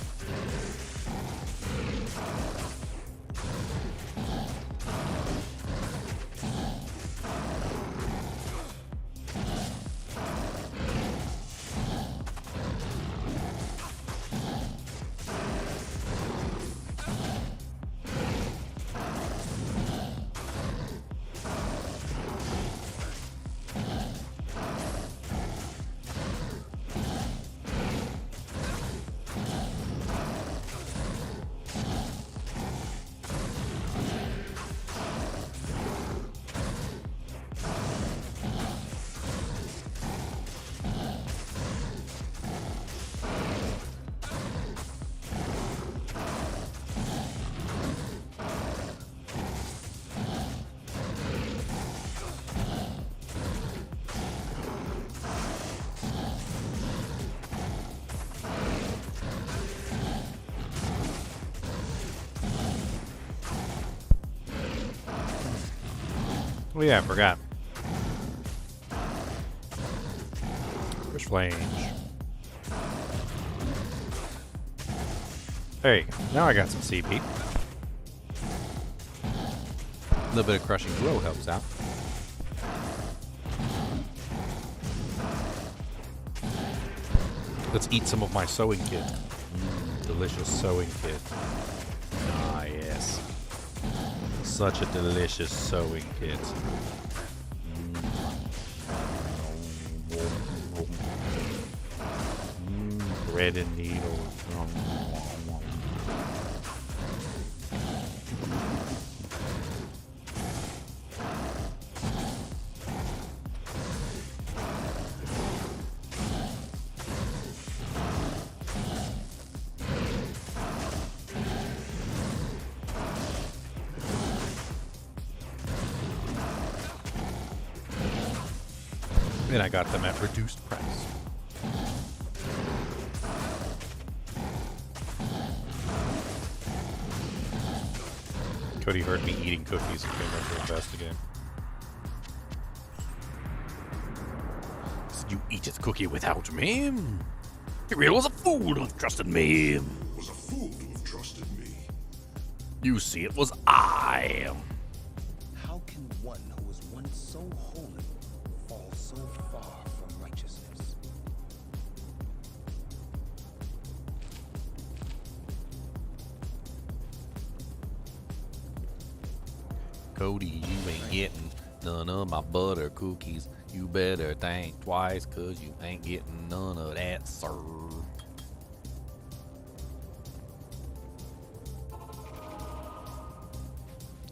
Oh yeah, I forgot. Where's Flange? There you go. Now I got some CP. A little bit of crushing blow helps out. Let's eat some of my sewing kit. Delicious sewing kit. Ah, yes. Such a delicious sewing kit. Bread and needles. And I got them at reduced price. Cody heard me eating cookies and came over to investigate. Did you eat his cookie without me? He really was a fool to have trusted me.
Was a fool to have trusted me.
You see, it was I.
How can one who was once so holy fall so far from righteousness.
Cody, you ain't getting none of my butter cookies. You better think twice, cause you ain't getting none of that, sir.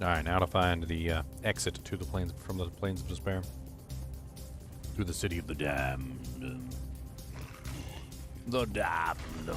Alright, now to find the exit to the plains from the Plains of Despair. Through the city of the damned. The damned.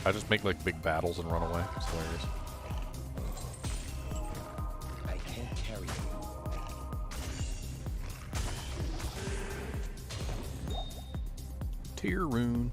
I just make like big battles and run away. It's hilarious.
I can't carry you.
Tear rune.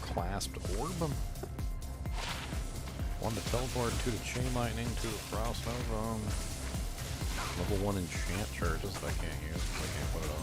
Clasped orb. One to teleport, two to chain lightning, two to frost nova. Level 1 enchant charges that I can't use. I can't put it on.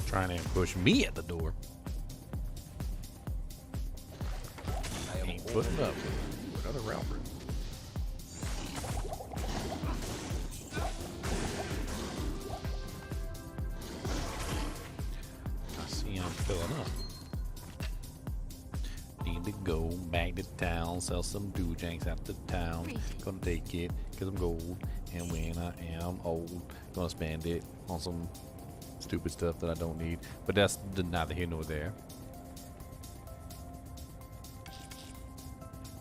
Trying to ambush me at the door. Ain't putting up with another Ralph. I see I'm filling up. Need to go back to town, sell some doojanks out to town. Gonna take it, cause I'm gold. And when I am old, gonna spend it on some stupid stuff that I don't need, but that's neither here nor there.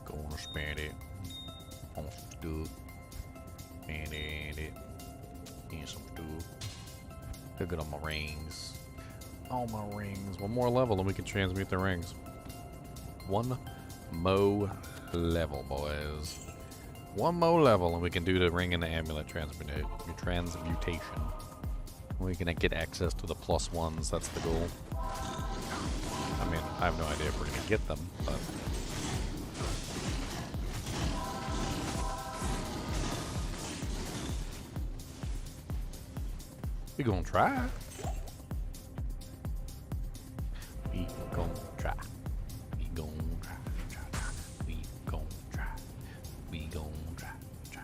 Gonna spend it on some stuff, and it, and some stuff. Look at all my rings. All my rings. One more level and we can transmute the rings. One more level, boys. One more level and we can do the ring and the amulet transmutation. We can get access to the +1s, that's the goal. I mean, I have no idea if we're gonna get them, but... we gonna try. We gonna try. We gonna try. We gonna try. We gonna try. Try.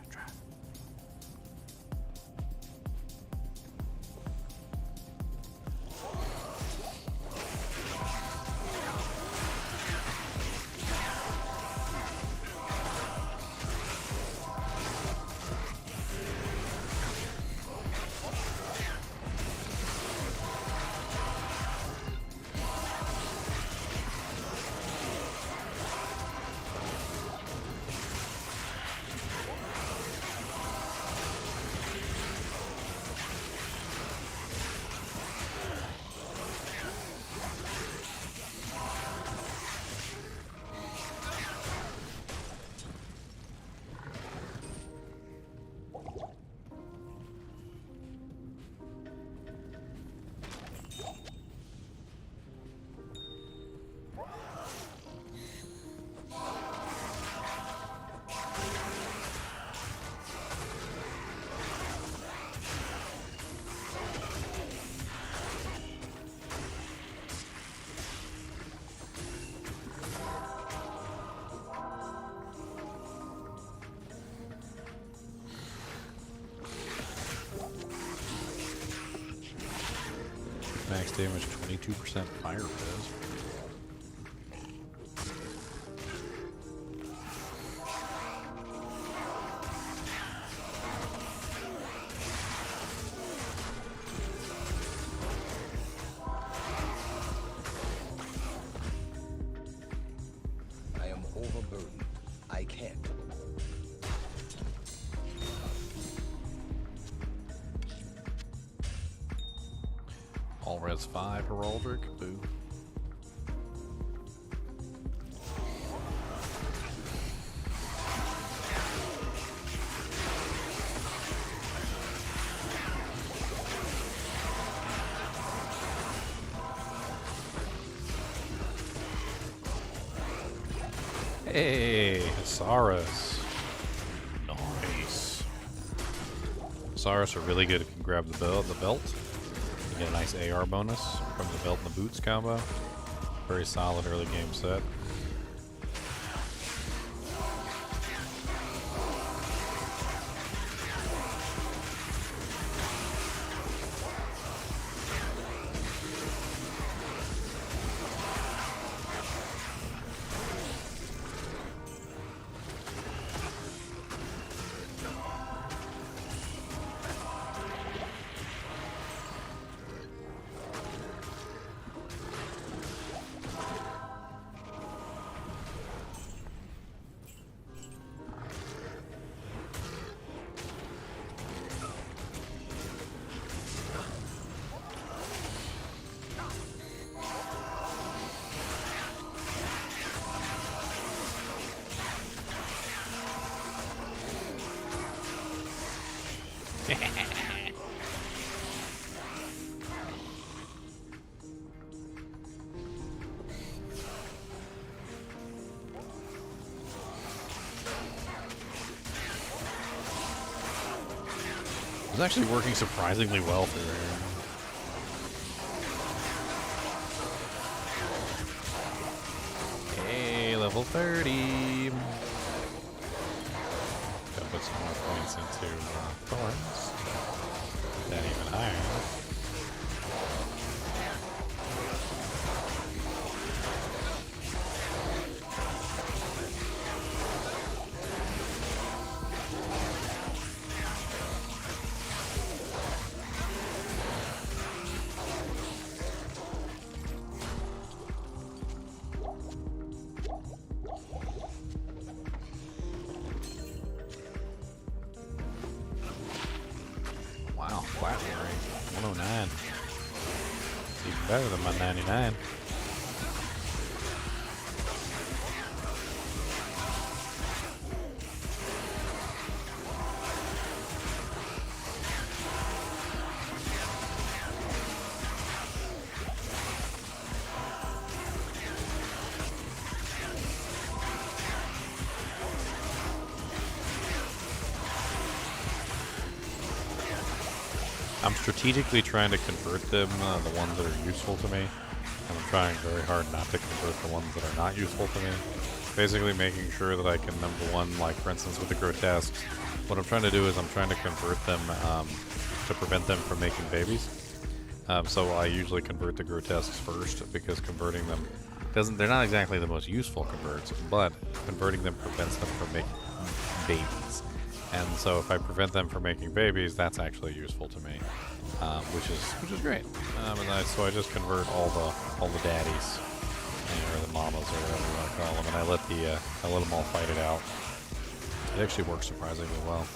Max damage, 22% fire res.
I am overburdened. I can't.
All res 5 heraldic. Boo. Hey, Saurus. Nice. Saurus are really good if you can grab the belt. You get a nice AR bonus from the belt and the boots combo. Very solid early game set. It's actually working surprisingly well for her. Hey, level 30. Gotta put some more points into thorns. That even higher. Wow, flat rate, 109. It's even better than my 99. I'm strategically trying to convert them, the ones that are useful to me, and I'm trying very hard not to convert the ones that are not useful to me. Basically making sure that I can, number one, like for instance with the grotesques, what I'm trying to do is I'm trying to convert them to prevent them from making babies. So I usually convert the grotesques first, because converting them they're not exactly the most useful converts, but converting them prevents them from making babies. And so if I prevent them from making babies, that's actually useful to me, which is great. So I just convert all the daddies, or the mamas, or whatever you want to call them, and I let them all fight it out. It actually works surprisingly well.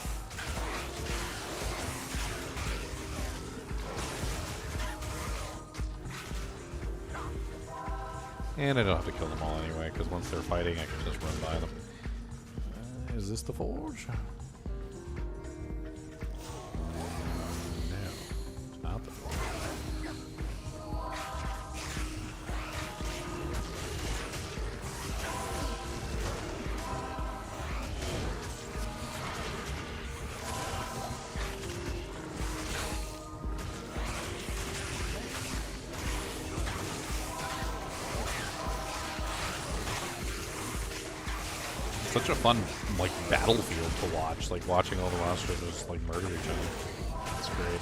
And I don't have to kill them all anyway, because once they're fighting, I can just run by them. Is this the forge? Such a fun, like, battlefield to watch. Like, watching all the monsters just, like, murder each other. It's great.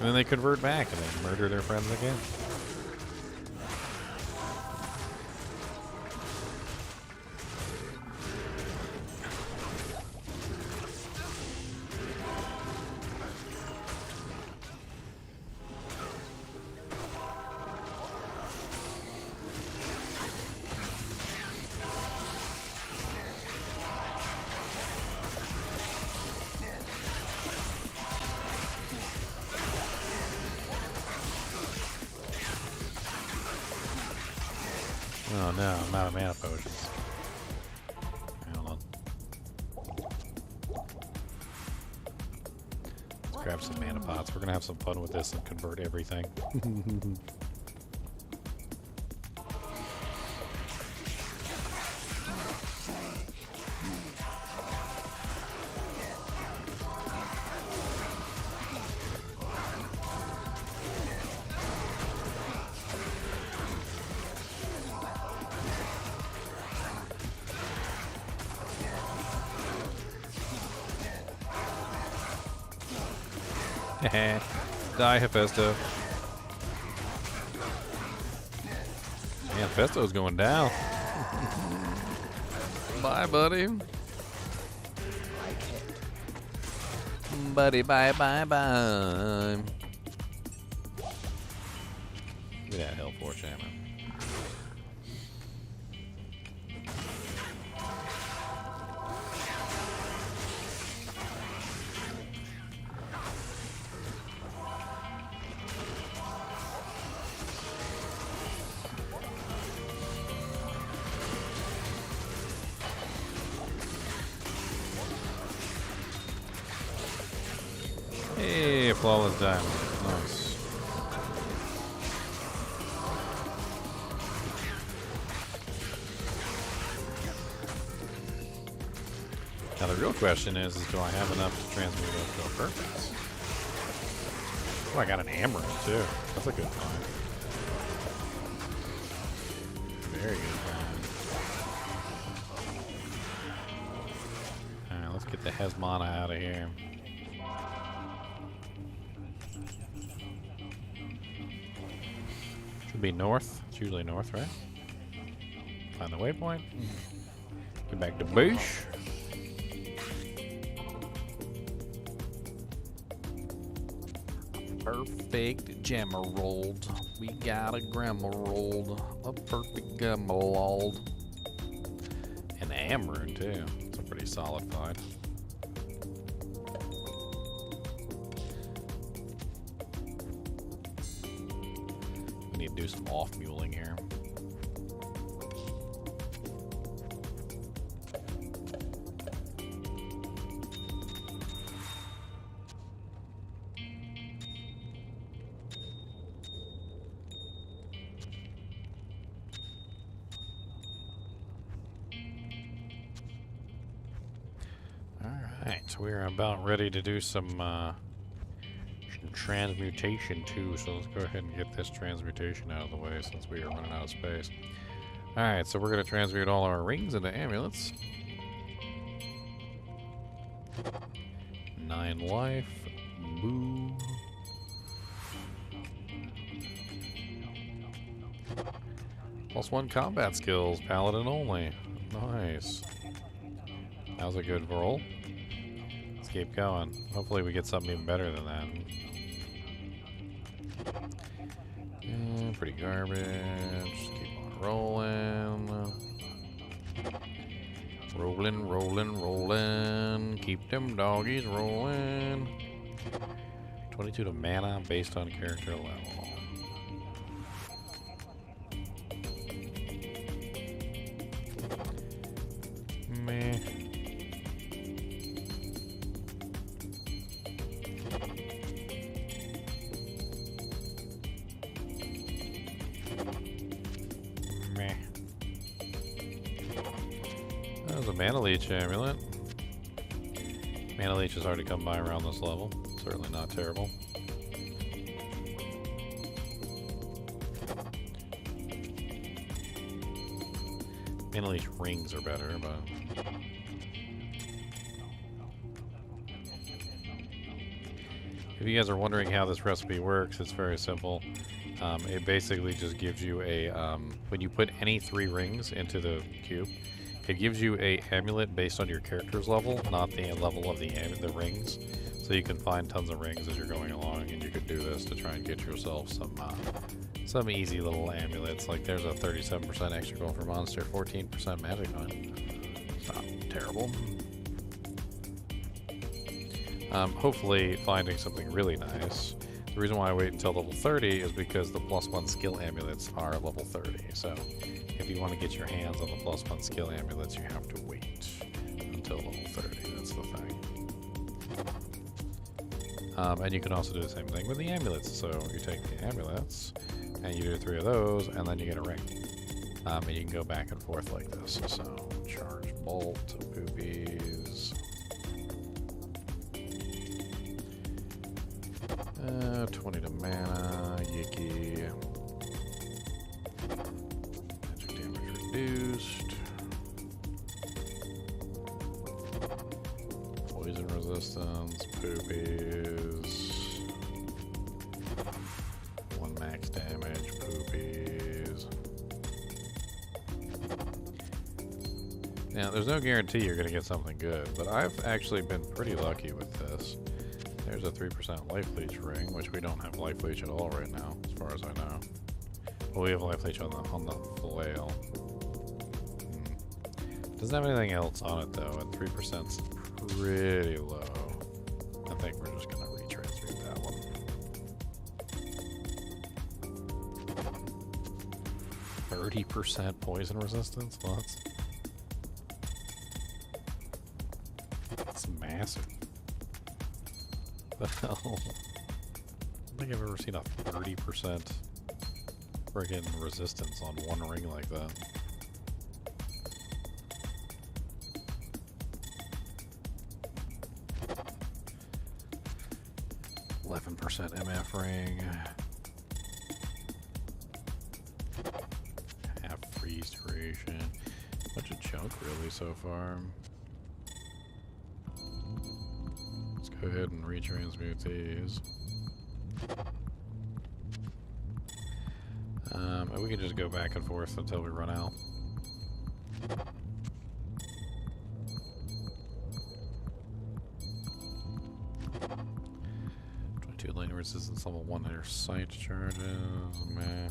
And then they convert back and they murder their friends again. Oh no, I'm out of mana potions. Hold on. Let's grab some mana pots. We're gonna have some fun with this and convert everything. Die, Hephaestus. Man, Hephaestus going down. Bye, buddy. Buddy, bye, bye, bye. Look at that Hellforge ammo. Hey, flawless diamond. Nice. Now the real question is do I have enough to transmute up to a purpose? Oh, I got an emerald too. That's a good find. Very good find. Alright, let's get the Hesmana out of here. Should be north. It's usually north, right? Find the waypoint. Get back to bush. Perfect gemerald. We got a gemerald. A perfect gemerald. An Amrune too. It's a pretty solid find. We need to do some off-muling here. Alright, we're about ready to do some transmutation too, so let's go ahead and get this transmutation out of the way since we are running out of space. Alright, so we're going to transmute all our rings into amulets. 9 life. Boo. +1 combat skills, paladin only. Nice. That was a good roll. Let's keep going. Hopefully we get something even better than that. Yeah, pretty garbage. Just keep on rolling. Rolling, rolling, rolling. Keep them doggies rolling. 22 to mana based on character level. Meh. Meh. That was a Mana Leech amulet. Mana Leech has already come by around this level. Certainly not terrible. Mana Leech rings are better, but If you guys are wondering how this recipe works, it's very simple. It basically just gives you a, when you put any 3 rings into the cube, it gives you a amulet based on your character's level, not the level of the rings. So you can find tons of rings as you're going along, and you could do this to try and get yourself some easy little amulets. Like there's a 37% extra gold for monster, 14% magic on. It's not terrible. Hopefully finding something really nice. The reason why I wait until level 30 is because the +1 skill amulets are level 30. So if you want to get your hands on the +1 skill amulets, you have to wait until level 30. That's the thing. And you can also do the same thing with the amulets. So you take the amulets and you do 3 of those, and then you get a ring. And you can go back and forth like this. So charge bolt, boobies. 20 to mana, Yicky. Magic damage reduced. Poison resistance, poopies. 1 max damage, poopies. Now, there's no guarantee you're going to get something good, but I've actually been pretty lucky with this. There's a 3% life leech ring, which we don't have life leech at all right now, as far as I know. Well, we have life leech on the flail. Doesn't have anything else on it though, and 3%'s pretty low. I think we're just gonna retransmute that one. %30 poison resistance? Well, that's massive. The hell? I don't think I've ever seen a 30% friggin' resistance on one ring like that. %11 MF ring. Half freeze duration. Bunch of junk really so far. Go ahead and retransmute these. And we can just go back and forth until we run out. 22 lane resistance level 1 under sight charges. Meh.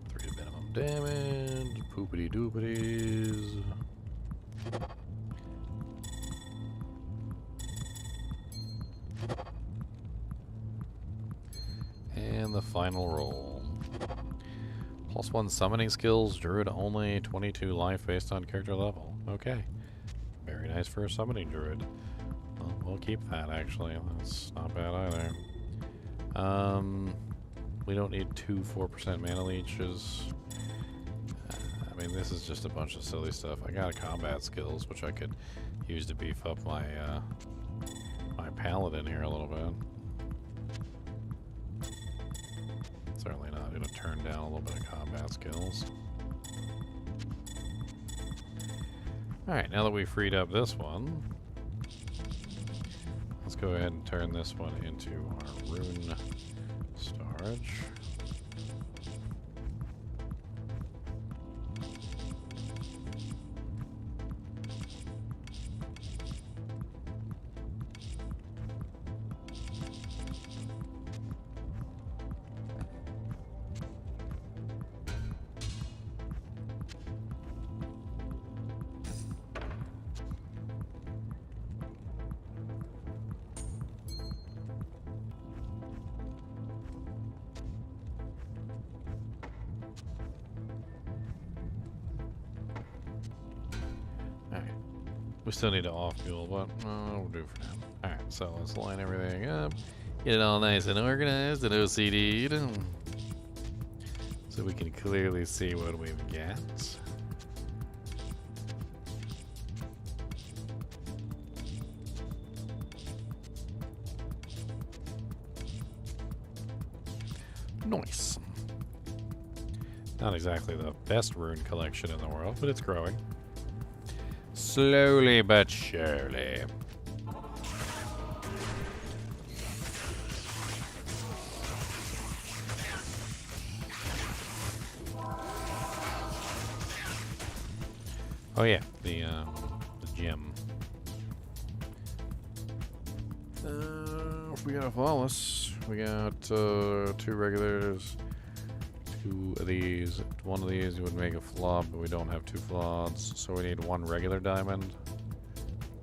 3 minimum damage. Poopity doopities. And the final roll. +1 summoning skills, druid only, 22 life based on character level. Okay. Very nice for a summoning druid. Well, we'll keep that actually. That's not bad either. We don't need 2 4% mana leeches. I mean, this is just a bunch of silly stuff. I got combat skills, which I could use to beef up my my paladin here a little bit. Certainly not going to turn down a little bit of combat skills. Alright, now that we've freed up this one, let's go ahead and turn this one into our rune storage. We still need to off fuel, but we'll do for now. Alright, so let's line everything up. Get it all nice and organized and OCD'd. So we can clearly see what we've got. Nice. Not exactly the best rune collection in the world, but it's growing. Slowly but surely. Oh yeah, the gem. We got a flawless. We got 2 regulars. 2 of these. 1 of these would make a flawed, but we don't have 2 flaweds, so we need 1 regular diamond.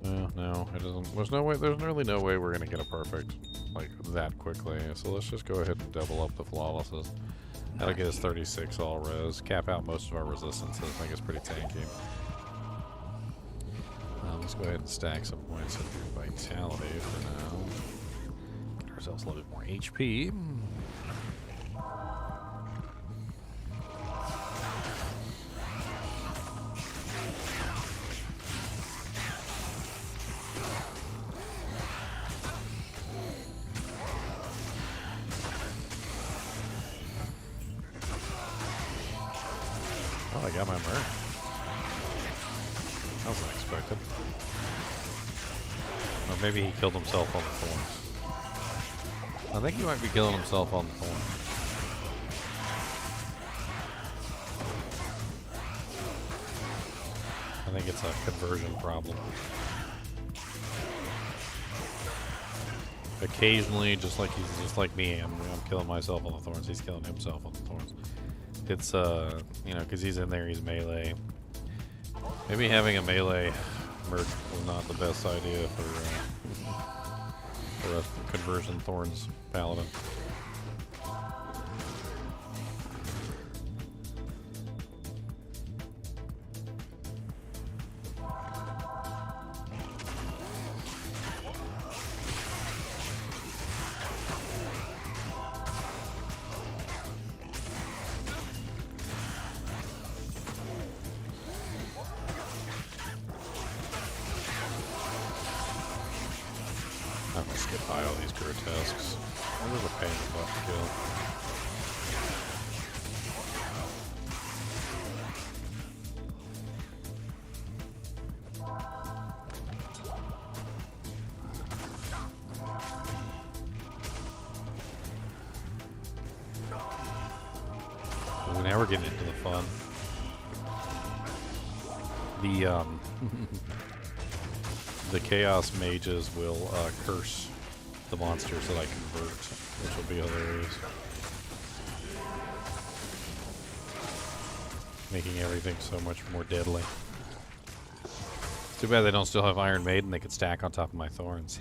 No, it doesn't. There's no way. There's really no way we're gonna get a perfect like that quickly. So let's just go ahead and double up the flawlesses. That'll get us 36 all res. Cap out most of our resistances. I think it's pretty tanky. Let's go ahead and stack some points of vitality for now. Get ourselves a little bit more HP. Oh, I got my merc. That was unexpected. Or maybe he killed himself on the thorns. I think he might be killing himself on the thorns. I think it's a conversion problem. Occasionally, just like me, I'm killing myself on the thorns. He's killing himself on the thorns. It's you know, because he's in there, he's melee. Maybe having a melee merc was not the best idea for a conversion thorns paladin. I'm gonna skip by all these grotesques. That was a pain in the butt to kill. Ooh, now we're getting into the fun. The Chaos Mages will curse the monsters that I convert, which will be hilarious. Making everything so much more deadly. Too bad they don't still have Iron Maiden they could stack on top of my thorns.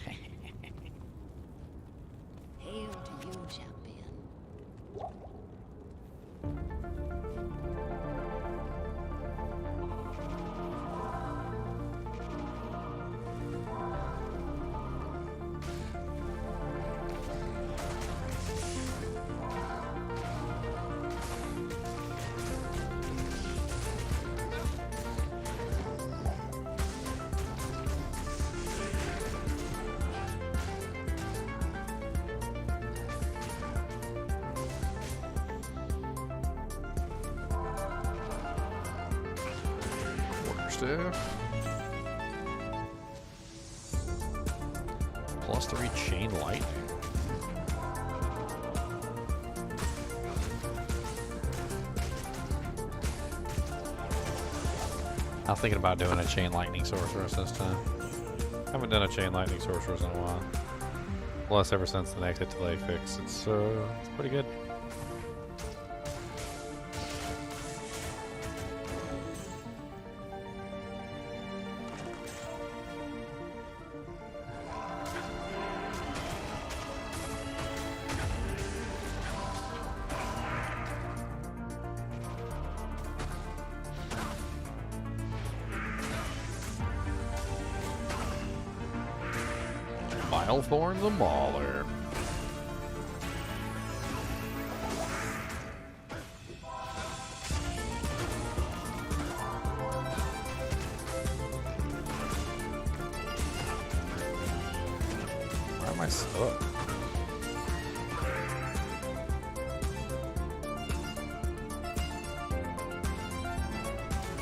Hail to you, champion.
Staff. +3 chain lightning. I was thinking about doing a chain lightning sorceress this time. I haven't done a chain lightning sorceress in a while. Plus, ever since the next delay fix, it's pretty good. Thorn the Mauler. Why am I stuck?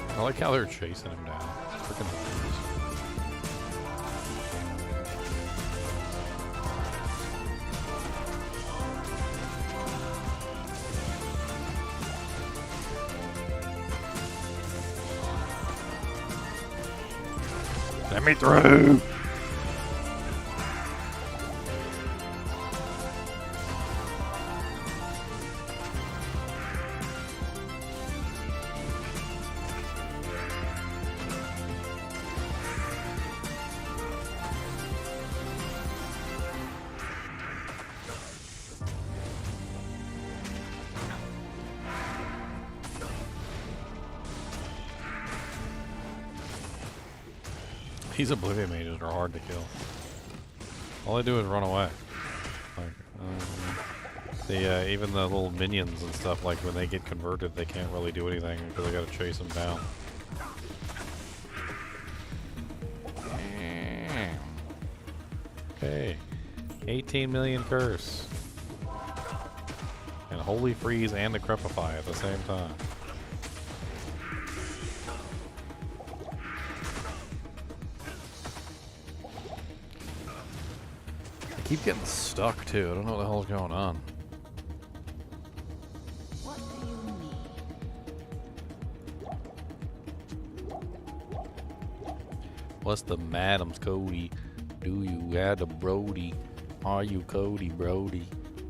I like how they're chasing him down. It's Fucking lose. Let me through! These Oblivion mages are hard to kill. All they do is run away. Like, even the little minions and stuff, like when they get converted, they can't really do anything because they gotta chase them down. Okay, 18 million curse. And Holy Freeze and Decrepify at the same time. Keep getting stuck too. I don't know what the hell's going on.
What do you need?
What's the madam's Cody? Do you have the Brody? Are you Cody Brody?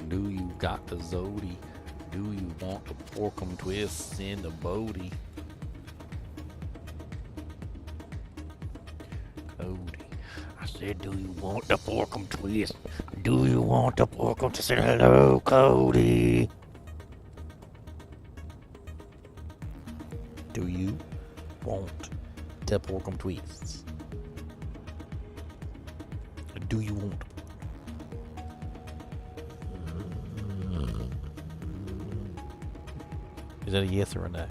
Do you got the Zodi? Do you want the porkum twists in the Bodie? Cody. I said, do you want the porkum twist? Do you want the porkum to say hello, Cody? Do you want the porkum twists? Do you want? Is that a yes or a no?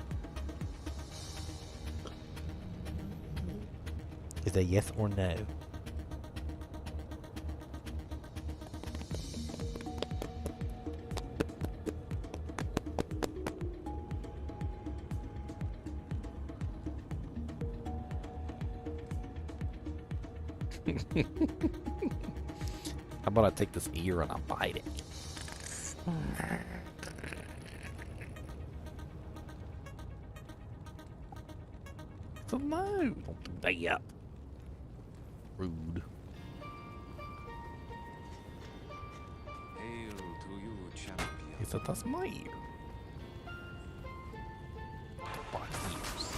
Is that yes or no? How about I take this ear and I bite it? It's a no. Don't pay up. Rude.
Hail to you, champion.
He said that's my ear. Bite ears.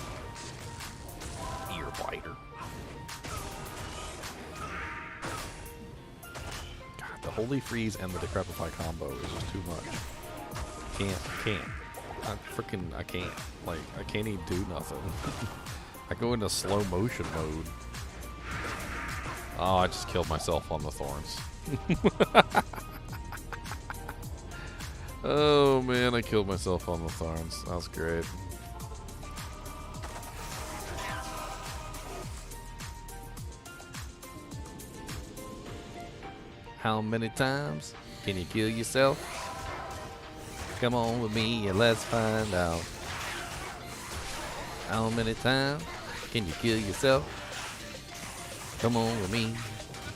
Ear biter. God, the Holy Freeze and the Decrepify combo is just too much. Can't. I can't. Like, I can't even do nothing. I go into slow motion mode. Oh, I just killed myself on the thorns. Oh man, I killed myself on the thorns. That was great. How many times can you kill yourself? Come on with me and let's find out. How many times can you kill yourself? Come on with me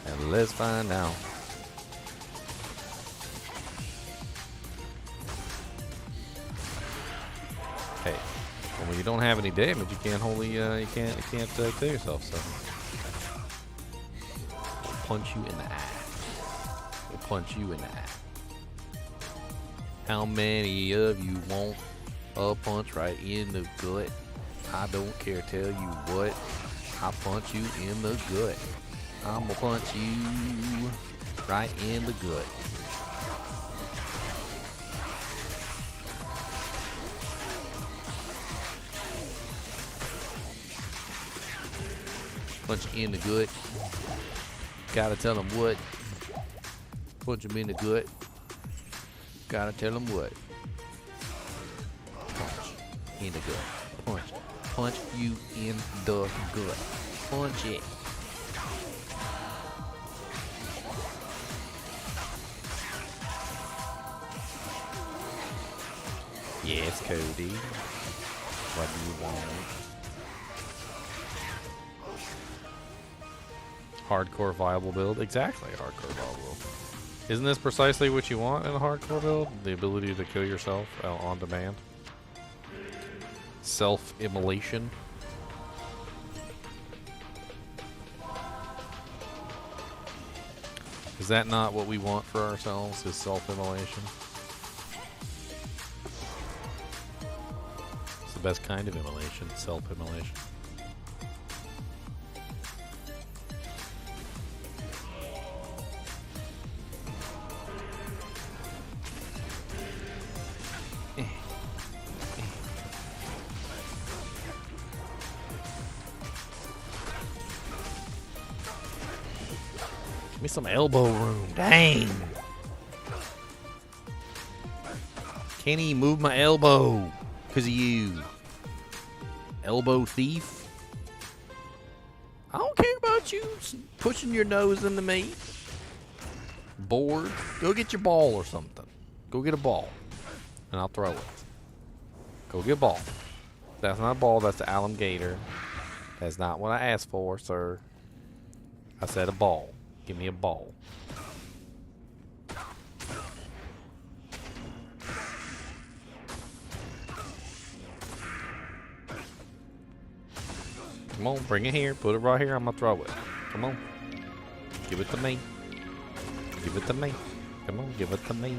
and let's find out. Hey, well, when you don't have any damage, you can't you can't kill yourself. So, we'll punch you in the eye. We'll punch you in the eye. How many of you want a punch right in the gut? I don't care, tell you what. I punch you in the gut. I'ma punch you right in the gut. Punch you in the gut. Gotta tell them what. Punch him in the gut. Gotta tell them what. Punch in the gut. Punch. Punch you in the gut. Punch it. Yes, Cody. What do you want? Hardcore viable build. Exactly, hardcore viable build. Isn't this precisely what you want in a hardcore build? The ability to kill yourself on demand? Self-immolation. Is that not what we want for ourselves, is self-immolation? It's the best kind of immolation, self-immolation. Give me some elbow room. Dang. Can't even move my elbow because of you. Elbow thief. I don't care about you pushing your nose into me. Bored. Go get your ball or something. Go get a ball. And I'll throw it. Go get a ball. That's not a ball. That's the alligator. That's not what I asked for, sir. I said a ball. Give me a ball. Come on, bring it here. Put it right here. I'm gonna throw it. Come on. Give it to me. Give it to me. Come on, give it to me.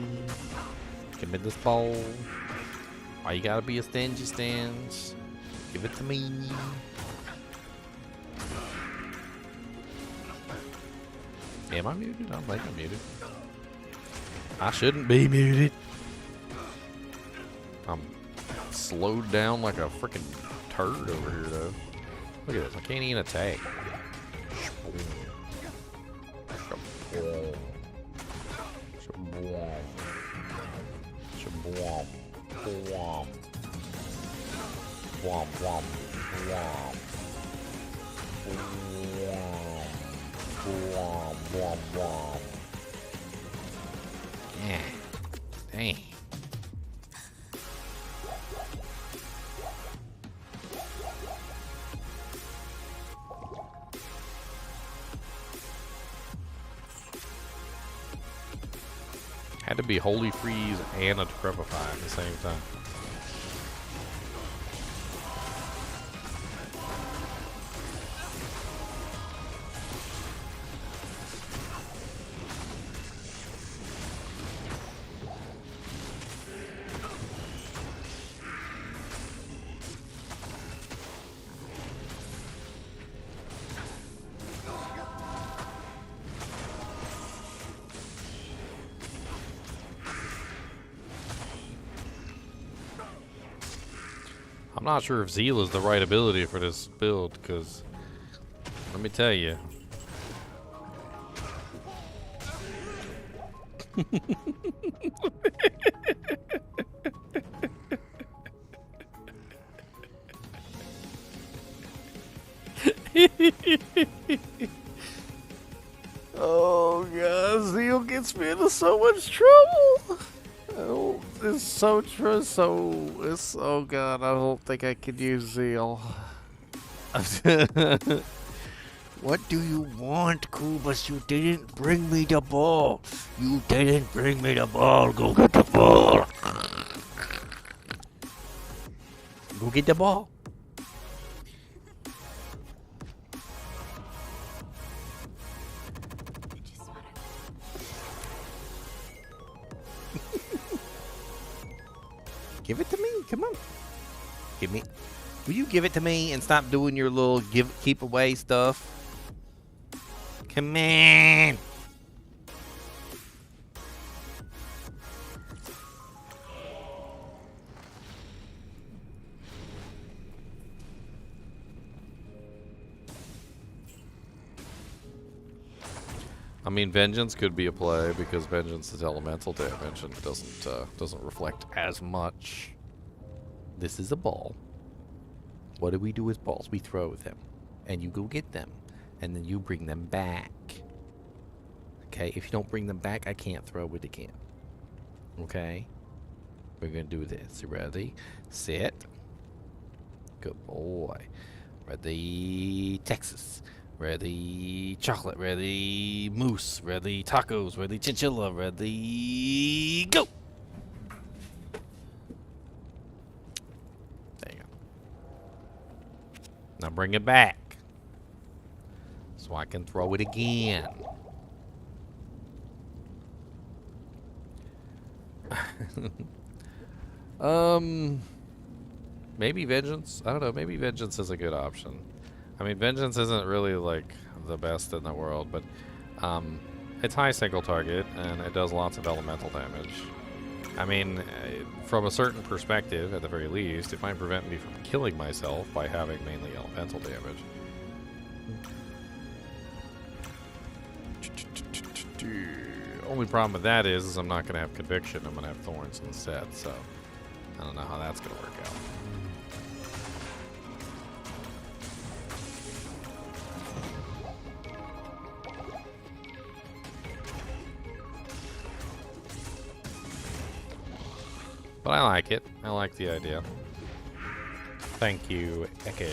Give me this ball. Why you gotta be a stingy stance? Give it to me. Am I muted? I don't think I'm muted. I shouldn't be muted. I'm slowed down like a freaking turd over here, though. Look at this. I can't even attack. Yeah. Dang. Had to be Holy Freeze and a Decrepify at the same time. I'm not sure if Zeal is the right ability for this build, because let me tell you. Oh god, Zeal gets me into so much trouble. Oh, it's so true. It's oh god, I don't think I can use Zeal. What do you want, Kubas? You didn't bring me the ball. You didn't bring me the ball. Go get the ball. Go get the ball. Give it to me. Come on. Give me. Will you give it to me and stop doing your little keep away stuff? Come on. I mean, Vengeance could be a play because Vengeance is elemental damage and doesn't reflect as much. This is a ball. What do we do with balls? We throw them, and you go get them, and then you bring them back. Okay, if you don't bring them back, I can't throw it again. Okay, we're gonna do this. You ready? Sit. Good boy. Ready? Texas.
Ready, chocolate. Ready, moose. Ready, tacos. Ready, chinchilla. Ready, go. There you go. Now bring it back so I can throw it again. Maybe vengeance. I don't know. Maybe vengeance is a good option. I mean, vengeance isn't really like the best in the world, but it's high single target and it does lots of elemental damage. I mean, from a certain perspective, at the very least, it might prevent me from killing myself by having mainly elemental damage. Only problem with that is I'm not going to have conviction. I'm going to have thorns instead, so I don't know how that's going to work out. But I like it. I like the idea. Thank you, Echo.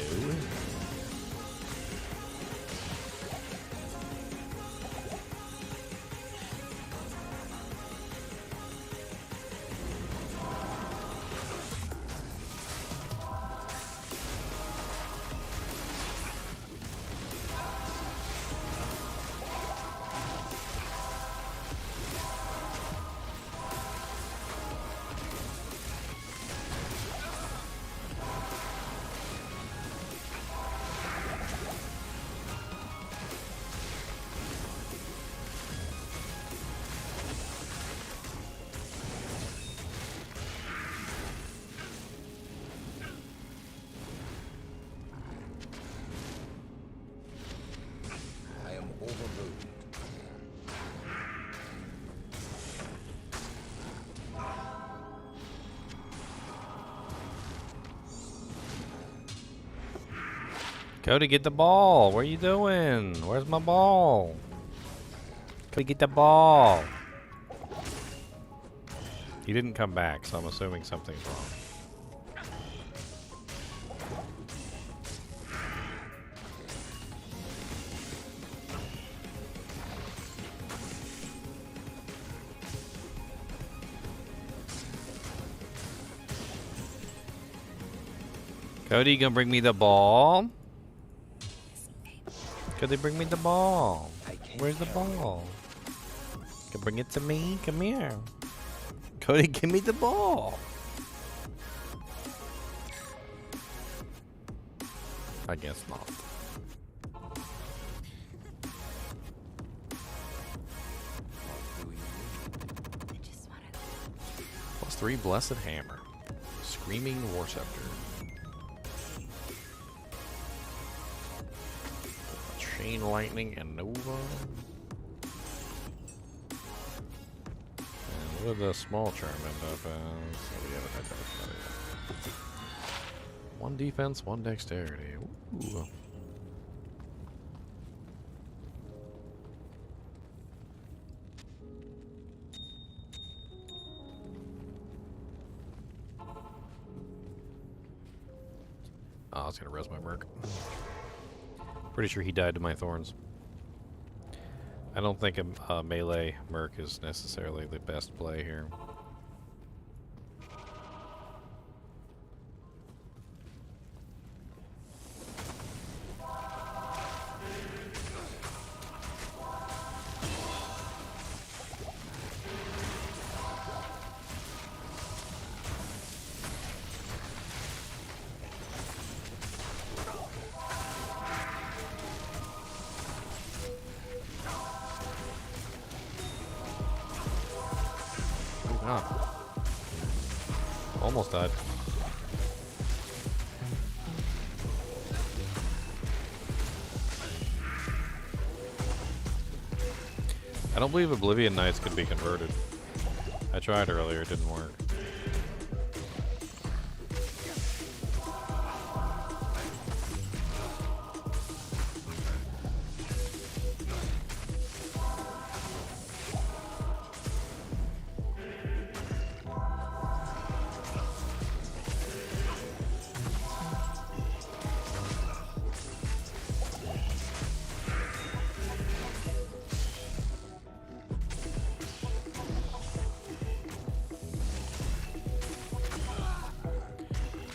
Cody, get the ball. What are you doing? Where's my ball? Cody, get the ball. He didn't come back, so I'm assuming something's wrong. Cody, you gonna bring me the ball? Could they bring me the ball? Where's the ball? Can bring it to me? Come here. Cody, give me the ball. I guess not. +3 Blessed Hammer. Screaming War Scepter. Chain Lightning and Nova. And what did the small charm end up as? So we haven't had that yet. 1 defense, 1 dexterity. Ooh. Oh, I was gonna res my merc. Pretty sure he died to my thorns. I don't think a melee merc is necessarily the best play here. Almost died. I don't believe Oblivion Knights could be converted. I tried earlier, it didn't work.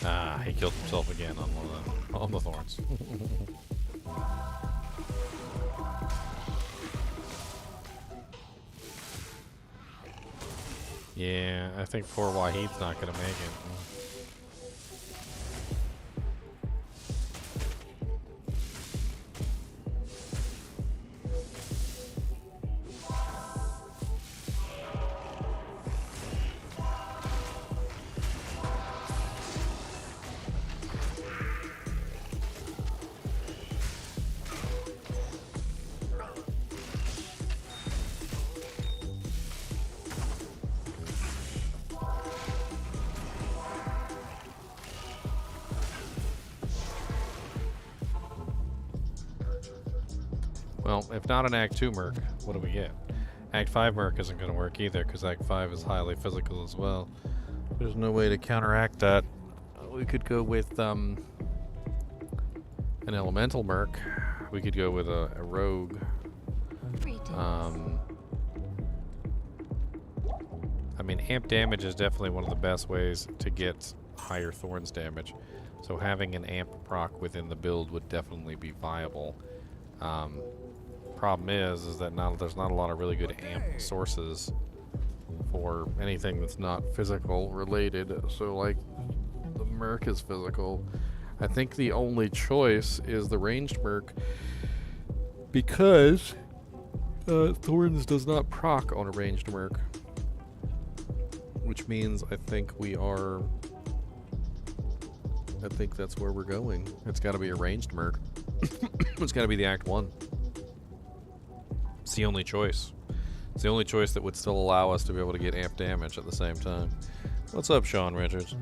Ah, he killed himself again on one of on the thorns. Yeah, I think poor Wahid's not gonna make it. Well, if not an Act 2 Merc, what do we get? Act 5 Merc isn't going to work either, because Act 5 is highly physical as well. There's no way to counteract that. We could go with an Elemental Merc. We could go with a Rogue. I mean, amp damage is definitely one of the best ways to get higher Thorns damage. So having an amp proc within the build would definitely be viable. Problem is that there's not a lot of really good amp sources for anything that's not physical related. So like the Merc is physical. I think the only choice is the ranged Merc, because Thorns does not proc on a ranged Merc, which means I think that's where we're going. It's got to be a ranged Merc. It's got to be the Act 1. It's the only choice. It's the only choice that would still allow us to be able to get amp damage at the same time. What's up, Sean Richards?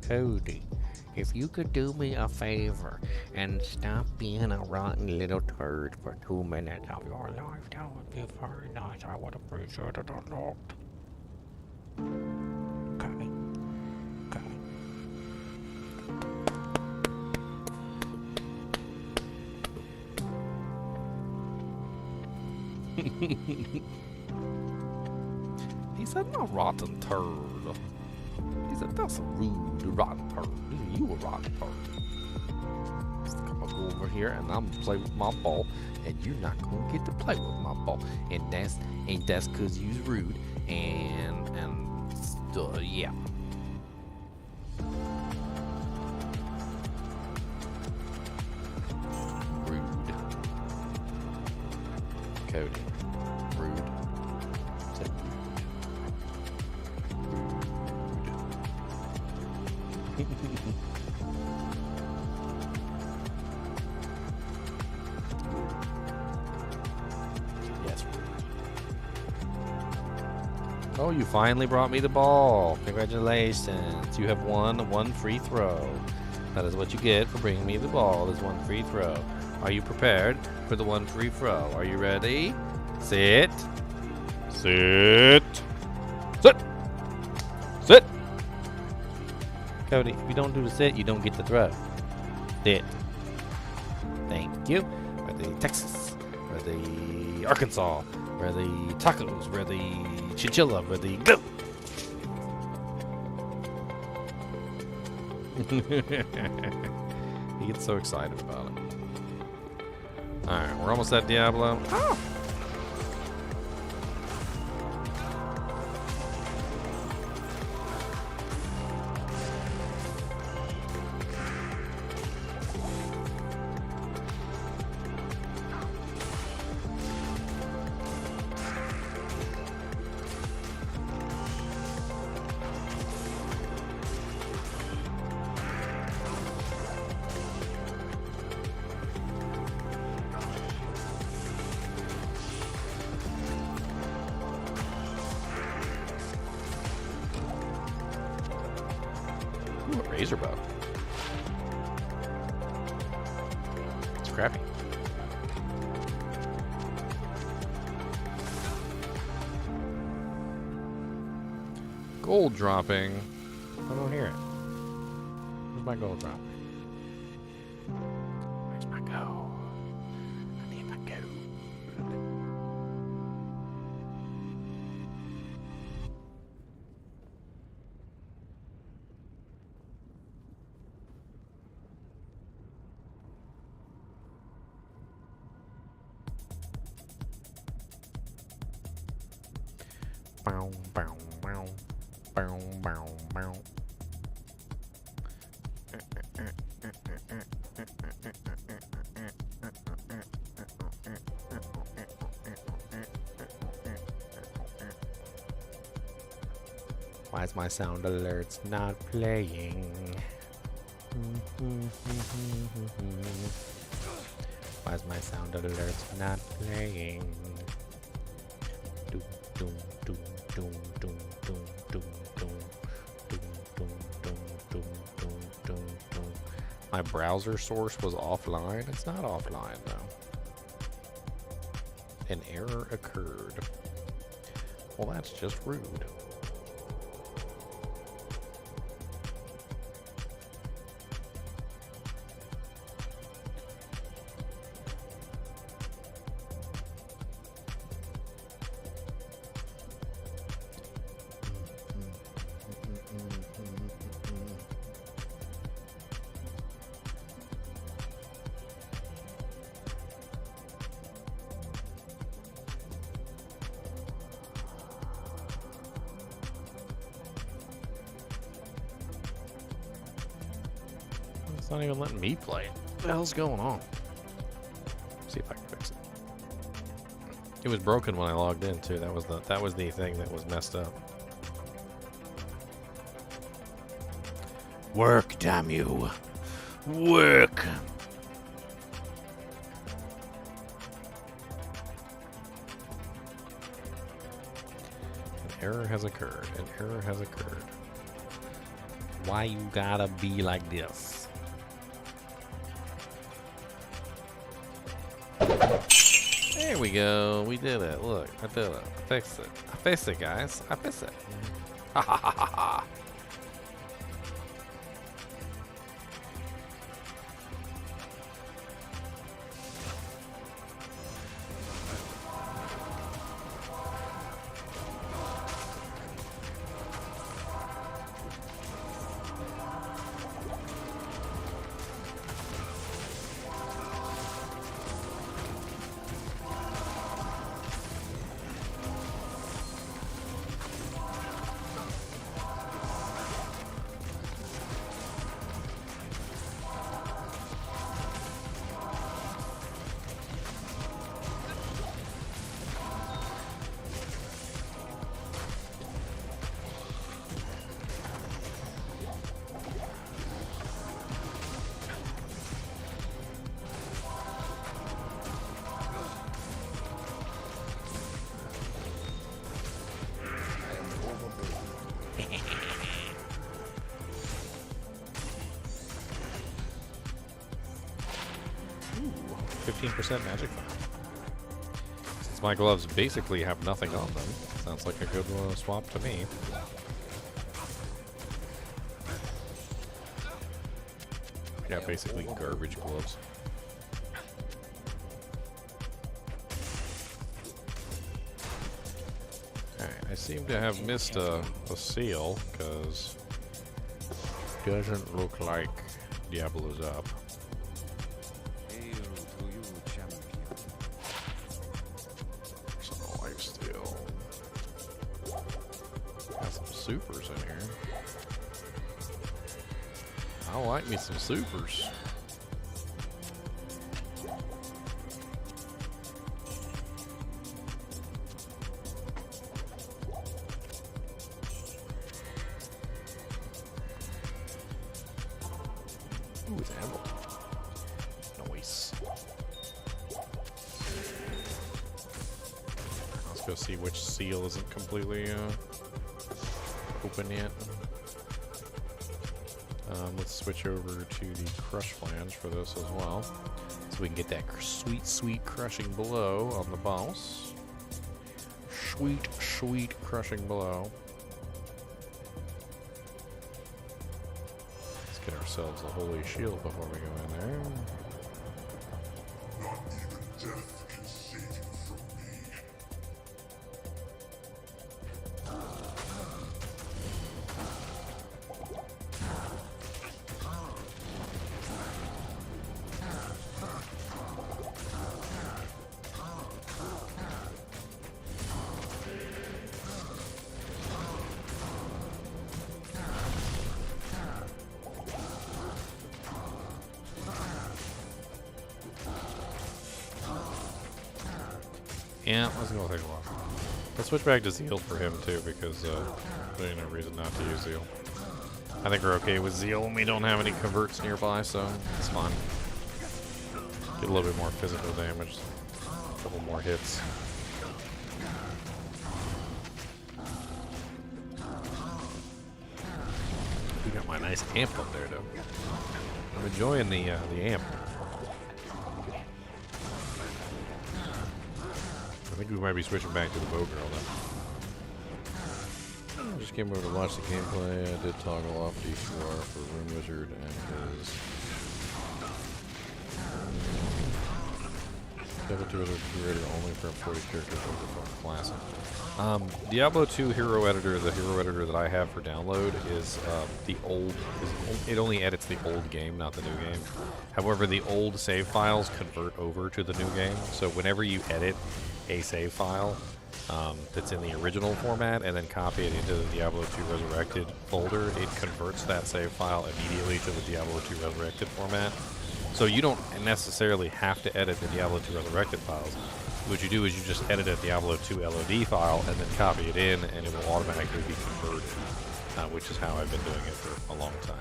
Cody, if you could do me a favor and stop being a rotten little turd for 2 minutes of your life, that would be very nice. I would appreciate it a lot. Okay. Okay.
He said, "No rotten turd." He said, "That's a rude, rotten turd. You a rotten turd."
I'm gonna go over here and I'm gonna play with my ball, and you're not gonna get to play with my ball, and that's cause you's rude, and yeah. Rude. Cody. Rude. Said rude. Yes, rude. Oh, you finally brought me the ball. Congratulations. You have won one free throw. That is what you get for bringing me the ball, is one free throw. Are you prepared for the one free throw? Are you ready? Sit. Sit. Sit. Sit. Cody, if you don't do the sit, you don't get the throw. Sit. Thank you. We're the Texas. We're the Arkansas. We're the tacos. We're the Chinchilla. We're the go. He gets so excited about it. Alright, we're almost at Diablo. Oh! Ooh, a razor bow. It's crappy. Gold dropping. I don't hear it. Where's my gold dropping? Where's my gold? I need my gold.
Bow, bow, bow. Bow, bow, bow.
Why is my sound alerts not playing? Why is my sound alerts not playing? Doom, doom, doom, doom, doom, doom, doom, doom, doom, doom, doom, doom, doom, doom, doom. My browser source was offline. It's not offline though. An error occurred. Well, that's just rude. It's not even letting me play it. What the hell's going on? See if I can fix it. It was broken when I logged in too. That was the thing that was messed up. Work, damn you. Work. An error has occurred. An error has occurred. Why you gotta be like this? There we go. We did it. Look, I did it. I fixed it. I fixed it, guys. I fixed it. Ha ha ha ha ha. Ooh, 15% magic fire. Since my gloves basically have nothing on them, sounds like a good swap to me. Yeah, basically garbage gloves. Alright, I seem to have missed a seal, because it doesn't look like Diablo's up.
Hail to you, champion.
Some lifesteal. Got some supers in here. I like me some supers. Ooh, it's ammo. Nice. Let's go see which seal isn't completely open yet. Let's switch over to the crush flange for this as well, so we can get that sweet, sweet crushing blow on the boss. Sweet, sweet crushing blow. Let's get ourselves a holy shield before we go in there.
Not even death can save you from me.
Yeah, let's go take a look. Let's switch back to Zeal for him too, because there's no reason not to use Zeal. I think we're okay with Zeal, and we don't have any converts nearby, so it's fine. Get a little bit more physical damage, a couple more hits. We got my nice amp up there, though. I'm enjoying the amp. I think we might be switching back to the bow girl then.
I just came over to watch the gameplay. I did toggle off D2R for Rune Wizard and his Diablo 2 Wizard creator only for imported characters over from Classic.
Diablo 2 Hero Editor, the hero editor that I have for download, is it only edits the old game, not the new game. However, the old save files convert over to the new game, so whenever you edit a save file that's in the original format and then copy it into the Diablo 2 Resurrected folder, it converts that save file immediately to the Diablo 2 Resurrected format. So you don't necessarily have to edit the Diablo 2 Resurrected files. What you do is you just edit a Diablo 2 LOD file and then copy it in, and it will automatically be converted, which is how I've been doing it for a long time.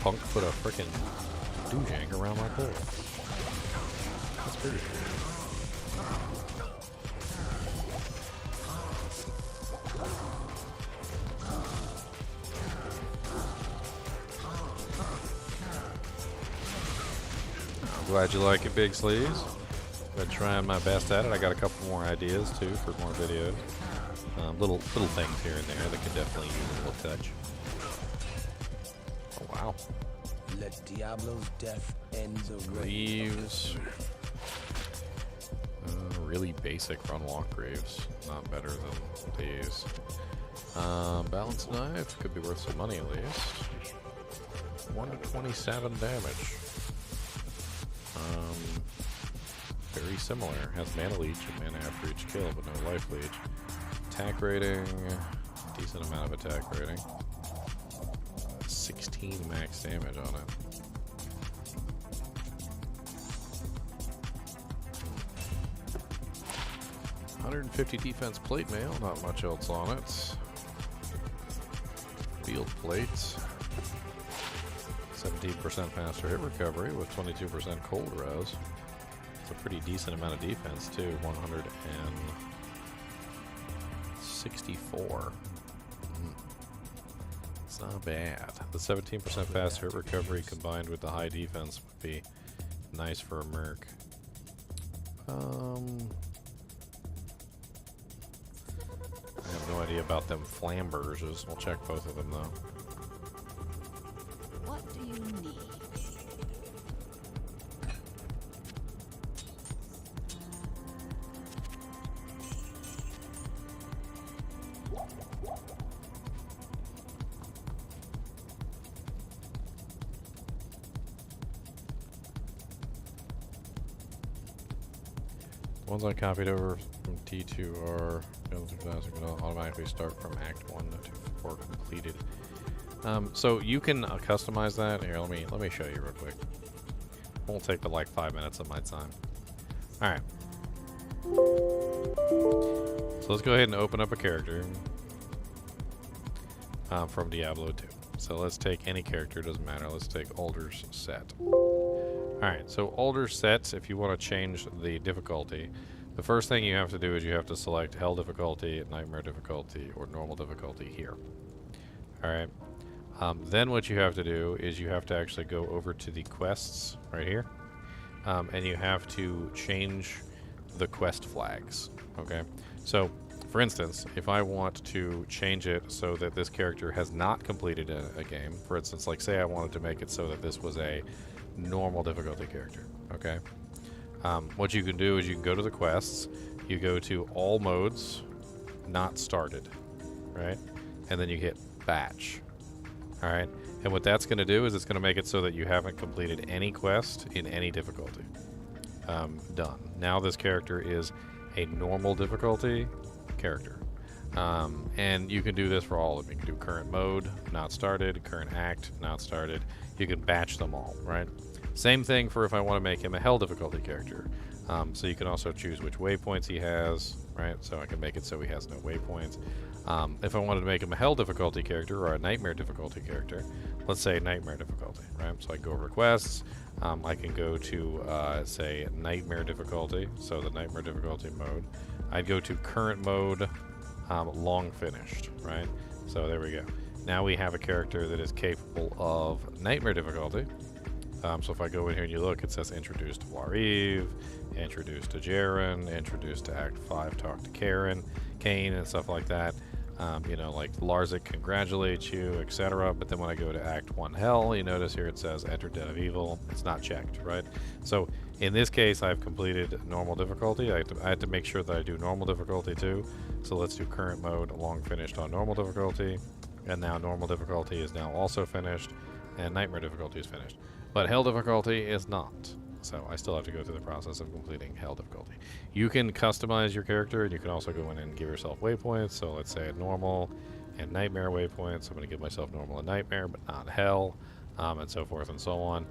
Punk put a frickin' doojank around my pole. That's pretty cool. Glad you like it, Big Sleeves. Been trying my best at it. I got a couple more ideas too for more videos. Little things here and there that could definitely use a little touch. Oh wow!
Let Diablo's death end the race.
Leaves. Really basic run walk graves. Not better than these. Balanced knife could be worth some money at least. 1 to 27 damage. Very similar. Has mana leech and mana after each kill, but no life leech. Attack rating, decent amount of attack rating. 16 max damage on it. $150 defense plate mail, not much else on it. Field plates. 17% faster hit recovery with 22% cold res. It's a pretty decent amount of defense too, 164. It's not bad. The 17% faster hit recovery combined with the high defense would be nice for a merc. I have no idea about them flamberges. We'll check both of them though.
What do you need?
The ones I copied over from D2R will automatically start from Act 1 to 4 completed. So you can customize that. Here, let me show you real quick. Won't take but like 5 minutes of my time. All right. So let's go ahead and open up a character from Diablo 2. So let's take any character, doesn't matter. Let's take Alder's Set. Alright, so Alder's Set, if you want to change the difficulty, the first thing you have to do is you have to select Hell difficulty, Nightmare difficulty, or Normal difficulty here. Alright. Then what you have to do is you have to actually go over to the quests right here. And you have to change the quest flags. Okay? So, for instance, if I want to change it so that this character has not completed a game, for instance, like say I wanted to make it so that this was a normal difficulty character, okay? What you can do is you can go to the quests, you go to all modes, not started, right? And then you hit batch, all right? And what that's going to do is it's going to make it so that you haven't completed any quest in any difficulty. Done. Now this character is a normal difficulty character. And you can do this for all of them. You can do current mode, not started, current act, not started, you can batch them all, right? Same thing for if I want to make him a hell difficulty character. So you can also choose which waypoints he has, right? So I can make it so he has no waypoints. If I wanted to make him a hell difficulty character or a nightmare difficulty character, let's say nightmare difficulty, right? So I go requests. I can go to, say, nightmare difficulty. So the nightmare difficulty mode. I'd go to current mode, long finished, right? So there we go. Now we have a character that is capable of nightmare difficulty. So if I go in here and you look, it says introduced to Wariv, introduced to Jaren, introduced to Act 5, talk to Kane, and stuff like that. You know, like Larzik congratulates you, etc. But then when I go to Act 1 Hell, you notice here it says enter Den of Evil. It's not checked, right? So in this case, I've completed normal difficulty. I have to make sure that I do normal difficulty too. So let's do current mode, long finished on normal difficulty. And now normal difficulty is now also finished, and nightmare difficulty is finished. But hell difficulty is not. So I still have to go through the process of completing hell difficulty. You can customize your character, and you can also go in and give yourself waypoints. So let's say a normal and nightmare waypoints. I'm going to give myself normal and nightmare, but not hell, and so forth and so on.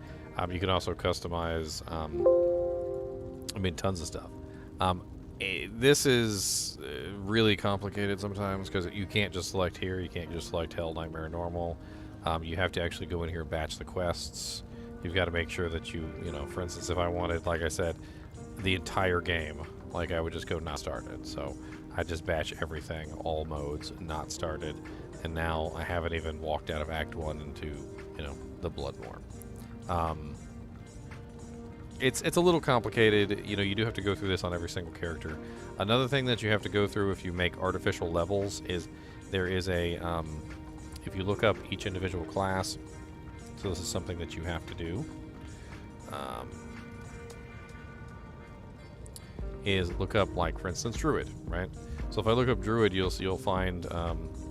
You can also customize, I mean, tons of stuff. This is really complicated sometimes because you can't just select here. You can't just select hell, nightmare, normal. You have to actually go in here and batch the quests. You've got to make sure that you know, for instance, if I wanted, like I said, the entire game, like I would just go not started. So I just batch everything, all modes, not started. And now I haven't even walked out of Act 1 into, you know, the Bloodborne. It's a little complicated. You know, you do have to go through this on every single character. Another thing that you have to go through if you make artificial levels is there is a, if you look up each individual class, so this is something that you have to do, is look up, like, for instance, Druid, right? So if I look up Druid, you'll find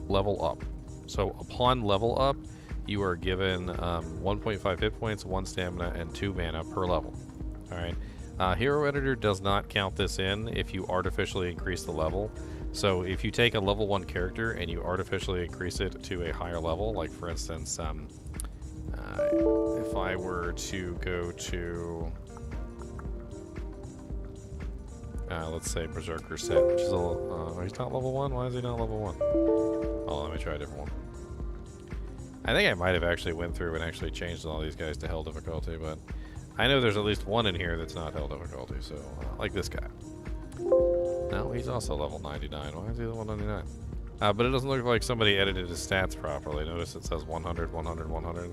level up. So upon level up, you are given 1.5 hit points, 1 stamina, and 2 mana per level. All right. Hero Editor does not count this in if you artificially increase the level. So if you take a level 1 character and you artificially increase it to a higher level, like for instance, if I were to go to, let's say Berserker Set, which is a little, he's not level 1? Why is he not level 1? Oh, let me try a different one. I think I might have actually went through and actually changed all these guys to hell difficulty, but I know there's at least one in here that's not hell difficulty, so like this guy. No, he's also level 99. Why is he level 99? But it doesn't look like somebody edited his stats properly. Notice it says 100, 100, 100.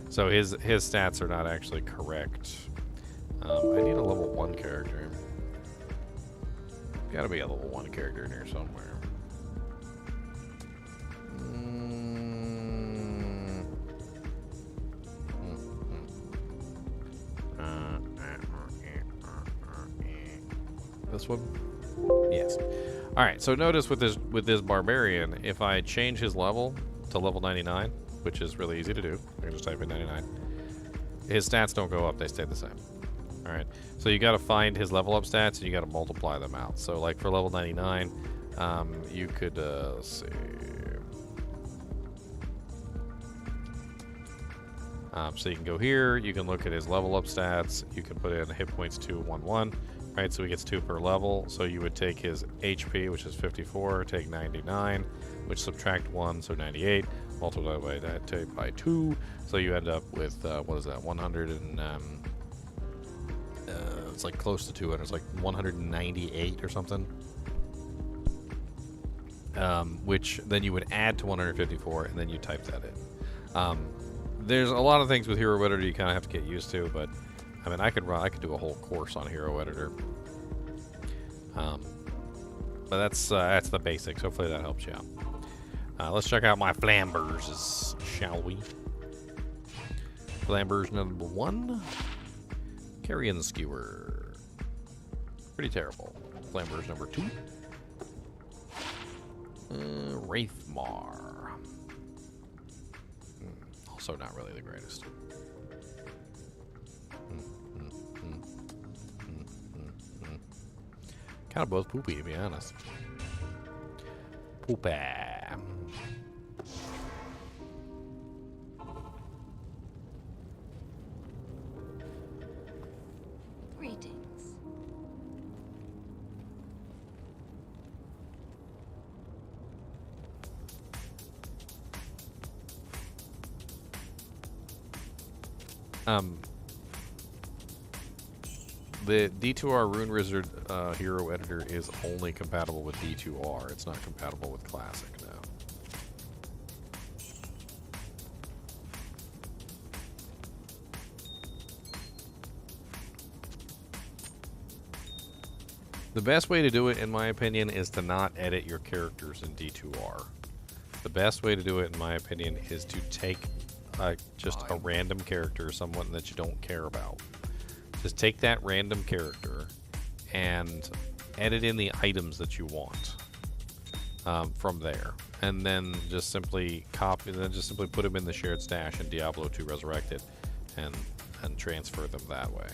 So his stats are not actually correct. I need a level 1 character. Gotta be a level 1 character in here somewhere. This one? Yes. All right. So notice with this barbarian, if I change his level to level 99, which is really easy to do, I can just type in 99. His stats don't go up; they stay the same. All right. So you got to find his level up stats and you got to multiply them out. So like for level 99, you could let's see. So you can go here. You can look at his level up stats. You can put in hit points 211. Right, so he gets 2 per level. So you would take his HP, which is 54, take 99, which subtract 1, so 98, multiply by that by 2. So you end up with, what is that, 100 and, it's like close to 200. It's like 198 or something. Which then you would add to 154, and then you type that in. There's a lot of things with Hero Editor you kind of have to get used to, but I mean, I could do a whole course on Hero Editor. But that's the basics. Hopefully that helps you out. Let's check out my flambers, shall we? Flambers number 1, Carrion Skewer. Pretty terrible. Flambers number 2, Wraithmar. Also not really the greatest. Kind of both poopy, to be honest. Poopy. The D2R Rune Wizard hero editor is only compatible with D2R. It's not compatible with Classic now. The best way to do it, in my opinion, is to not edit your characters in D2R. The best way to do it, in my opinion, is to take just a random character, someone that you don't care about. Just take that random character and edit in the items that you want from there, and then just simply copy, then just simply put them in the shared stash in Diablo 2 Resurrected, and transfer them that way.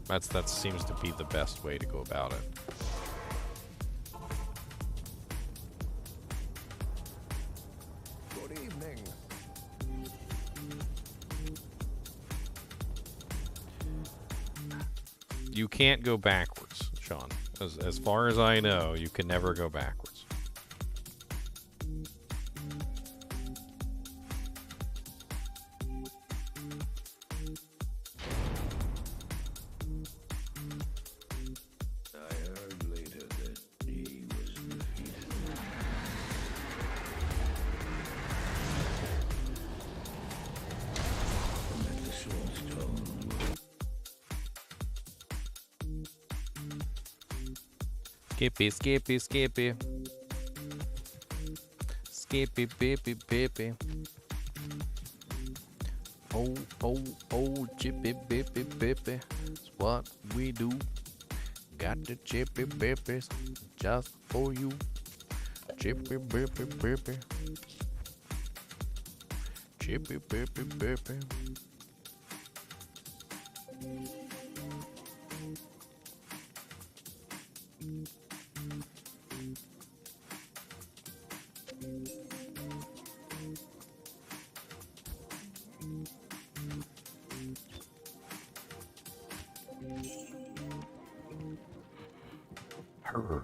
That seems to be the best way to go about it.
Good evening.
You can't go backwards, Sean. As far as I know, you can never go backwards.
I heard later that he was defeated. And that the sword's tone was
Skippy, skippy, skippy. Skippy, bippy, bippy. Oh, oh, oh, chippy, bippy, bippy. It's what we do. Got the chippy bippies just for you. Chippy, bippy, bippy. Chippy, bippy, bippy. Her.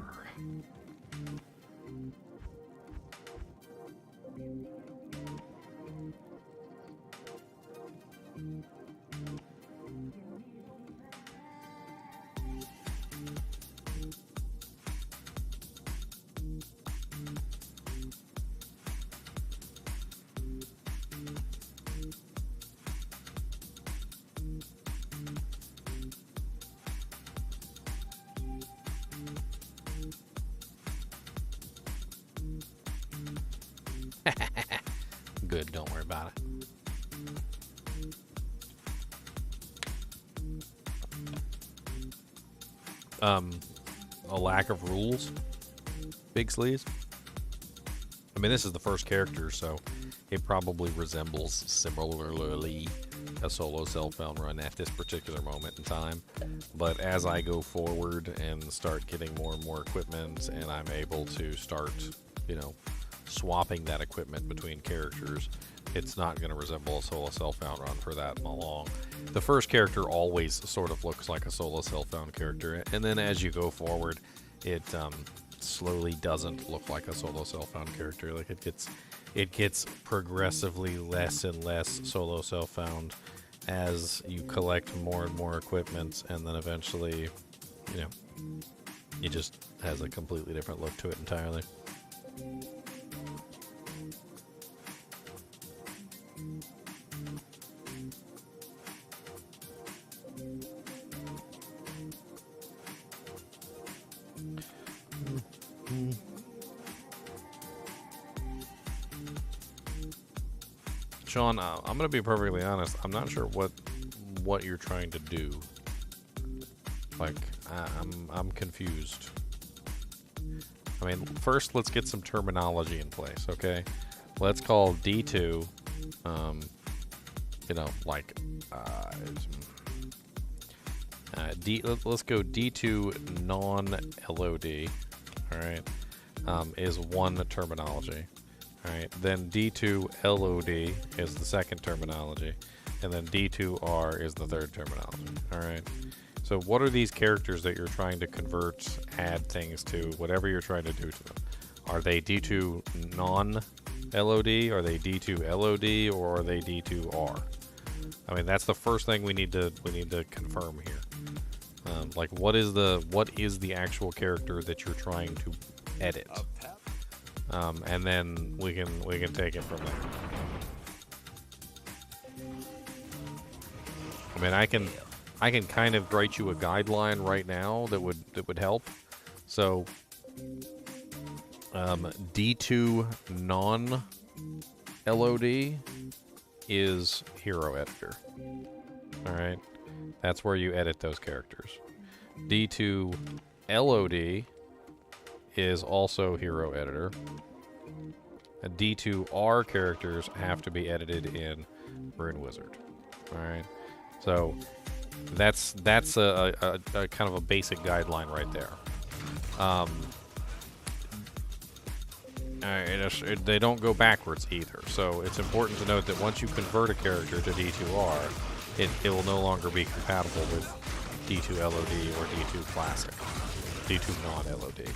Good, don't worry about it. A lack of rules. Big sleeves. I mean, this is the first character, so it probably resembles similarly a solo self-found run at this particular moment in time. But as I go forward and start getting more and more equipment, and I'm able to start, you know, swapping that equipment between characters, it's not going to resemble a solo self-found run for that long. The first character always sort of looks like a solo self-found character, and then as you go forward, it slowly doesn't look like a solo self-found character. Like it gets progressively less and less solo self-found as you collect more and more equipment, and then eventually, you know, it just has a completely different look to it entirely. Sean, I'm going to be perfectly honest. I'm not sure what you're trying to do. Like, I'm confused. I mean, first let's get some terminology in place, okay? Let's call D2, you know, like, let's go D2 non-LOD, all right, is one terminology. Alright, then D2 LOD is the second terminology, and then D2R is the third terminology. Alright, so what are these characters that you're trying to convert, add things to, whatever you're trying to do to them? Are they D2 non-LOD, are they D2 LOD, or are they D2R? I mean, that's the first thing we need to confirm here. Like, what is the actual character that you're trying to edit? And then we can take it from there. I mean, I can kind of write you a guideline right now that would help. So, D2 non-LOD is hero editor. All right, that's where you edit those characters. D2 LOD is also hero editor. D2R characters have to be edited in Rune Wizard. All right, so that's a kind of a basic guideline right there. They don't go backwards either, so it's important to note that once you convert a character to D2R, it will no longer be compatible with D2 LOD or D2 Classic, D2 non-LOD.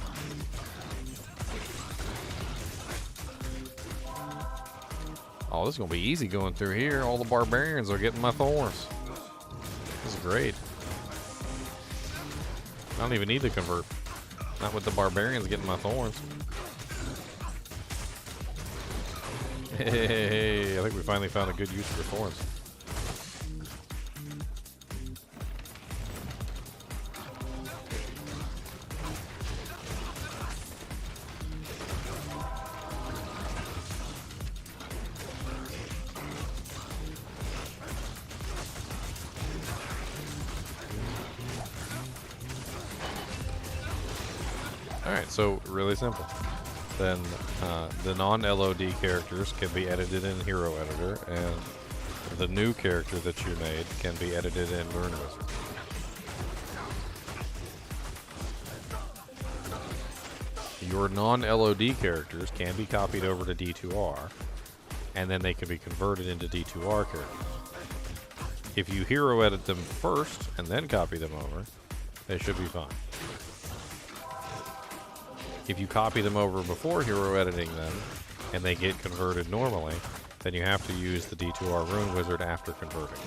Oh, this is going to be easy going through here. All the barbarians are getting my thorns. This is great. I don't even need to convert. Not with the barbarians getting my thorns. Hey, I think we finally found a good use for thorns. Alright, so really simple. Then the non-LOD characters can be edited in Hero Editor, and the new character that you made can be edited in Rune Wizard. Your non-LOD characters can be copied over to D2R, and then they can be converted into D2R characters. If you hero edit them first and then copy them over, they should be fine. If you copy them over before hero editing them and they get converted normally, then you have to use the D2R Rune Wizard after converting.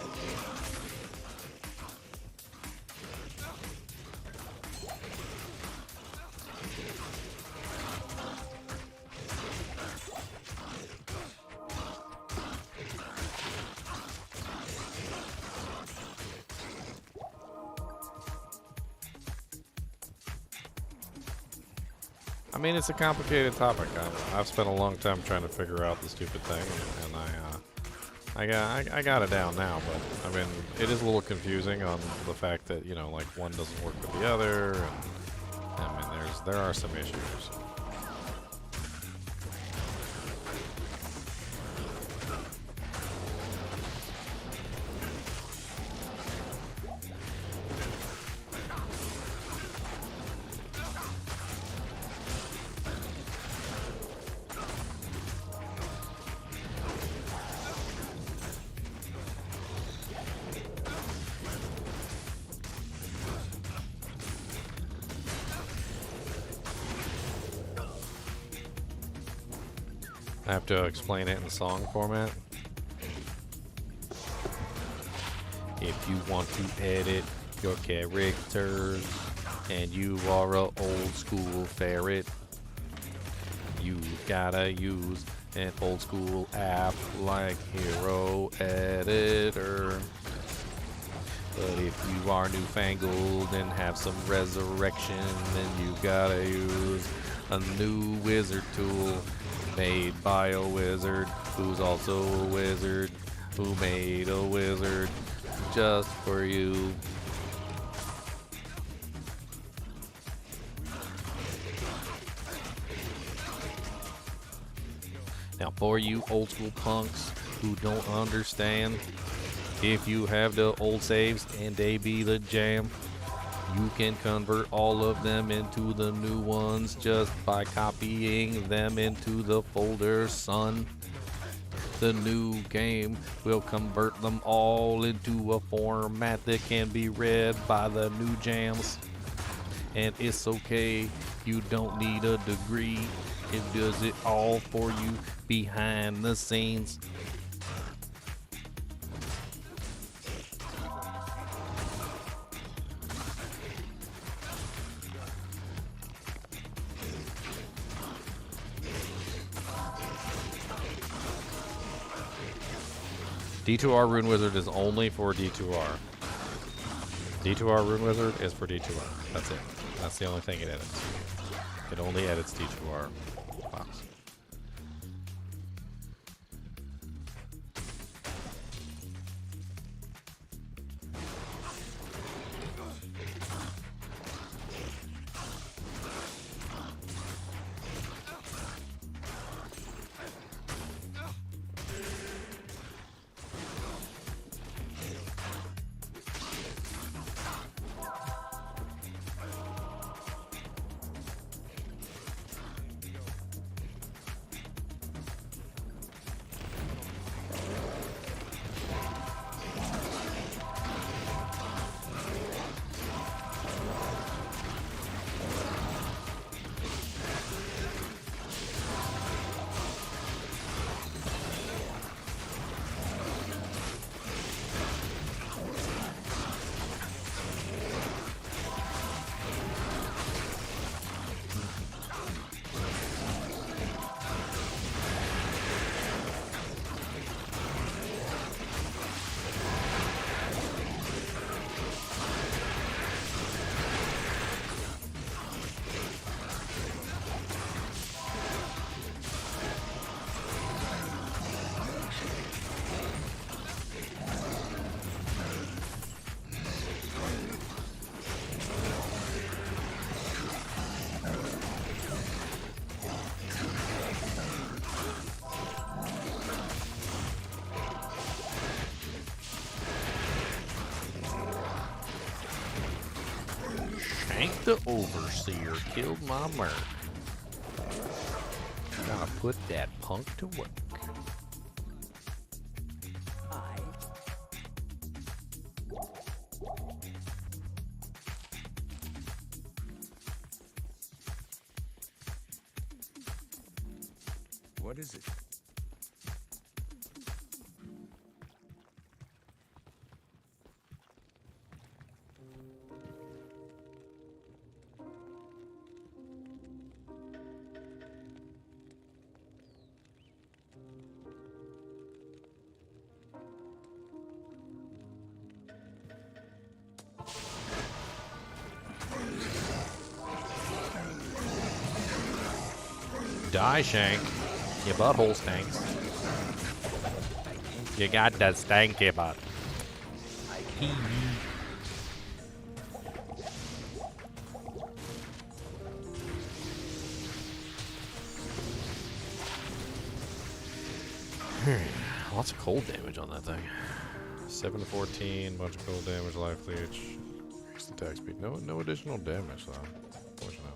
I mean, it's a complicated topic. I've spent a long time trying to figure out the stupid thing, and I got it down now. But I mean, it is a little confusing on the fact that, you know, like one doesn't work with the other, and I mean, there are some issues. I have to explain it in song format. If you want to edit your characters and you are a old school ferret, you gotta use an old school app like Hero Editor. But if you are newfangled and have some resurrection, then you gotta use a new wizard tool made by a wizard who's also a wizard who made a wizard just for you. Now for you old school punks who don't understand, if you have the old saves and they be the jam, you can convert all of them into the new ones just by copying them into the folder, son. The new game will convert them all into a format that can be read by the new jams. And it's okay, you don't need a degree. It does it all for you behind the scenes. D2R Rune Wizard is only for D2R. D2R Rune Wizard is for D2R. That's it. That's the only thing it edits. It only edits D2R files.
Hank the Overseer killed my merc. Gotta put that punk to work.
What is it?
Die, Shank. Your butthole stinks. You got that stanky butt.
Lots of cold damage on that thing. 7 to 14, bunch of cold damage, life leech. Increased attack speed. No additional damage though. Unfortunately.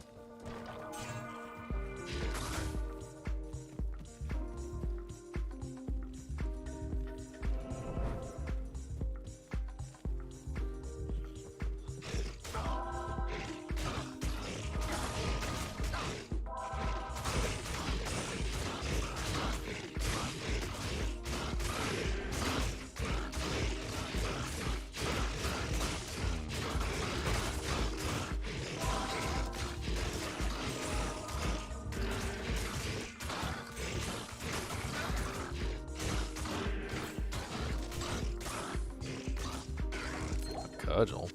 Cudgel.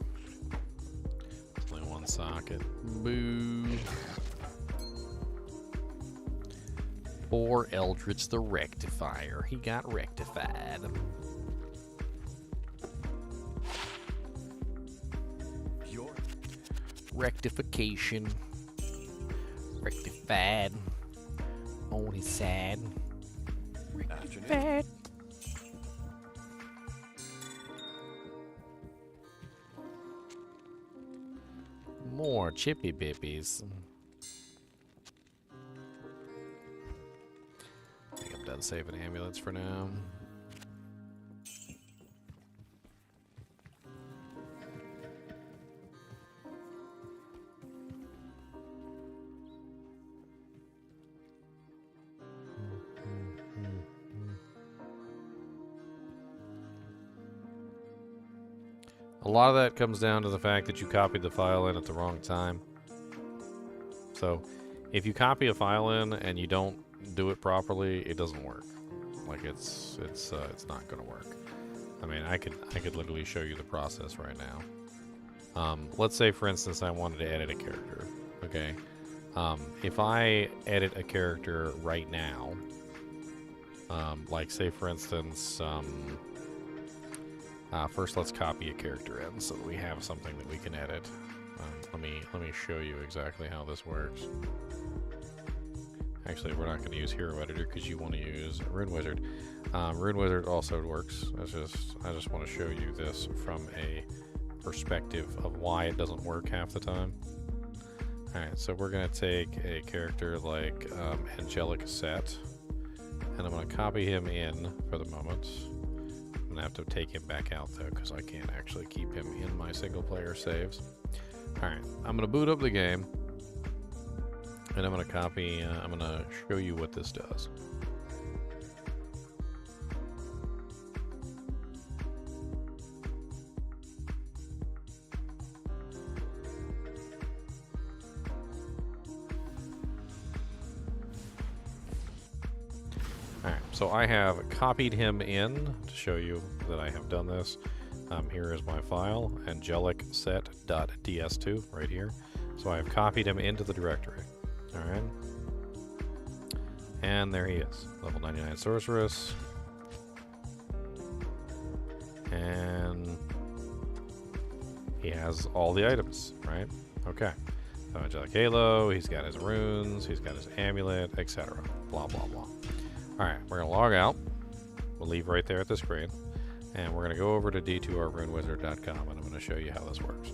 Only one socket. Boo.
Poor Eldritch the Rectifier. He got rectified.
Your
Rectification. Rectified. On his side.
afternoon.
Rectified. More chippy bippies.
I think I'm done saving amulets for now. A lot of that comes down to the fact that you copied the file in at the wrong time. So, if you copy a file in and you don't do it properly, it doesn't work. Like it's not gonna work. I mean, I could literally show you the process right now. Let's say, for instance, I wanted to edit a character. Okay. If I edit a character right now, like say, for instance, first let's copy a character in so that we have something that we can edit. Let me show you exactly how this works. Actually, we're not going to use Hero Editor because you want to use Rune Wizard. Rune Wizard also works. I just want to show you this from a perspective of why it doesn't work half the time. Alright, so we're going to take a character like Angelic Set, and I'm going to copy him in for the moment. I'm going to have to take him back out though because I can't actually keep him in my single player saves. Alright, I'm going to boot up the game. And I'm going to copy, I'm going to show you what this does. Alright, so I have copied him in to show you that I have done this. Here is my file, angelicset.ds2, right here. So I have copied him into the directory. Alright. And there he is. Level 99 Sorceress. And he has all the items, right? Okay. So Angelic Halo, he's got his runes, he's got his amulet, etc. Blah, blah, blah. Alright, we're going to log out. We'll leave right there at the screen. And we're going to go over to D2RRuneWizard.com and I'm going to show you how this works.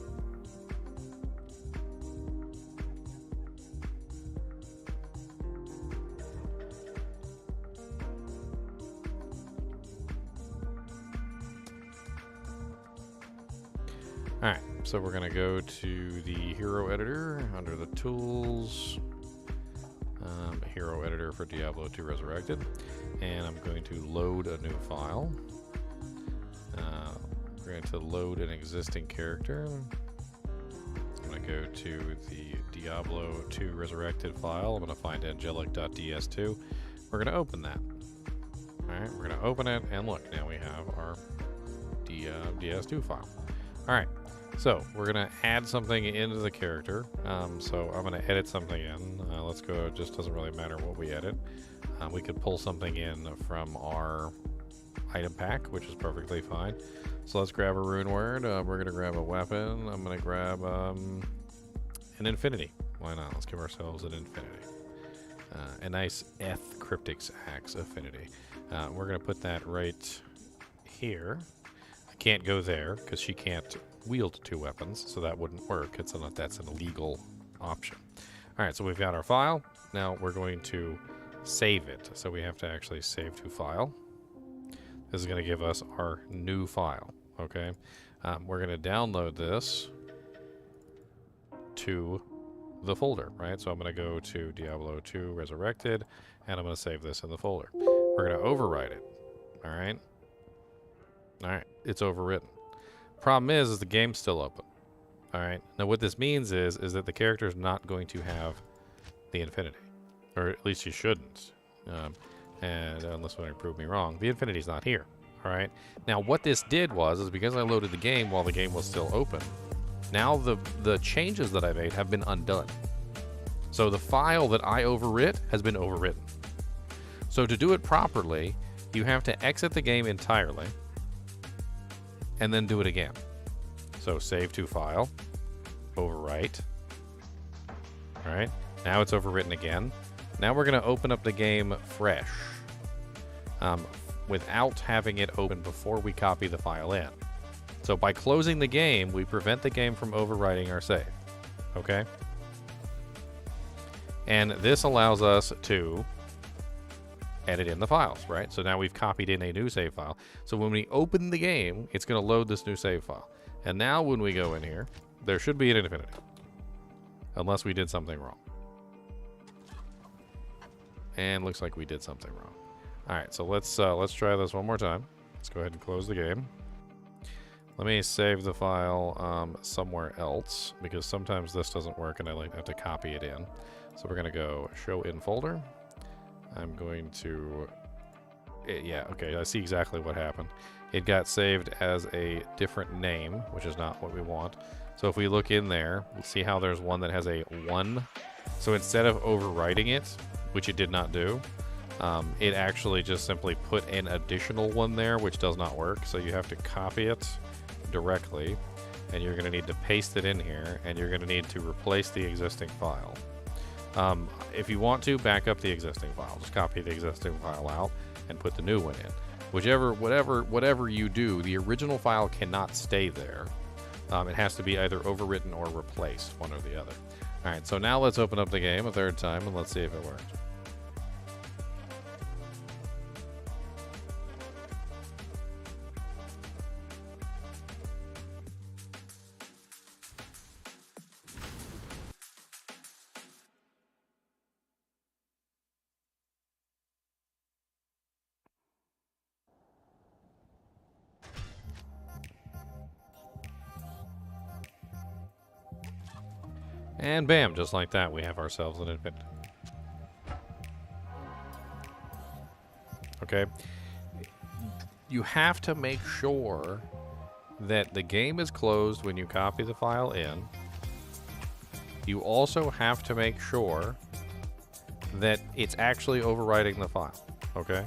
Alright, so we're going to go to the Hero Editor under the Tools, Hero Editor for Diablo 2 Resurrected, and I'm going to load a new file. We're going to load an existing character. I'm going to go to the Diablo 2 Resurrected file. I'm going to find angelic.ds2. We're going to open that. Alright, we're going to open it, and look, now we have our DS2 file. Alright. So, we're going to add something into the character. So, I'm going to edit something in. Let's go, it just doesn't really matter what we edit. We could pull something in from our item pack, which is perfectly fine. So, let's grab a rune word. We're going to grab a weapon. I'm going to grab an infinity. Why not? Let's give ourselves an infinity. A nice Eth Cryptics Axe affinity. We're going to put that right here. I can't go there because she can't wield two weapons, so that wouldn't work. That's an illegal option. Alright, so we've got our file. Now we're going to save it. So we have to actually save to file. This is going to give us our new file. Okay, we're going to download this to the folder, right? So I'm going to go to Diablo 2 Resurrected, and I'm going to save this in the folder. We're going to overwrite it. Alright? Alright, it's overwritten. Problem is the game's still open. Alright, now what this means is that the character is not going to have the infinity. Or at least she shouldn't. And unless somebody prove me wrong, the infinity's not here. Alright, now what this did is because I loaded the game while the game was still open, now the changes that I made have been undone. So the file that I overwrit has been overwritten. So to do it properly, you have to exit the game entirely and then do it again. So save to file, overwrite. All right, now it's overwritten again. Now we're going to open up the game fresh without having it open before we copy the file in. So by closing the game, we prevent the game from overwriting our save. Okay? And this allows us to edit in the files, right? So now we've copied in a new save file. So when we open the game, it's going to load this new save file. And now when we go in here, there should be an infinity. Unless we did something wrong. And looks like we did something wrong. Alright, so let's try this one more time. Let's go ahead and close the game. Let me save the file somewhere else, because sometimes this doesn't work and I have to copy it in. So we're going to go show in folder. I'm going to... yeah, okay, I see exactly what happened. it got saved as a different name, which is not what we want. So if we look in there, we'll see how there's one that has a 1. So instead of overwriting it, which it did not do, it actually just simply put an additional 1 there, which does not work. So you have to copy it directly, and you're going to need to paste it in here, and you're going to need to replace the existing file. If you want to, back up the existing file. Just copy the existing file out and put the new one in. Whatever you do, the original file cannot stay there. It has to be either overwritten or replaced, one or the other. All right, so now let's open up the game a third time and let's see if it works. And bam, just like that, we have ourselves an infant. Okay. You have to make sure that the game is closed when you copy the file in. You also have to make sure that it's actually overwriting the file. Okay?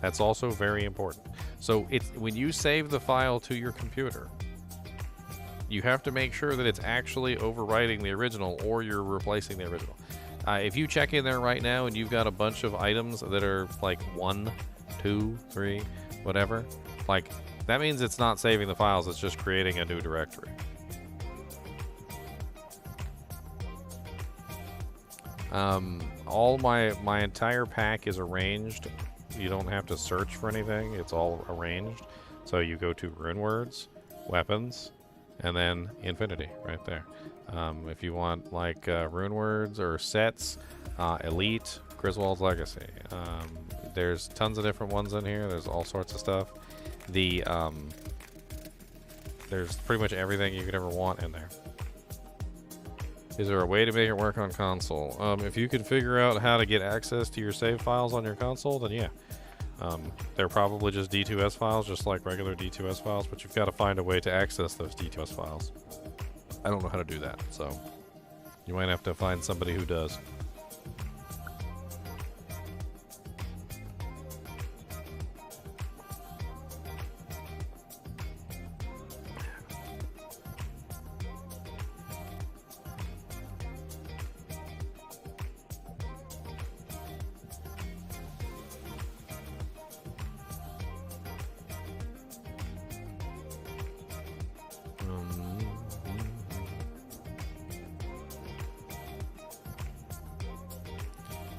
That's also very important. So it's when you save the file to your computer, you have to make sure that it's actually overwriting the original or you're replacing the original. If you check in there right now and you've got a bunch of items that are like 1, 2, 3, whatever, like that means it's not saving the files, it's just creating a new directory. All my entire pack is arranged. You don't have to search for anything, it's all arranged. So you go to rune words, weapons, and then infinity right there. If you want like rune words or sets, elite, Griswold's Legacy. There's tons of different ones in here. There's all sorts of stuff. There's pretty much everything you could ever want in there. Is there a way to make it work on console? If you can figure out how to get access to your save files on your console, then yeah. They're probably just D2S files, just like regular D2S files, but you've got to find a way to access those D2S files. I don't know how to do that, so you might have to find somebody who does.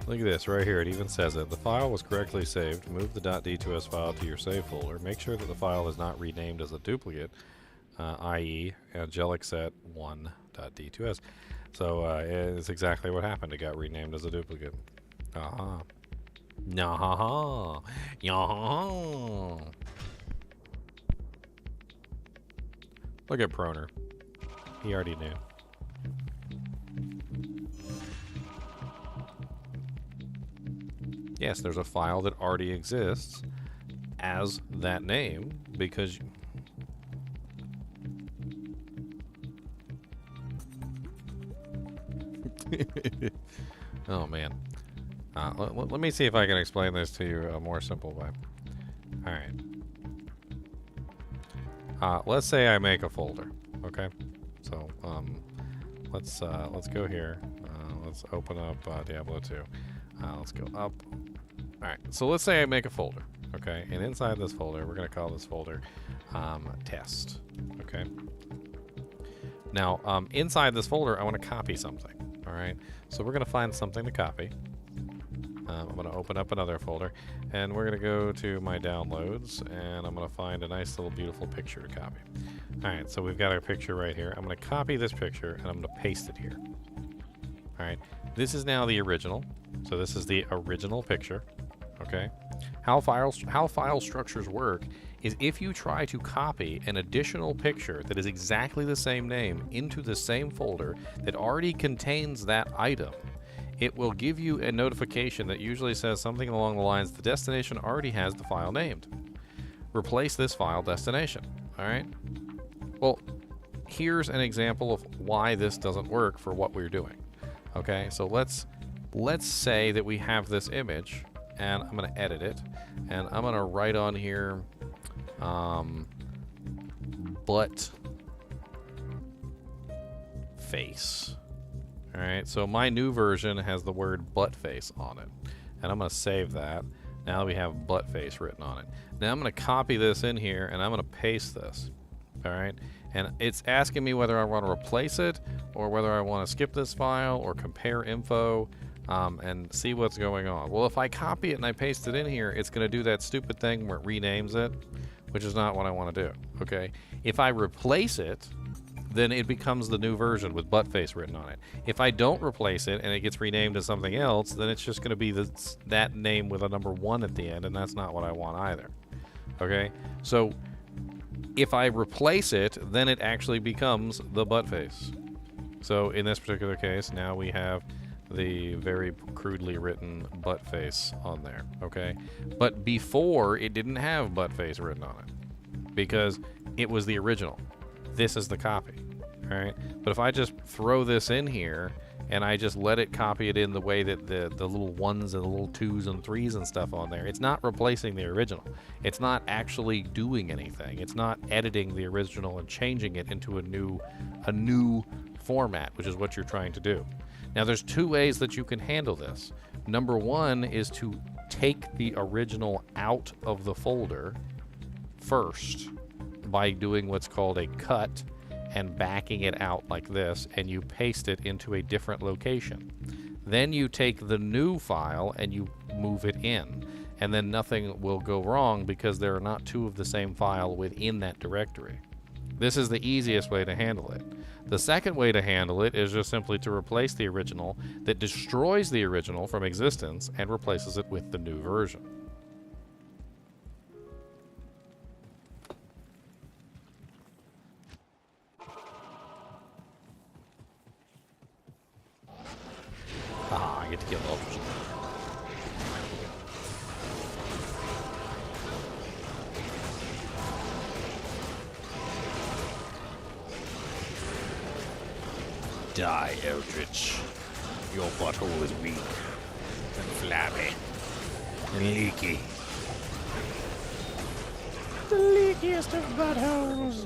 Look at this right here. It even says it. The file was correctly saved. Move the .d2s file to your save folder. Make sure that the file is not renamed as a duplicate, i.e. angelic set 1.d2s. So it's exactly what happened. It got renamed as a duplicate. Aha. Yaha. Yaha. Look at Proner. He already knew. Yes, there's a file that already exists as that name because oh man. Let me see if I can explain this to you a more simple way. All right. Let's say I make a folder. Okay. So let's go here. Let's open up Diablo 2. Let's go up. All right. So let's say I make a folder. Okay. And inside this folder, we're going to call this folder test. Okay. Now, inside this folder, I want to copy something. All right. So we're going to find something to copy. I'm going to open up another folder, and we're going to go to my downloads, and I'm going to find a nice little beautiful picture to copy. All right, so we've got our picture right here. I'm going to copy this picture, and I'm going to paste it here. All right, this is now the original. So this is the original picture, okay? How file structures work is if you try to copy an additional picture that is exactly the same name into the same folder that already contains that item, it will give you a notification that usually says something along the lines, the destination already has the file named. replace this file destination. All right. Well, here's an example of why this doesn't work for what we're doing. Okay, so let's say that we have this image, and I'm going to edit it, and I'm going to write on here butt face. All right, so my new version has the word butt face on it, and I'm going to save that. Now we have butt face written on it. Now I'm going to copy this in here, and I'm going to paste this. All right, and it's asking me whether I want to replace it or whether I want to skip this file or compare info and see what's going on. Well, if I copy it and I paste it in here, it's going to do that stupid thing where it renames it, which is not what I want to do. Okay, if I replace it, then it becomes the new version with buttface written on it. If I don't replace it and it gets renamed to something else, then it's just going to be that name with a number 1 at the end, and that's not what I want either. Okay, so if I replace it, then it actually becomes the buttface. So in this particular case, now we have the very crudely written buttface on there. Okay, but before it didn't have buttface written on it because it was the original. This is the copy. All right, but if I just throw this in here and I just let it copy it in the way that the little 1s and the little 2s and 3s and stuff on there, it's not replacing the original. It's not actually doing anything. It's not editing the original and changing it into a new format, which is what you're trying to do. Now there's 2 ways that you can handle this. Number 1 is to take the original out of the folder first by doing what's called a cut and backing it out like this, and you paste it into a different location. Then you take the new file and you move it in, and then nothing will go wrong because there are not 2 of the same file within that directory. This is the easiest way to handle it. The second way to handle it is just simply to replace the original that destroys the original from existence and replaces it with the new version. Ah, I get to kill ultras.
Die, Eldritch. Your butthole is weak and flabby and leaky. The leakiest of buttholes.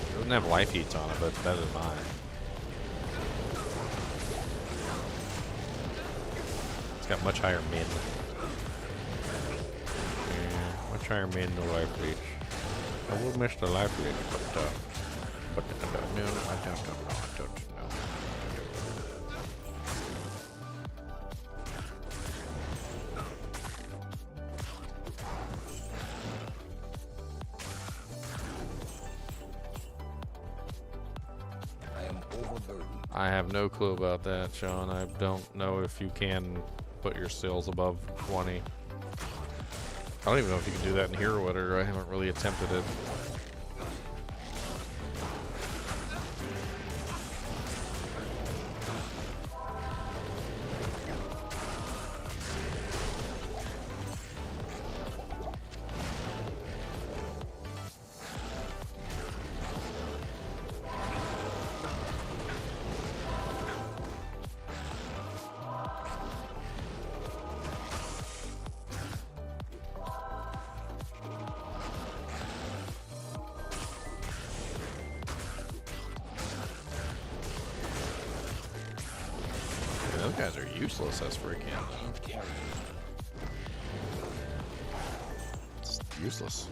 It doesn't have life heats on it, but it's better than mine. Got much higher min. Yeah, much higher min, no life reach. I will miss the life reach, but no, I don't know.
I am overburdened.
I have no clue about that, Sean. I don't know if you can put your stills above 20. I don't even know if you can do that in Hero Editor. I haven't really attempted it. Those guys are useless as freaking. It's useless.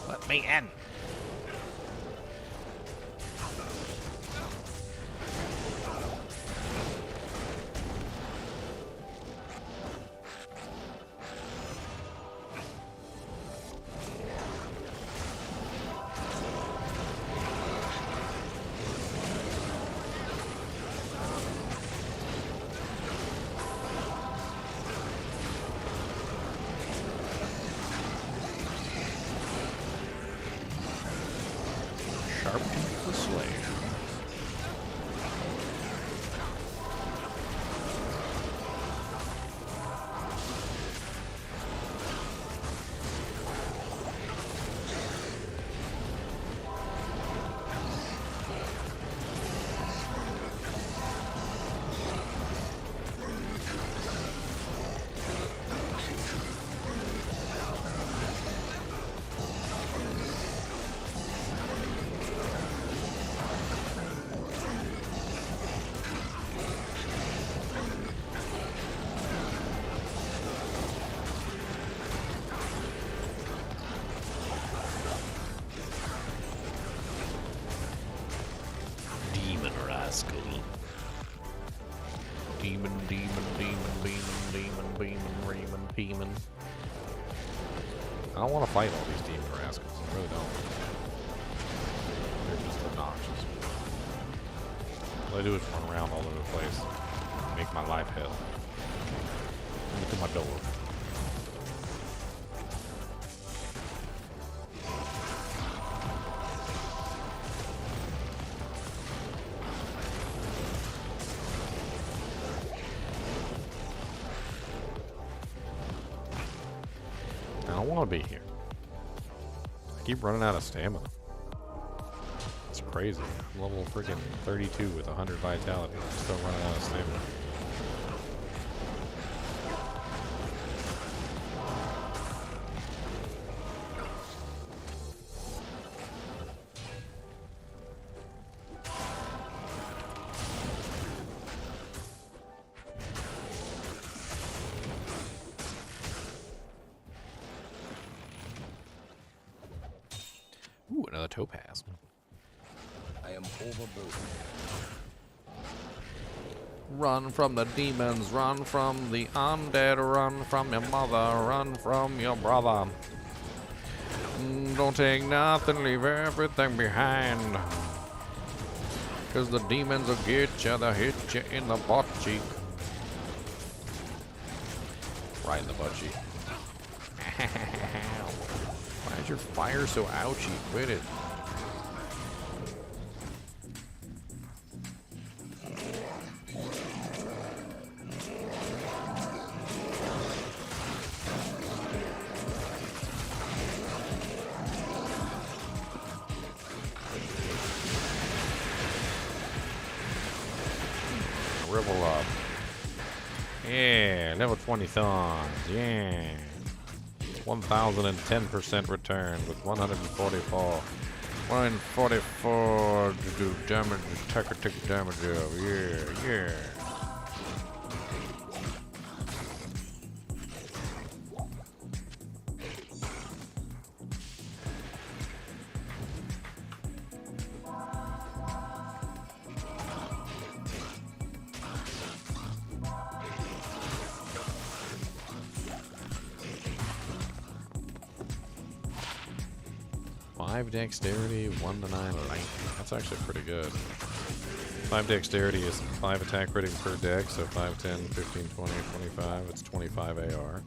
Let me in.
Sharp-toothed the Slayer.
Demon rascal. Demon, demon, demon, demon, demon, demon, demon, demon.
I don't want to fight all these demon rascals. I really don't. They're just obnoxious. All I do is run around all over the place. Make my life hell. Look at my door. I don't want to be here. I keep running out of stamina. It's crazy. I'm level freaking 32 with 100 vitality. I'm still running out of stamina.
Ooh, another topaz.
I am overburdened.
Run from the demons, run from the undead, run from your mother, run from your brother. Don't take nothing, leave everything behind. Cause the demons will get you, they'll hit you in the butt cheek. Right in the butt cheek. Why is your fire so ouchy? Quit it. Rivel up. Yeah, level 20 thorns. Yeah. 1010% return with 144. 144 to do damage, attacker take damage of. Yeah, yeah. Five dexterity, 1 to 9 lightning. That's actually pretty good. 5 dexterity is 5 attack rating per deck, so 5, 10, 15, 20, 25. It's 25 AR.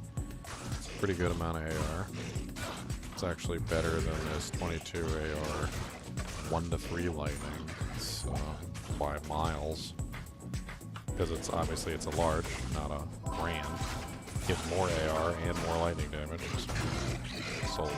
It's a pretty good amount of AR. It's actually better than this 22 AR 1 to 3 lightning. It's by miles. Because it's obviously it's a large, not a grand. Gives more AR and more lightning damage. So, sold.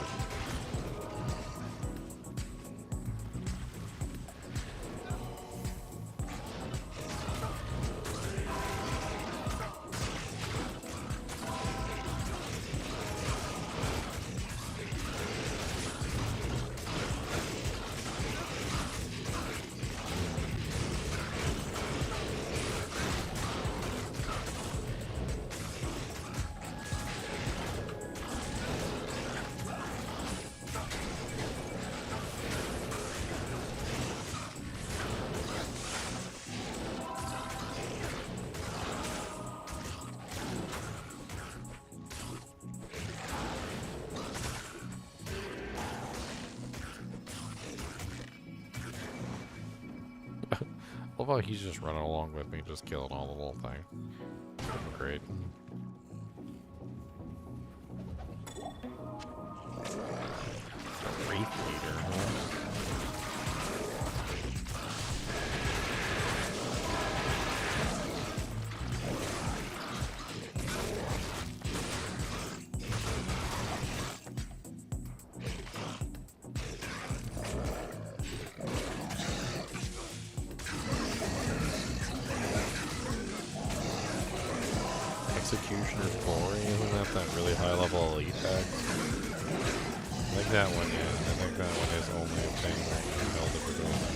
I love how he's just running along with me, just killing all the little thing. Great. Wraith leader, huh?
Executioner's Glory, isn't that really high level elite tag? I think that one is. I think that one is only a thing where you can build it for doing that.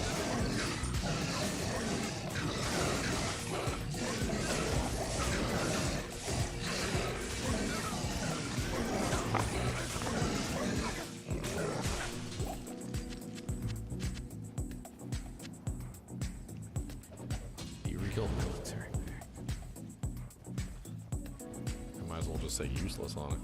Illegal military.
I might as well just say useless on it.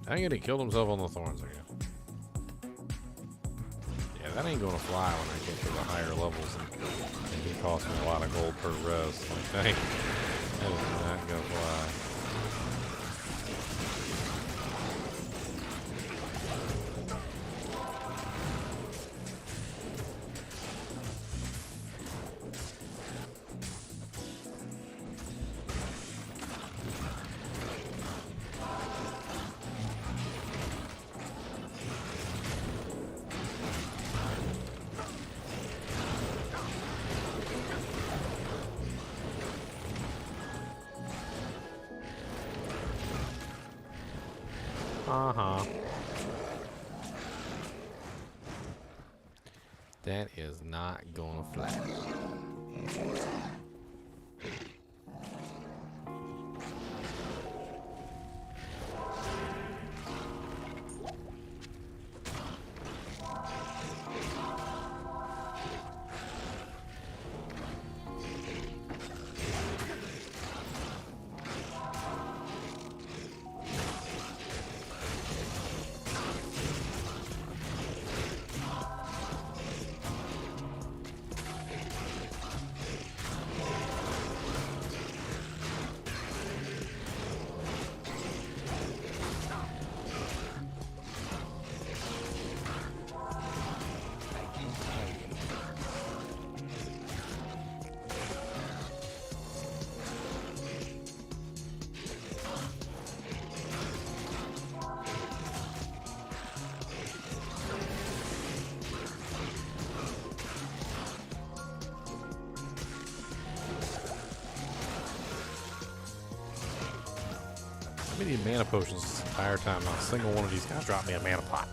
Dang it, he killed himself on the thorns again. Yeah, that ain't gonna fly when I get to the higher levels and he cost me a lot of gold per res. Like, dang, that is not gonna fly. Uh-huh.
That is not gonna fly.
I need mana potions this entire time. Not a single one of these guys dropped me a mana pot.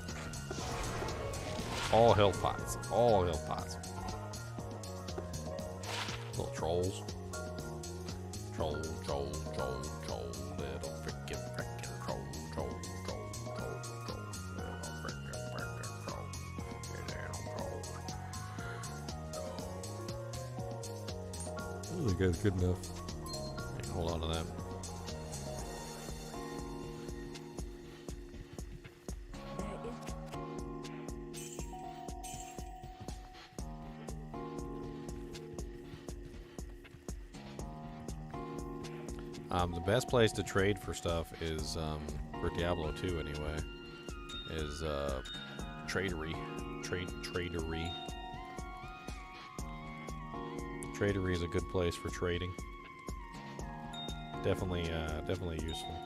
All health pots. All health pots. Little trolls. Troll, little frickin' troll, little frickin' troll.
Ooh, the guy's good enough.
Hold on to that. The best place to trade for stuff is, for Diablo 2 anyway, is Tradery. Tradery. Tradery is a good place for trading. Definitely useful.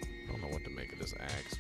I don't know what to make of this axe.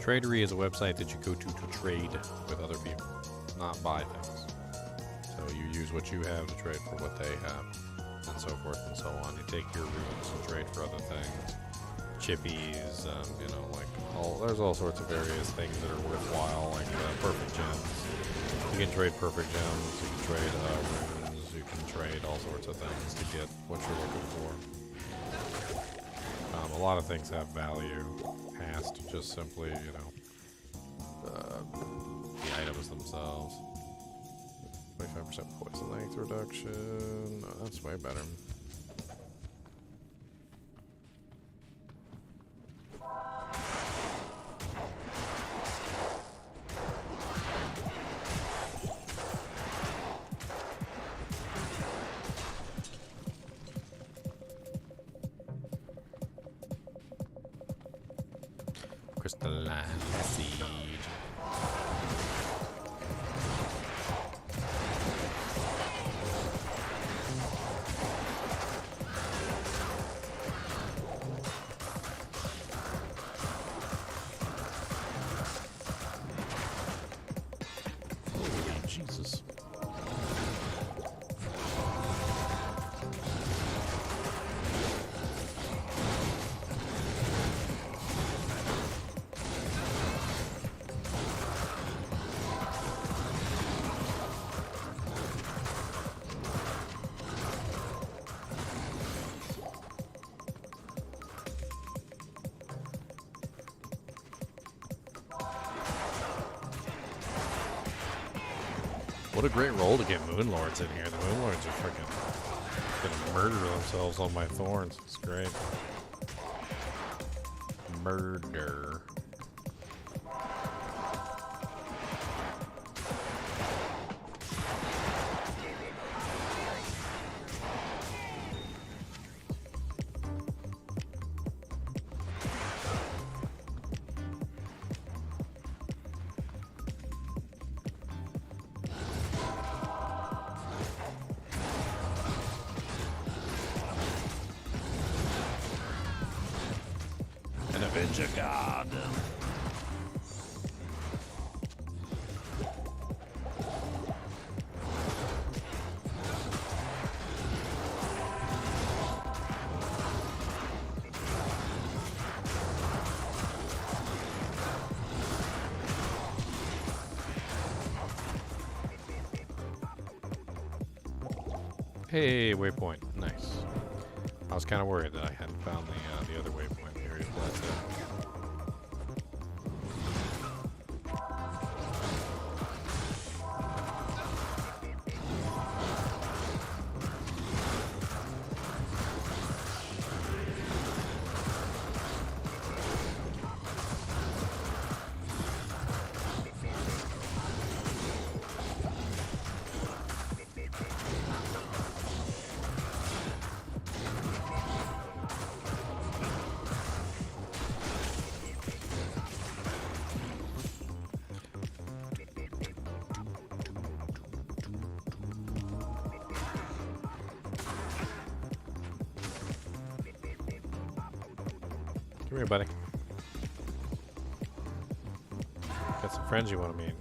Tradery is a website that you go to trade with other people, not buy things. So you use what you have to trade for what they have, and so forth and so on. You take your runes and trade for other things, chippies, you know, like there's all sorts of various things that are worthwhile, like perfect gems. You can trade perfect gems, you can trade runes, you can trade all sorts of things to get what you're looking for. A lot of things have value past just simply, you know, the items themselves. 25% poison length reduction. Oh, that's way better. Crystalline seed. Jesus. What a great roll to get Moonlords in here. The Moonlords are freaking gonna murder themselves on my thorns. It's great. Murder. Avenger God. Hey, waypoint. Nice. I was kind of worried that I hadn't found the other waypoint area. That's it. Come here, buddy. Got some friends you want to meet.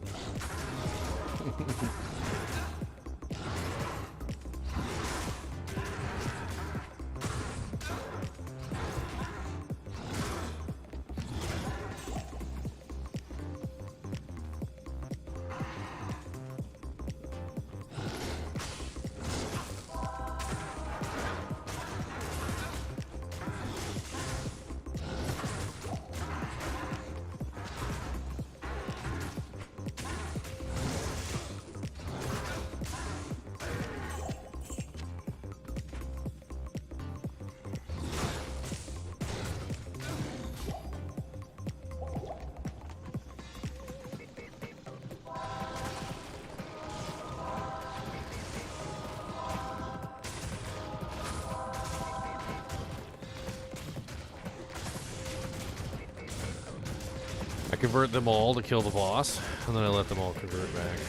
I convert them all to kill the boss, and then I let them all convert back.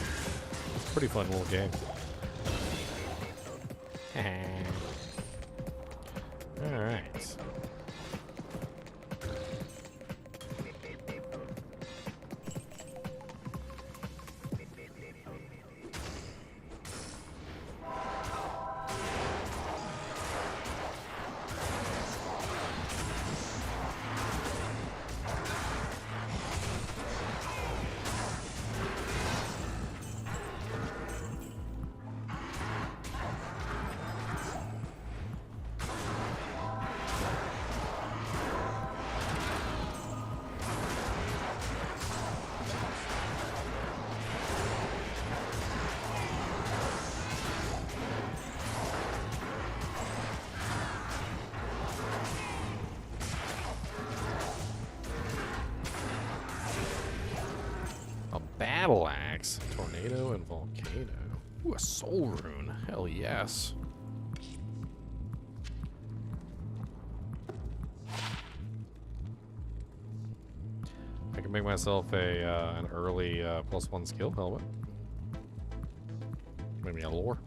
It's a pretty fun little game. Alright. Battle axe, tornado, and volcano. Ooh, a soul rune. Hell yes. I can make myself a an early +1 skill helmet. Maybe a lore.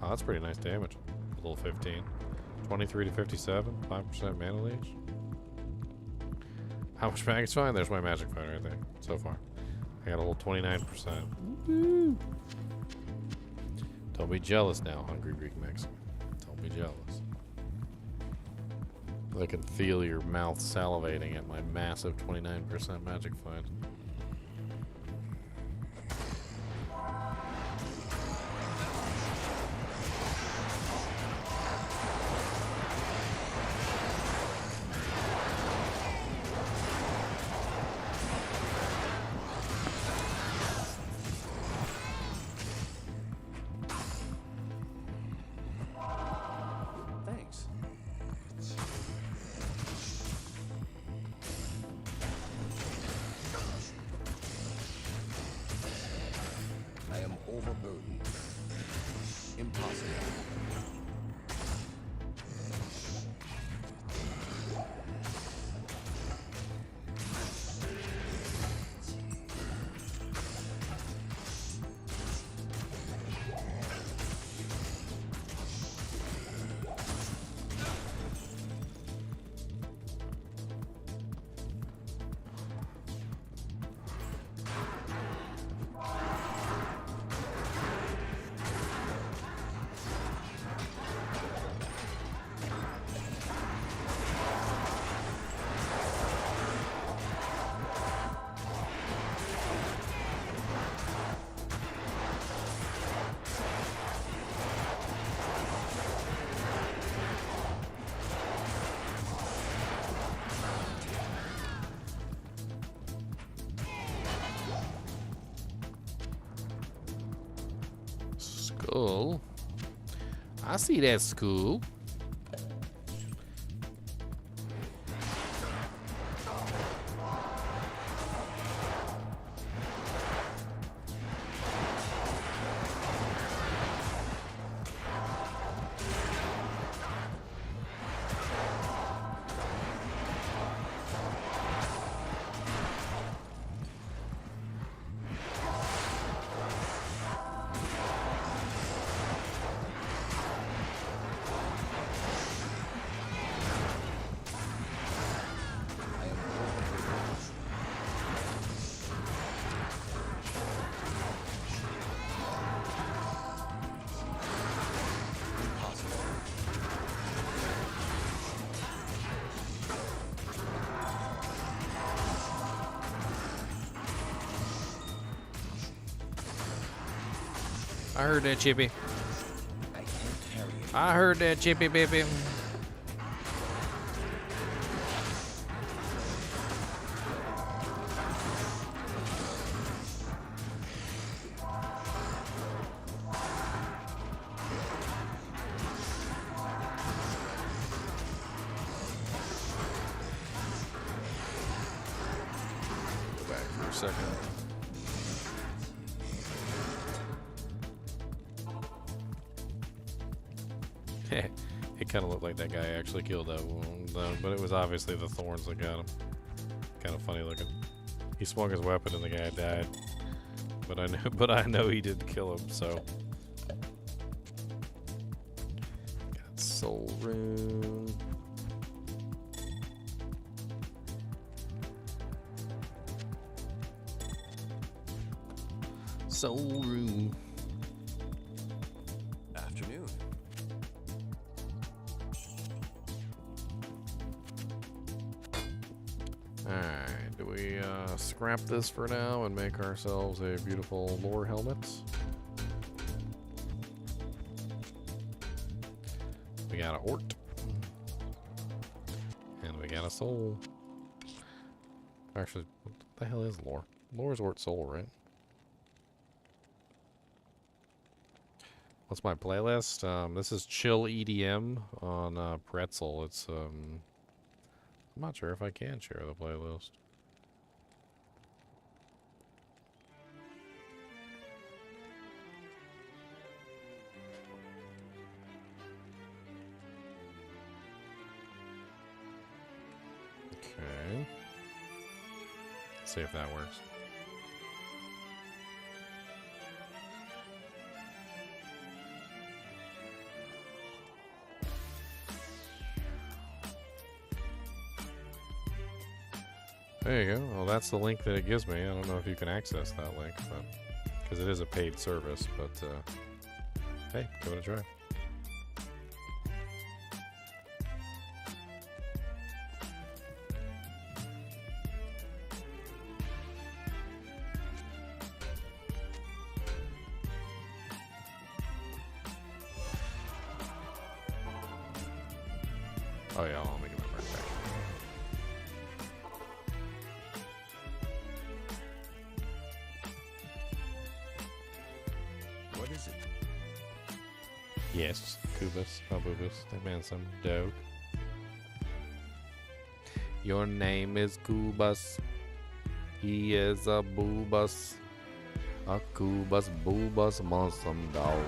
Oh, that's pretty nice damage. Level 15. 23 to 57, 5% mana leech. How much mag is fine? There's my magic phone right there. So far. I got a whole 29%. Woo! Don't be jealous now, Hungry Greek Mexican. Don't be jealous. I can feel your mouth salivating at my massive 29% magic find.
Thanks. I am overburdened. Impossible.
Skull. I see that skull.
I heard that, Chippy.
I can't carry it.
I heard that, Chippy, baby. Go back for a second. It kind of looked like that guy actually killed that one, though, but it was obviously the thorns that got him. Kind of funny looking. He swung his weapon and the guy died, but I know he didn't kill him. So got soul rune.
Soul rune.
Afternoon.
Alright, do we scrap this for now and make ourselves a beautiful lore helmet? We got a Ort. And we got a soul. Actually, what the hell is lore? Lore is Ort soul, right? What's my playlist? This is chill EDM on Pretzel. It's I'm not sure if I can share the playlist. Okay. Let's see if that works. There you go. Well, that's the link that it gives me. I don't know if you can access that link, but because it is a paid service. But hey, give it a try. Oh yeah, I'll make it right back.
What is it?
Yes, Kubus, Babubus, that man's some dope.
Your name is Kubus. He is a boobus. A Kubus boobus wants some dog.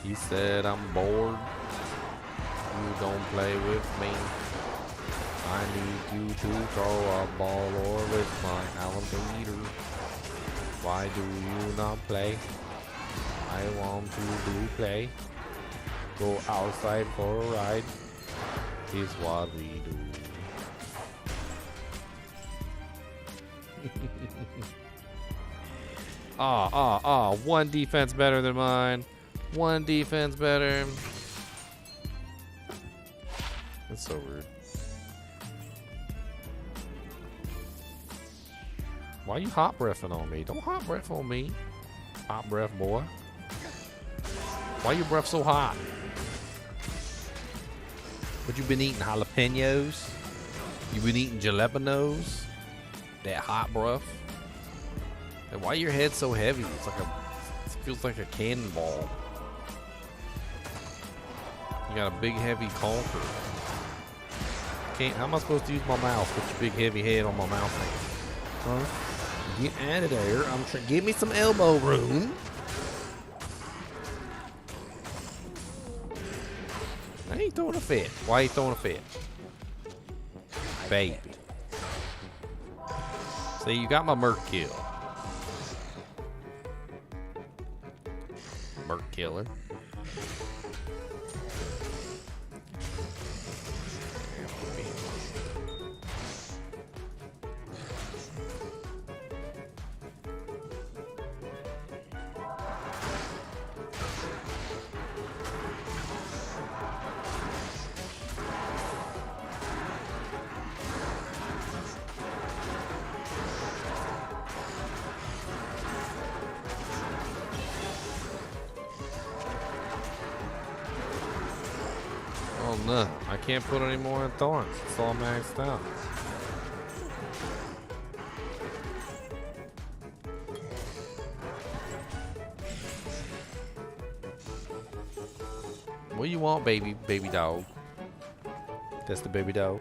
He said, I'm bored. You don't play with me. I need you to throw a ball or with my alligator. Why do you not play? I want to do play. Go outside for a ride. Is what we do. One defense better than mine. One defense better.
That's so rude.
Why you hot breathing on me? Don't hot breath on me. Hot breath, boy. Why you breath so hot? What you been eating? Jalapenos? You been eating jalapenos? That hot breath? And why your head so heavy? It's like it feels like a cannonball. You got a big heavy conker. How am I supposed to use my mouth? Put your big heavy head on my mouth. Huh? Get out of there. I'm trying. Give me some elbow room. I ain't throwing a fit. Why are you throwing a fit? Baby. See, you got my Merc kill. Merc killer. Oh no, I can't put any more in thorns. It's all maxed out. What do you want, baby dog? That's the baby dog.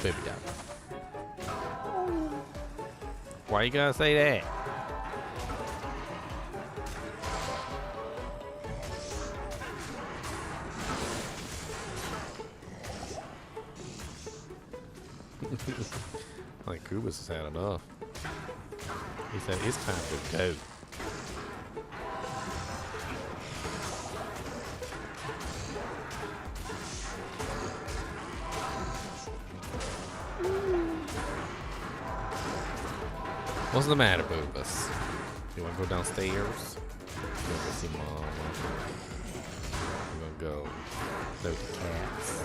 Baby dog. Why you gotta say that? I think Kubus has had enough. He said it's time to go. What's the matter, Boobus? You wanna go downstairs? You wanna go see Mama? You wanna go play with the cats?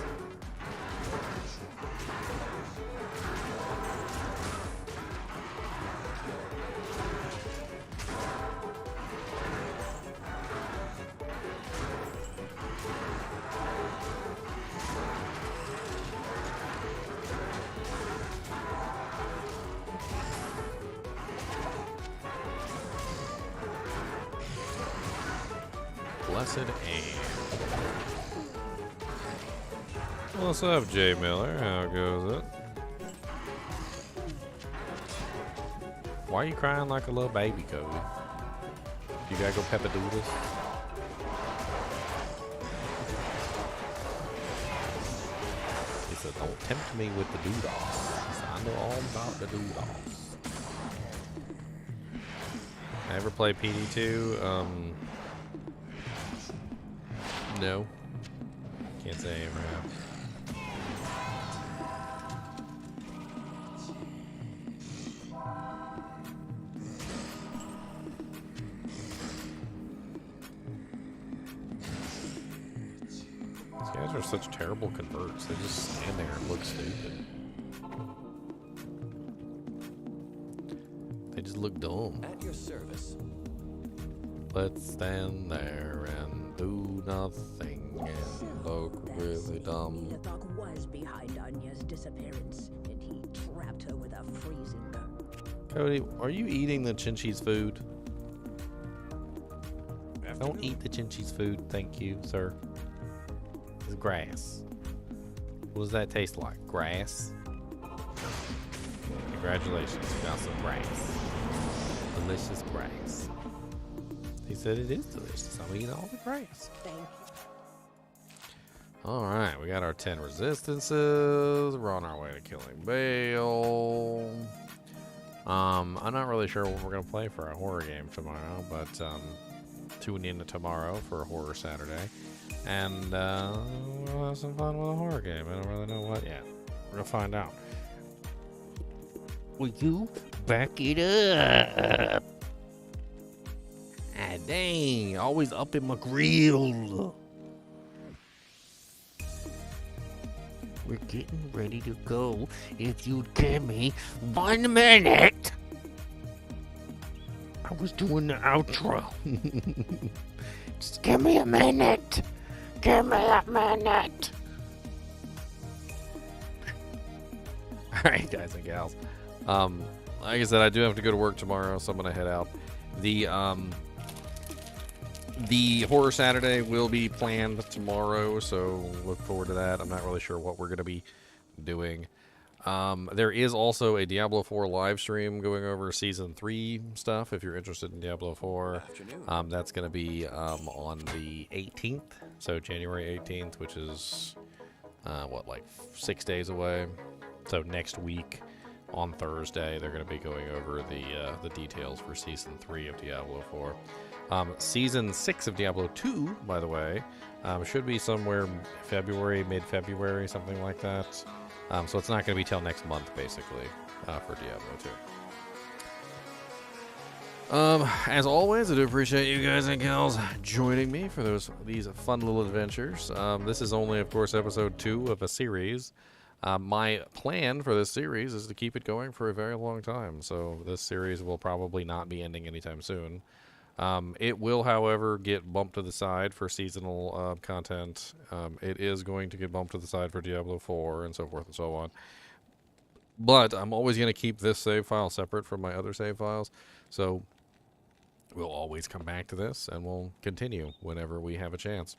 Blessed aim.
What's up, Jay Miller? How goes it? Why are you crying like a little baby, Cody? You gotta go peppadoodles? He said, don't tempt me with the doodles. He said, I know all about the doodles. I ever play PD2? No. Can't say I ever have. These guys are such terrible converts. They just stand there and look stupid. They just look dumb.
At your service.
Let's stand there and do nothing and look really dumb.
Leothog was behind Anya's disappearance, and he trapped her with a freezing gun.
Cody, are you eating the Chinchi's food? Don't eat the Chinchi's food, thank you, sir. It's grass. What does that taste like? Grass? Congratulations, you got some grass. Delicious grass. He said it is delicious. I'm eating all the grass.
Thank you.
Alright, we got our 10 resistances. We're on our way to killing Bale. I'm not really sure what we're going to play for a horror game tomorrow, but tune in tomorrow for a horror Saturday. And we'll have some fun with a horror game. I don't really know what yet. We're going to find out.
Will you back it up? Ah, dang. Always up in my grill. We're getting ready to go. If you'd give me 1 minute. I was doing the outro. Just give me a minute. Give me a minute.
Alright, guys and gals. Like I said, I do have to go to work tomorrow, so I'm going to head out. The Horror Saturday will be planned tomorrow, so look forward to that. I'm not really sure what we're going to be doing. There is also a Diablo 4 live stream going over Season 3 stuff, if you're interested in Diablo 4. That's going to be on the 18th, so January 18th, which is, like 6 days away. So next week, on Thursday, they're going to be going over the details for Season 3 of Diablo 4. Season 6 of Diablo 2, by the way, should be somewhere February, mid-February, something like that. So it's not going to be till next month, basically, for Diablo 2. As always, I do appreciate you guys and gals joining me for these fun little adventures. This is only, of course, episode 2 of a series. My plan for this series is to keep it going for a very long time, so this series will probably not be ending anytime soon. It will, however, get bumped to the side for seasonal content. It is going to get bumped to the side for Diablo 4 and so forth and so on. But I'm always going to keep this save file separate from my other save files, so we'll always come back to this, and we'll continue whenever we have a chance.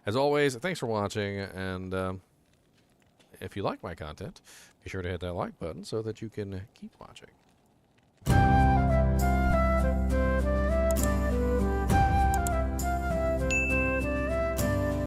As always, thanks for watching, and if you like my content, be sure to hit that like button so that you can keep watching.